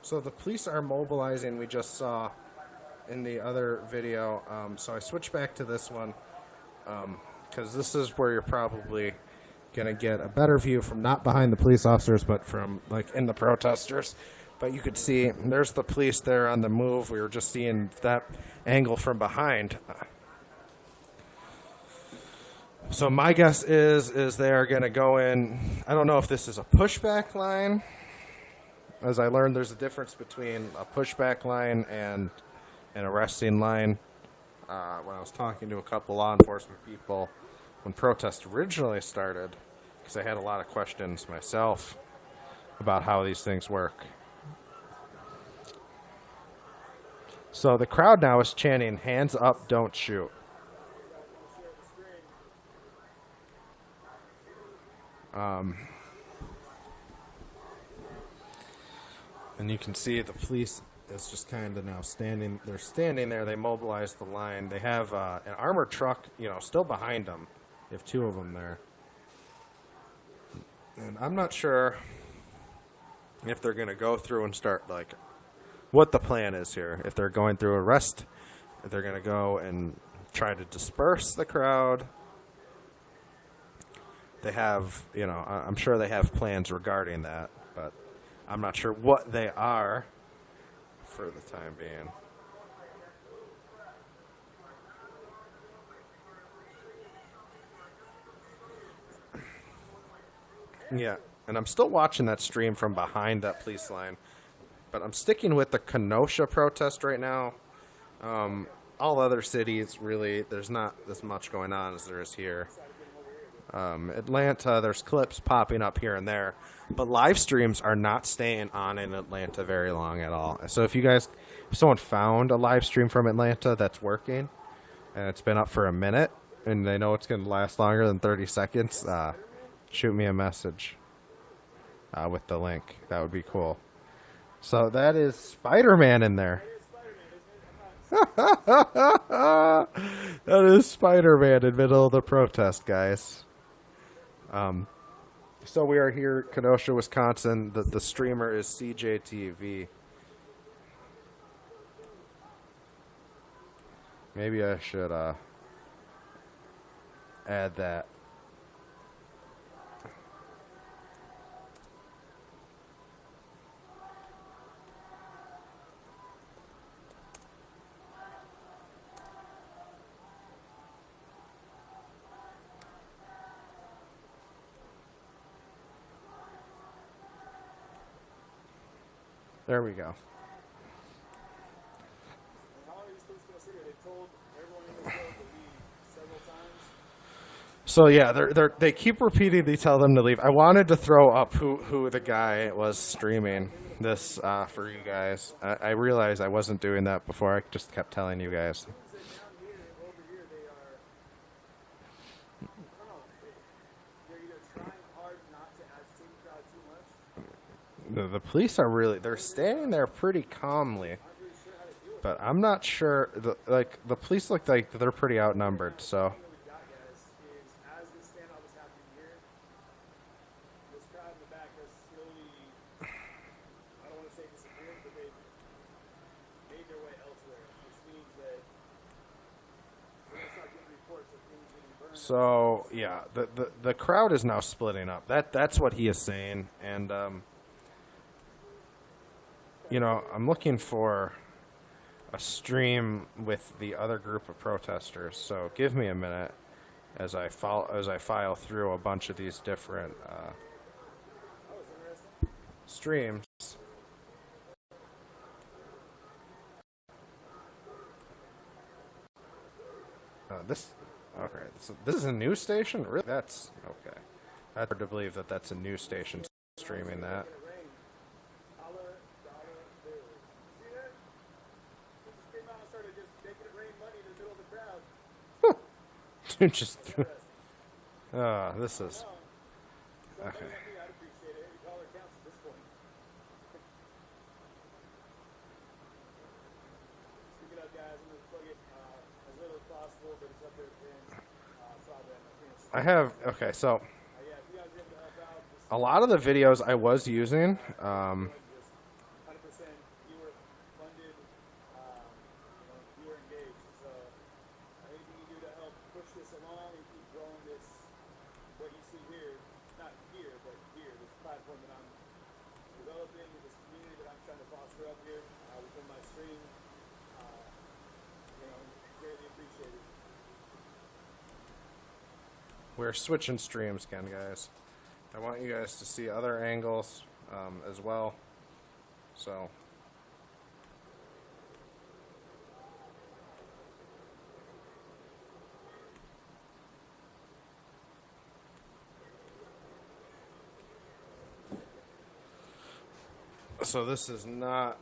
So the police are mobilizing, we just saw in the other video. So I switched back to this one because this is where you're probably going to get a better view from not behind the police officers, but from like in the protesters. But you could see there's the police there on the move. We were just seeing that angle from behind. So my guess is they're going to go in. I don't know if this is a pushback line. As I learned, there's a difference between a pushback line and an arresting line. When I was talking to a couple law enforcement people when protests originally started, because I had a lot of questions myself about how these things work. So the crowd now is chanting, "Hands up, don't shoot." And you can see the police is just kind of now standing. They're standing there. They mobilize the line. They have an armored truck, still behind them. They have two of them there. And I'm not sure if they're going to go through and start, what the plan is here. If they're going through arrest, if they're going to go and try to disperse the crowd. They have, I'm sure they have plans regarding that, but I'm not sure what they are for the time being. Yeah, and I'm still watching that stream from behind that police line, but I'm sticking with the Kenosha protest right now. All other cities, really, there's not as much going on as there is here. Atlanta, there's clips popping up here and there, but live streams are not staying on in Atlanta very long at all. So if someone found a live stream from Atlanta that's working, and it's been up for a minute, and they know it's going to last longer than 30 seconds, shoot me a message with the link. That would be cool. So that is Spider-Man in there. That is Spider-Man in the middle of the protest, guys. So we are here, Kenosha, Wisconsin. The streamer is CJTV. Maybe I should add that. There we go. How long are you supposed to sit here? They told everyone in this road to leave several times. So yeah, they keep repeating. They tell them to leave. I wanted to throw up who the guy was streaming this for you guys. I realized I wasn't doing that before. I just kept telling you guys. The police are really, they're standing there pretty calmly, but I'm not sure. The police look like they're pretty outnumbered. So What we got, guys, is as this standoff is happening here, this crowd in the back has slowly, I don't want to say disappeared, but they've made their way elsewhere, which means that we're going to start getting reports of things getting burned. so yeah, the crowd is now splitting up. That's what he is saying, and you know, I'm looking for a stream with the other group of protesters. So give me a minute as I file through a bunch of these different streams. Okay. So this is a news station. Really? That's okay. That's hard to believe that that's a news station streaming that. Dollar bills. See that? They just came out and started just making it rain money in the middle of the crowd. Dude just threw. This is Somebody okay. like me, I'd appreciate it. Every dollar counts at this point. Speaking of, guys, I'm going to plug it as little as possible, but it's up there at the end. I have okay. So Yeah, if you guys are able to help out, just a lot of the videos I was using, 100% viewer funded, viewer engaged. So anything you do to help push this along and keep growing this, what you see here, not here, but here, this platform that I'm developing, this community that I'm trying to foster up here within my stream, greatly appreciated. we're switching streams again, guys. I want you guys to see other angles as well. So. So this is not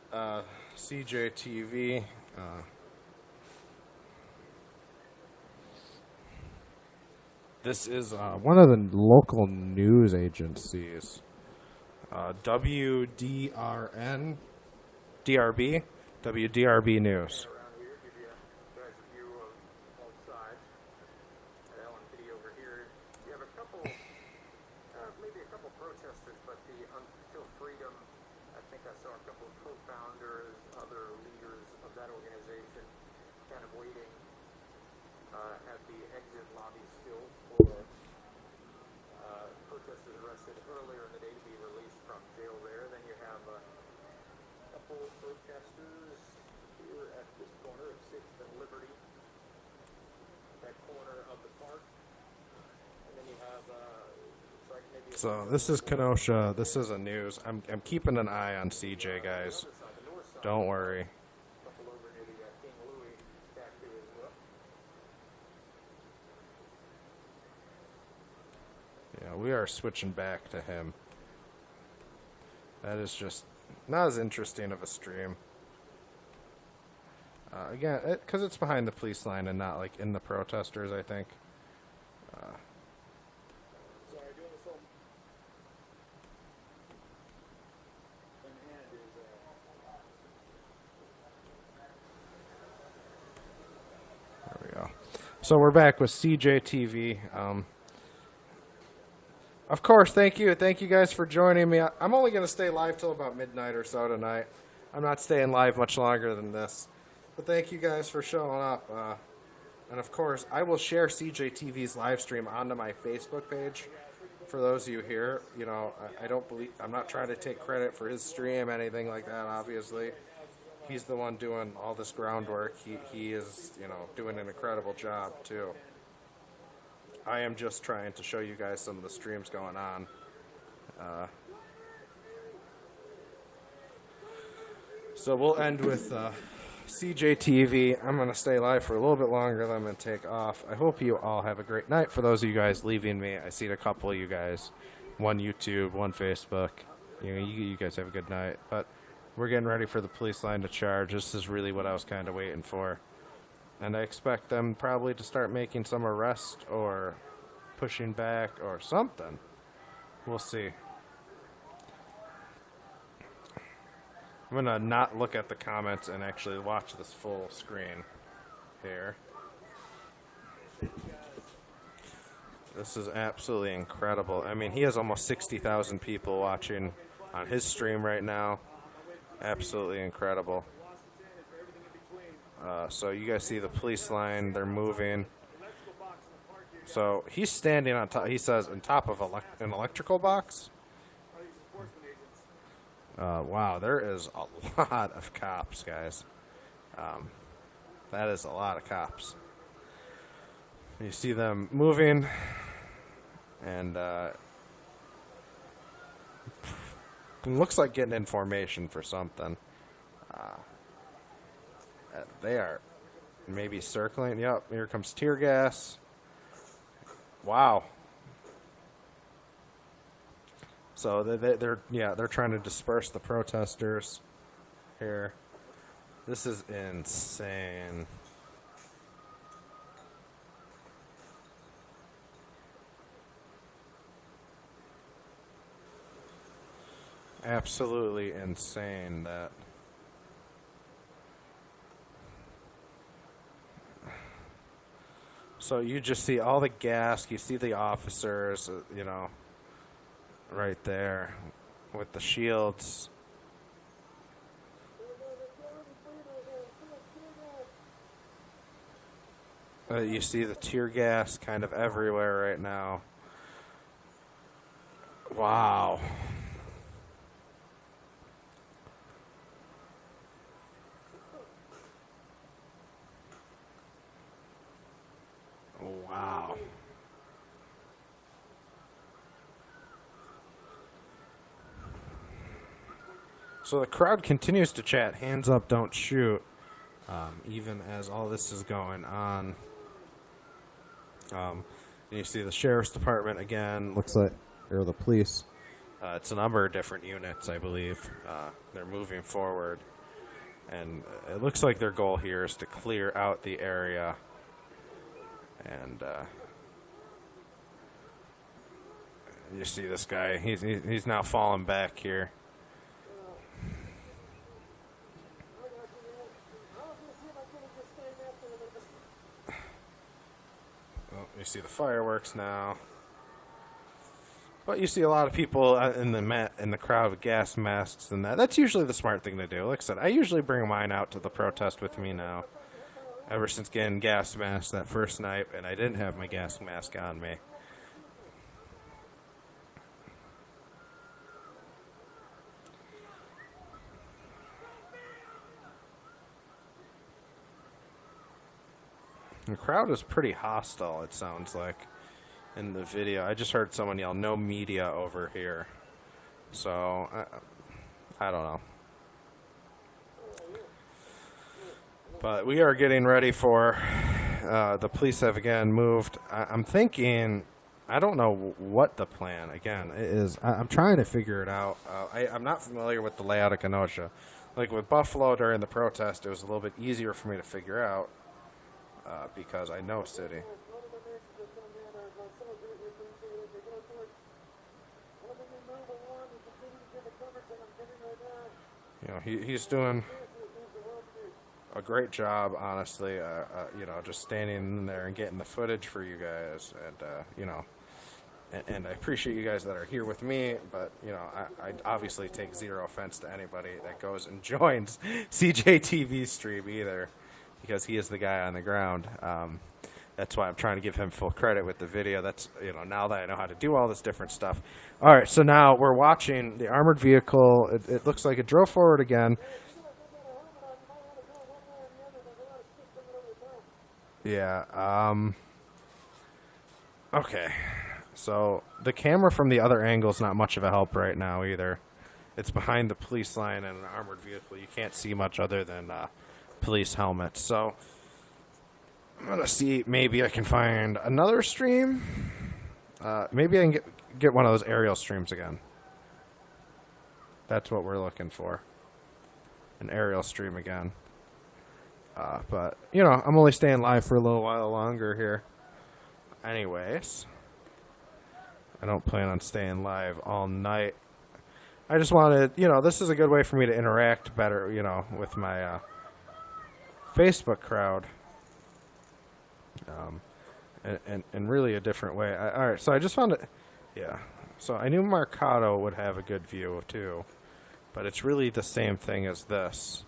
CJTV. This is one of the local news agencies. WDRN, DRB, WDRB News. Around here, give you guys a view of both sides. At LMP over here, you have a couple, maybe a couple protesters, but the Until Freedom, I think I saw a couple of co-founders, other leaders of that organization, kind of waiting at the exit lobby still for protesters arrested earlier in the day to be released from jail there. Then you have a couple of protesters here at this corner of 6th and Liberty, that corner of the park. And then you have, it's like maybe So this is Kenosha. This is a news. I'm keeping an eye on CJ, guys. the north side, Don't worry. a couple over near the King Louis statue as well. Yeah, we are switching back to him. That is just not as interesting of a stream. Again, because it's behind the police line and not like in the protesters, I think. Sorry, doing this whole in hand is There we go. So we're back with CJTV. Of course, thank you guys for joining me. I'm only going to stay live till about midnight or so tonight. I'm not staying live much longer than this. But thank you guys for showing up. And of course, I will share CJTV's live stream onto my Facebook page. For those of you here, you know, I'm not trying to take credit for his stream, anything like that, obviously. He's the one doing all this groundwork. He is, you know, doing an incredible job, too. I am just trying to show you guys some of the streams going on. So we'll end with CJTV. I'm going to stay live for a little bit longer, then I'm going to take off. I hope you all have a great night. For those of you guys leaving me, I see a couple of you guys. One YouTube, one Facebook. You know, you guys have a good night. But we're getting ready for the police line to charge. This is really what I was kind of waiting for. And I expect them probably to start making some arrests or pushing back or something. We'll see. I'm gonna not look at the comments and actually watch this full screen here. This is absolutely incredible. I mean, he has almost 60,000 people watching on his stream right now. Absolutely incredible. So you guys see the police line, they're moving. So he's standing on top, he says, on top of an electrical box. Wow, there is a lot of cops, guys. That is a lot of cops. You see them moving, and looks like getting information for something. They are maybe circling. Yep, here comes tear gas. Wow. So they're trying to disperse the protesters here. This is insane. Absolutely insane that. So you just see all the gas, you see the officers, you know, right there with the shields. You see the tear gas kind of everywhere right now. Wow. Wow. So the crowd continues to chat, hands up, don't shoot, even as all this is going on. And you see the sheriff's department again, looks like, or the police. It's a number of different units, I believe. They're moving forward. And it looks like their goal here is to clear out the area. And you see this guy, he's now falling back here. Well, you see the fireworks now. But you see a lot of people in the crowd with gas masks and that. That's usually the smart thing to do. Like I said, I usually bring mine out to the protest with me now. Ever since getting gas masks that first night, and I didn't have my gas mask on me. The crowd is pretty hostile, it sounds like, in the video. I just heard someone yell, "No media over here." So, I don't know. But we are getting ready for, the police have again moved. I'm thinking, I don't know what the plan, again, is. I'm trying to figure it out. I'm not familiar with the layout of Kenosha. Like with Buffalo during the protest, it was a little bit easier for me to figure out because I know city. You know, he's doing a great job, honestly, you know, just standing in there and getting the footage for you guys, and, you know, and I appreciate you guys that are here with me, but, you know, I obviously take zero offense to anybody that goes and joins CJTV's stream either, because he is the guy on the ground. That's why I'm trying to give him full credit with the video. That's, you know, now that I know how to do all this different stuff. All right, so now we're watching the armored vehicle. It looks like it drove forward again. Yeah, okay. So the camera from the other angle is not much of a help right now either. It's behind the police line and an armored vehicle. You can't see much other than police helmets. So I'm going to see, maybe I can find another stream. Maybe I can get one of those aerial streams again. That's what we're looking for. An aerial stream again. But, you know, I'm only staying live for a little while longer here. Anyways, I don't plan on staying live all night. I just wanted, this is a good way for me to interact better, with my Facebook crowd. And really a different way. All right, so I just found it. Yeah. So I knew Mercado would have a good view too, but it's really the same thing as this,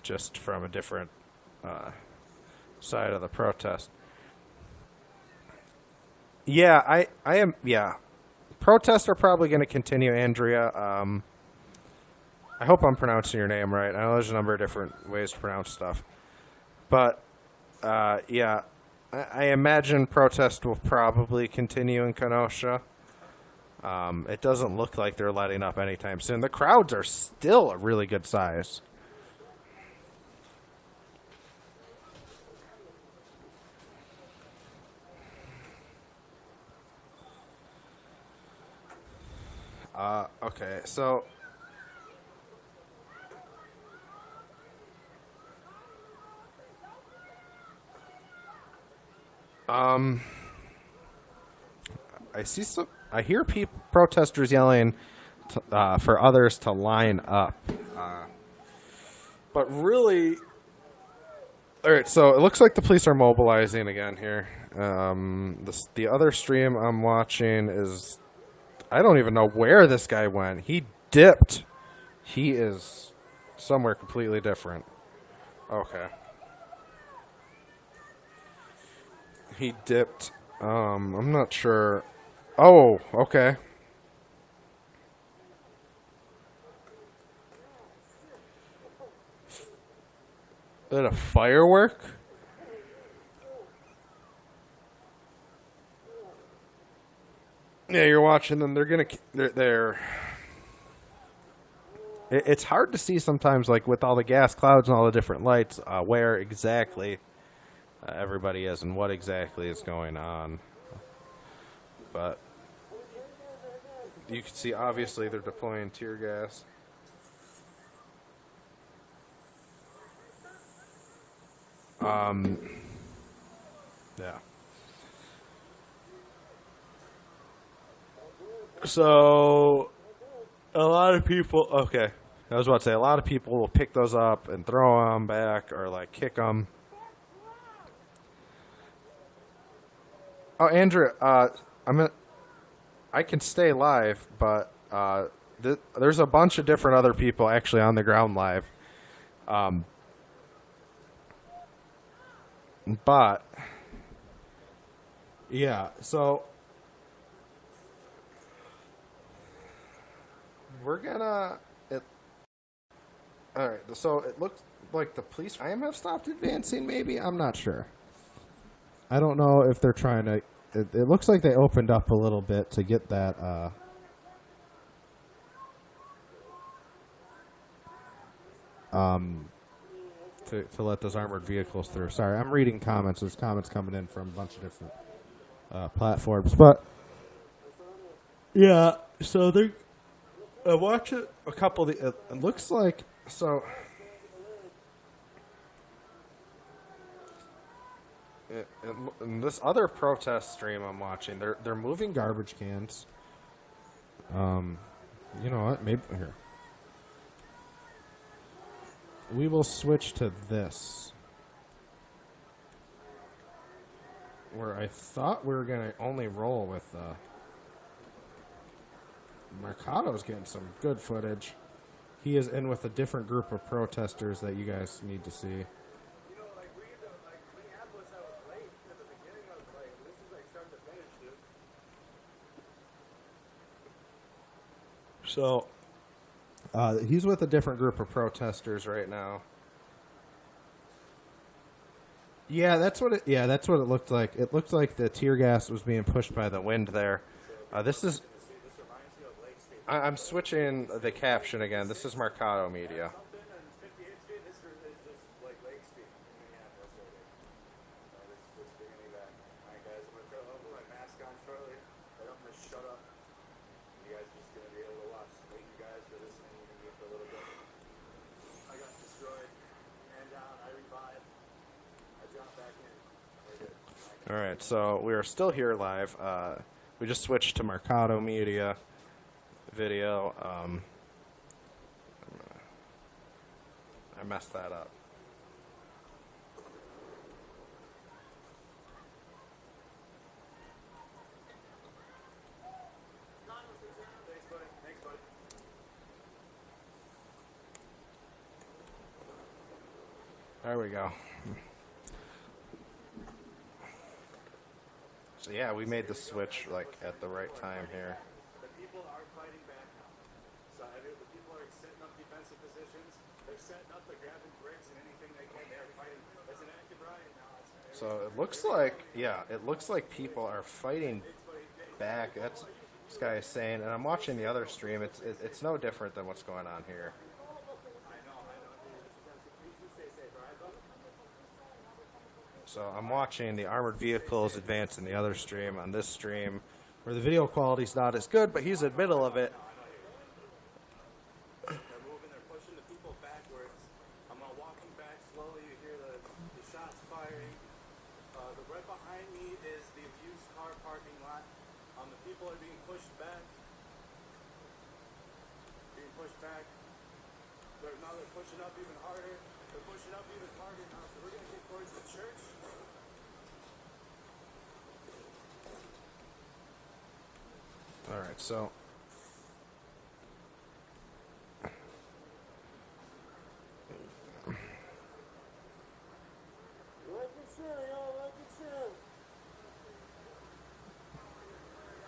just from a different side of the protest. Yeah, I am. Yeah, protests are probably going to continue, Andrea. I hope I'm pronouncing your name right. I know there's a number of different ways to pronounce stuff, but yeah. I imagine protest will probably continue in Kenosha. It doesn't look like they're letting up anytime soon. The crowds are still a really good size. Okay, so I hear protesters yelling for others to line up. But really, all right. So it looks like the police are mobilizing again here. The other stream I'm watching is, I don't even know where this guy went. He dipped. He is somewhere completely different. Okay. He dipped. I'm not sure. Oh, okay. Is that a firework? Yeah, you're watching them. They're. It's hard to see sometimes, like with all the gas clouds and all the different lights, where exactly everybody is and what exactly is going on. But you can see, obviously, they're deploying tear gas. Yeah. So, a lot of people, okay. I was about to say, a lot of people will pick those up and throw them back or, like, kick them. Oh, Andrew, I can stay live, but there's a bunch of different other people actually on the ground live. But yeah, so we're gonna. All right, so it looks like the police have stopped advancing. Maybe, I'm not sure. I don't know if they're trying to. It looks like they opened up a little bit to get that. To let those armored vehicles through. Sorry, I'm reading comments. There's comments coming in from a bunch of different platforms, but yeah. So they're watching a couple of the. It looks like so. In this other protest stream I'm watching, they're moving garbage cans. You know what? Maybe here. We will switch to this, where I thought we were gonna only roll with. Mercado's getting some good footage. He is in with a different group of protesters that you guys need to see. So, he's with a different group of protesters right now. Yeah, that's what it looked like. It looked like the tear gas was being pushed by the wind there. This is. I'm switching the caption again. This is Mercado Media. All right, so we are still here live. We just switched to Mercado Media. video. I messed that up. Thanks, buddy. Thanks, buddy. There we go. So yeah, we made the switch like at the right time here. The people are fighting back now. So the people are setting up defensive positions. They're setting up, they're grabbing bricks and anything they can. They're fighting. It's an active riot now. So it looks like, yeah, it looks like people are fighting back. That's what this guy is saying, and I'm watching the other stream. It's no different than what's going on here. So I'm watching the armored vehicles advance in the other stream. On this stream, where the video quality's not as good, but he's in the middle of it. They're moving, they're pushing the people backwards. I'm walking back slowly. You hear the shots firing. The right behind me is the used car parking lot. The people are being pushed back. Being pushed back. Now they're pushing up even harder. They're pushing up even harder now. So we're going to get towards the church. All right, so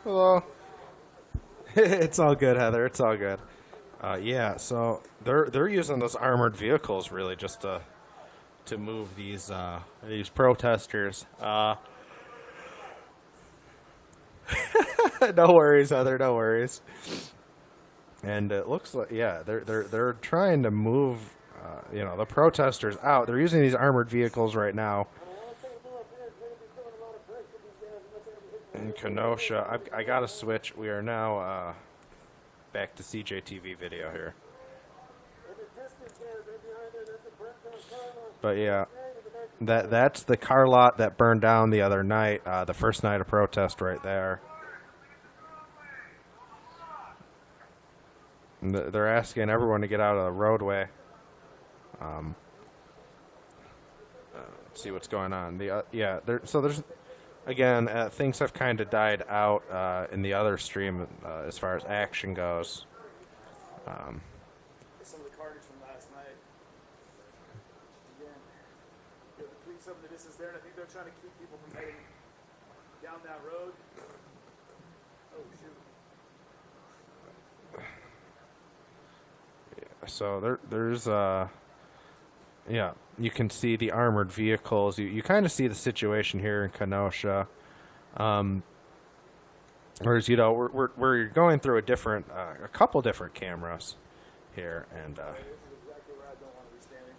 hello. It's all good, Heather. It's all good. Yeah, so they're using those armored vehicles really just to move these protesters. No worries, Heather. No worries. And it looks like, yeah, they're trying to move, the protesters out. They're using these armored vehicles right now in Kenosha. I got to switch. We are now back to CJTV video here. But yeah, that's the car lot that burned down the other night, the first night of protest right there. And they're asking everyone to get out of the roadway. Let's see what's going on. So there's, again, things have kind of died out in the other stream as far as action goes. Some of the carnage from last night. Again, the police up in the distance there, and I think they're trying to keep people from heading down that road. Oh, shoot. So there's yeah, you can see the armored vehicles. You kind of see the situation here in Kenosha. Whereas, we're going through a couple different cameras here, and This is exactly where I don't want to be standing.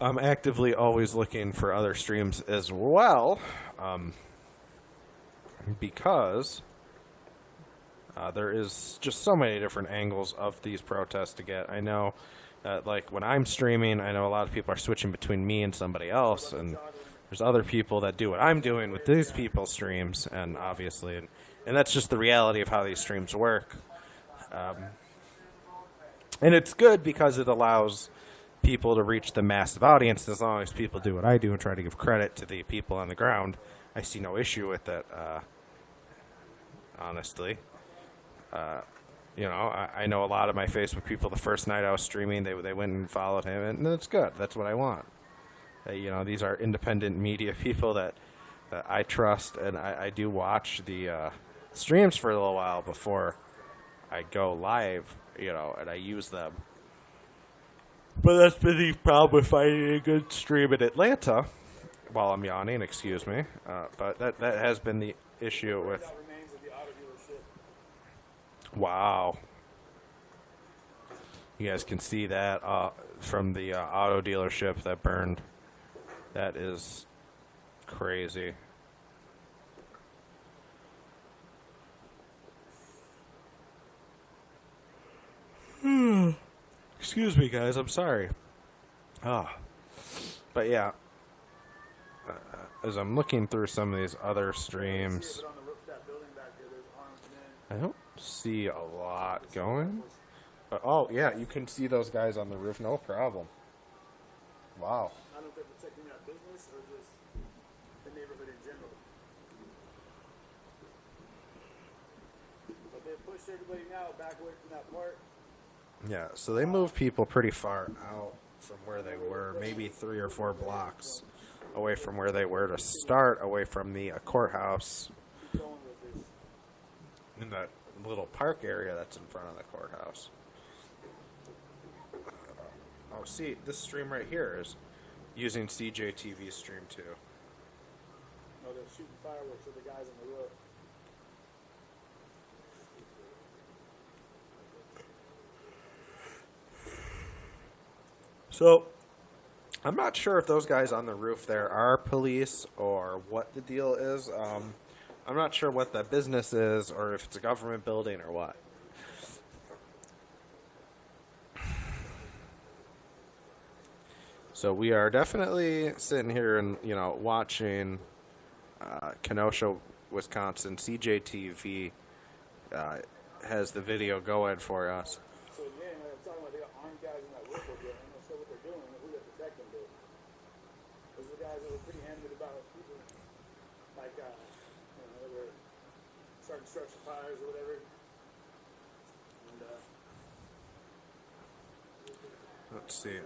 I'm actively always looking for other streams as well, because there is just so many different angles of these protests to get. I know, like when I'm streaming, I know a lot of people are switching between me and somebody else, and there's other people that do what I'm doing with these people's streams, and obviously, and that's just the reality of how these streams work. And it's good because it allows people to reach the massive audience. As long as people do what I do and try to give credit to the people on the ground, I see no issue with it, honestly. I know a lot of my Facebook people, the first night I was streaming, they went and followed him, and that's good. That's what I want. These are independent media people that I trust, and I do watch the streams for a little while before I go live, and I use them. But that's been the problem with finding a good stream in Atlanta. While I'm yawning, excuse me. But that has been the issue with... That remains of the auto dealership. Wow. You guys can see that from the auto dealership that burned. That is crazy. Excuse me, guys. I'm sorry. But yeah. as I'm looking through some of these other See streams, it on the roof of that building back there. There's armed men. I don't see a lot going. But, oh, yeah, you can see those guys on the roof, no problem. Wow. I don't know if they're protecting that business or just the neighborhood in general. But they pushed everybody now back away from that part. Yeah, so they moved people pretty far out from where they were, maybe 3 or 4 blocks away from where they were to start, away from the courthouse, Keep going with this. in that little park area that's in front of the courthouse. Oh, see, this stream right here is using CJTV Stream 2. No, they're shooting fireworks at the guys on the roof. So, I'm not sure if those guys on the roof there are police or what the deal is. I'm not sure what the business is or if it's a government building or what. So we are definitely sitting here and, watching Kenosha, Wisconsin. CJTV has the video going for us. So again, I'm talking about they got armed guys in that roof over there. I'm not sure what they're doing or who they're protecting. But those are the guys that were pretty animated about people, like they were starting structure fires or whatever. And Let's see.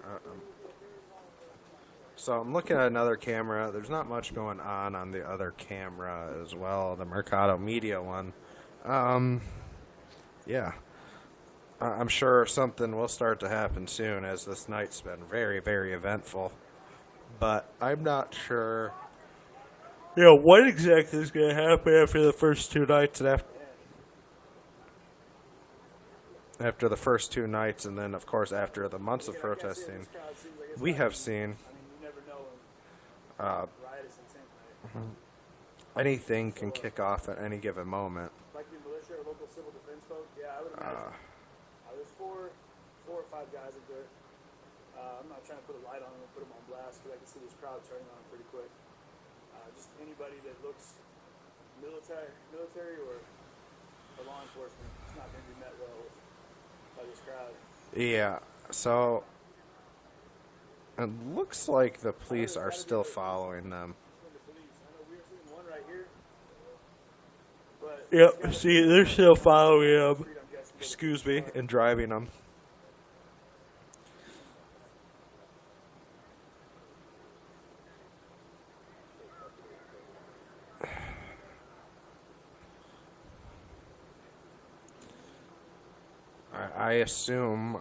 So I'm looking at another camera. There's not much going on the other camera as well, the Mercado Media one. Yeah. I'm sure something will start to happen soon, as this night's been very, very eventful. But I'm not sure, what exactly is going to happen after the first 2 nights and after the first 2 nights, and then, of course, after the months of protesting we have seen. I mean, you never know. Riotous intent, right? Anything can kick off at any given moment. Like the militia or local civil defense folks, yeah, I would imagine. There's four or five guys up there. I'm not trying to put a light on them and put them on blast because I can see this crowd turning on them pretty quick. Just anybody that looks military or law enforcement, it's not going to be met well by this crowd. Yeah, so it looks like the police are still following them. The police, I know we're seeing one right here. But Yep, see, they're still following them. I'm guessing Excuse me, and driving them. I assume,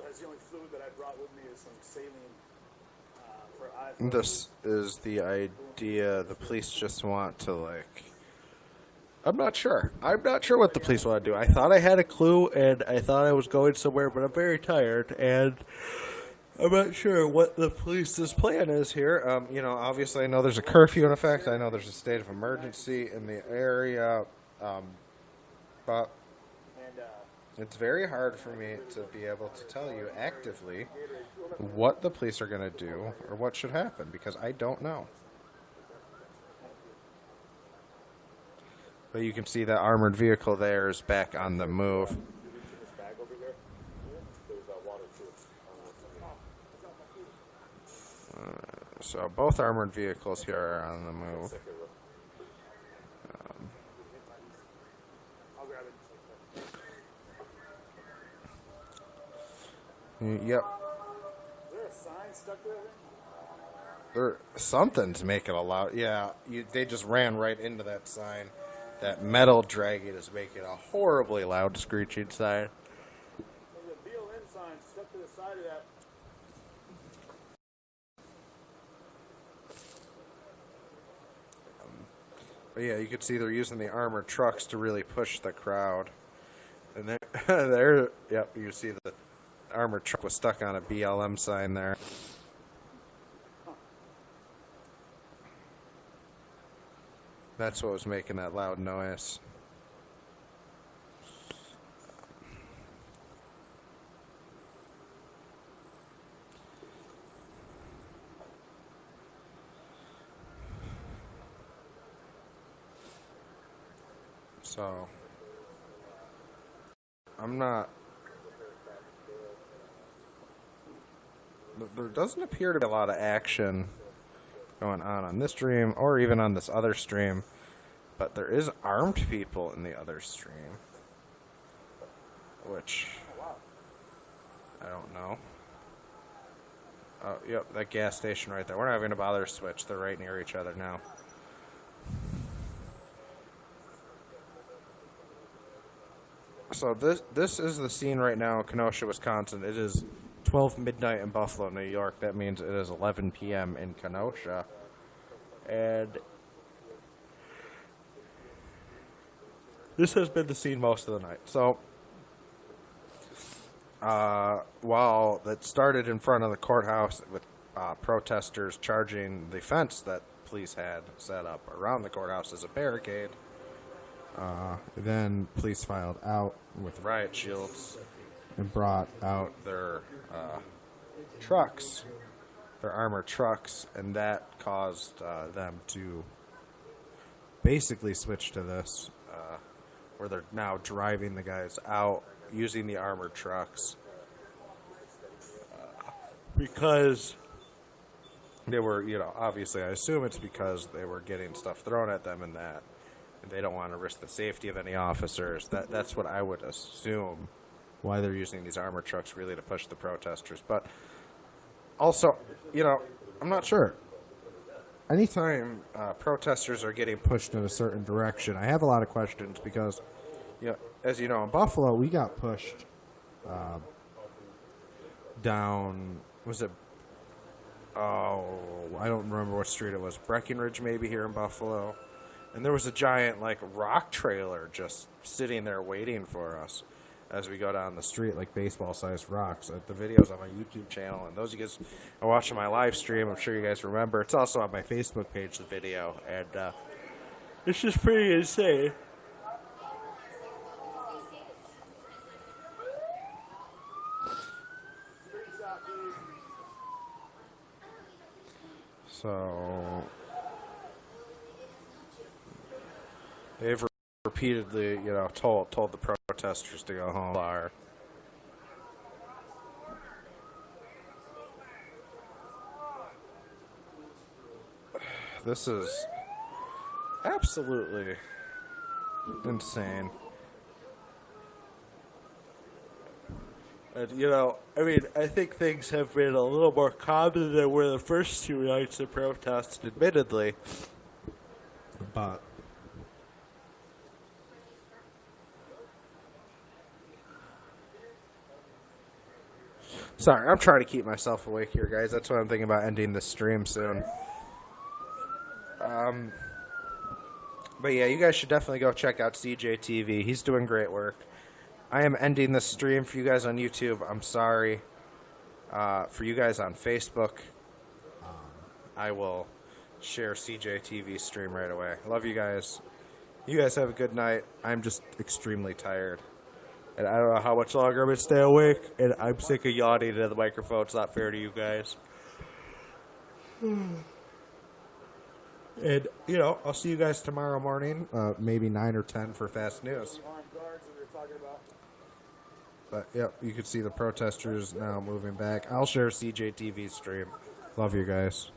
that's the only fluid that I brought with me is some saline for eye. this is the idea. The police just want to, I'm not sure. I'm not sure what the police want to do. I thought I had a clue, and I thought I was going somewhere, but I'm very tired, and I'm not sure what the police's plan is here. Obviously I know there's a curfew in effect. I know there's a state of emergency in the area, but it's very hard for me to be able to tell you actively what the police are going to do or what should happen, because I don't know. But you can see that armored vehicle there is back on the move. So both armored vehicles here are on the move. I'll grab it. Yep. Is there a sign stuck to that thing? Something's making a loud. Yeah, they just ran right into that sign. That metal dragging is making a horribly loud screeching sign. There's a BLM sign stuck to the side of that. But yeah, you can see they're using the armored trucks to really push the crowd. And there, yep, you see the armored truck was stuck on a BLM sign there. That's what was making that loud noise. So, I'm not... There doesn't appear to be a lot of action going on this stream, or even on this other stream. But there is armed people in the other stream. Which... I don't know. Oh, yep, that gas station right there. We're not even gonna bother to switch. They're right near each other now. So this is the scene right now in Kenosha, Wisconsin. It is 12 midnight in Buffalo, New York. That means it is 11 p.m. in Kenosha. And this has been the scene most of the night. So, while that started in front of the courthouse with protesters charging the fence that police had set up around the courthouse as a barricade, then police filed out with riot shields and brought out their trucks, their armored trucks, and that caused them to basically switch to this, where they're now driving the guys out using the armored trucks because they were, obviously I assume it's because they were getting stuff thrown at them and that. And they don't want to risk the safety of any officers. That's what I would assume why they're using these armored trucks, really to push the protesters. But also, I'm not sure. Anytime protesters are getting pushed in a certain direction, I have a lot of questions because, as you know, in Buffalo, we got pushed down, was it, I don't remember what street it was, Breckenridge maybe here in Buffalo. And there was a giant, rock trailer just sitting there waiting for us as we go down the street, like baseball-sized rocks. The video's on my YouTube channel, and those of you guys are watching my live stream, I'm sure you guys remember. It's also on my Facebook page, the video, and it's just pretty insane. So... they've repeatedly, told the protesters to go home. This is absolutely insane. And, I think things have been a little more calm than they were the first 2 nights of protests, admittedly. But sorry, I'm trying to keep myself awake here, guys. That's why I'm thinking about ending this stream soon. But yeah, you guys should definitely go check out CJTV. He's doing great work. I am ending this stream for you guys on YouTube. I'm sorry. For you guys on Facebook, I will share CJTV's stream right away. Love you guys. You guys have a good night. I'm just extremely tired. And I don't know how much longer I'm going to stay awake. And I'm sick of yawning into the microphone. It's not fair to you guys. And, I'll see you guys tomorrow morning. Maybe 9 or 10 for Fast News. Armed guards that we were talking about. But, yep, you can see the protesters now moving back. I'll share CJTV's stream. Love you guys.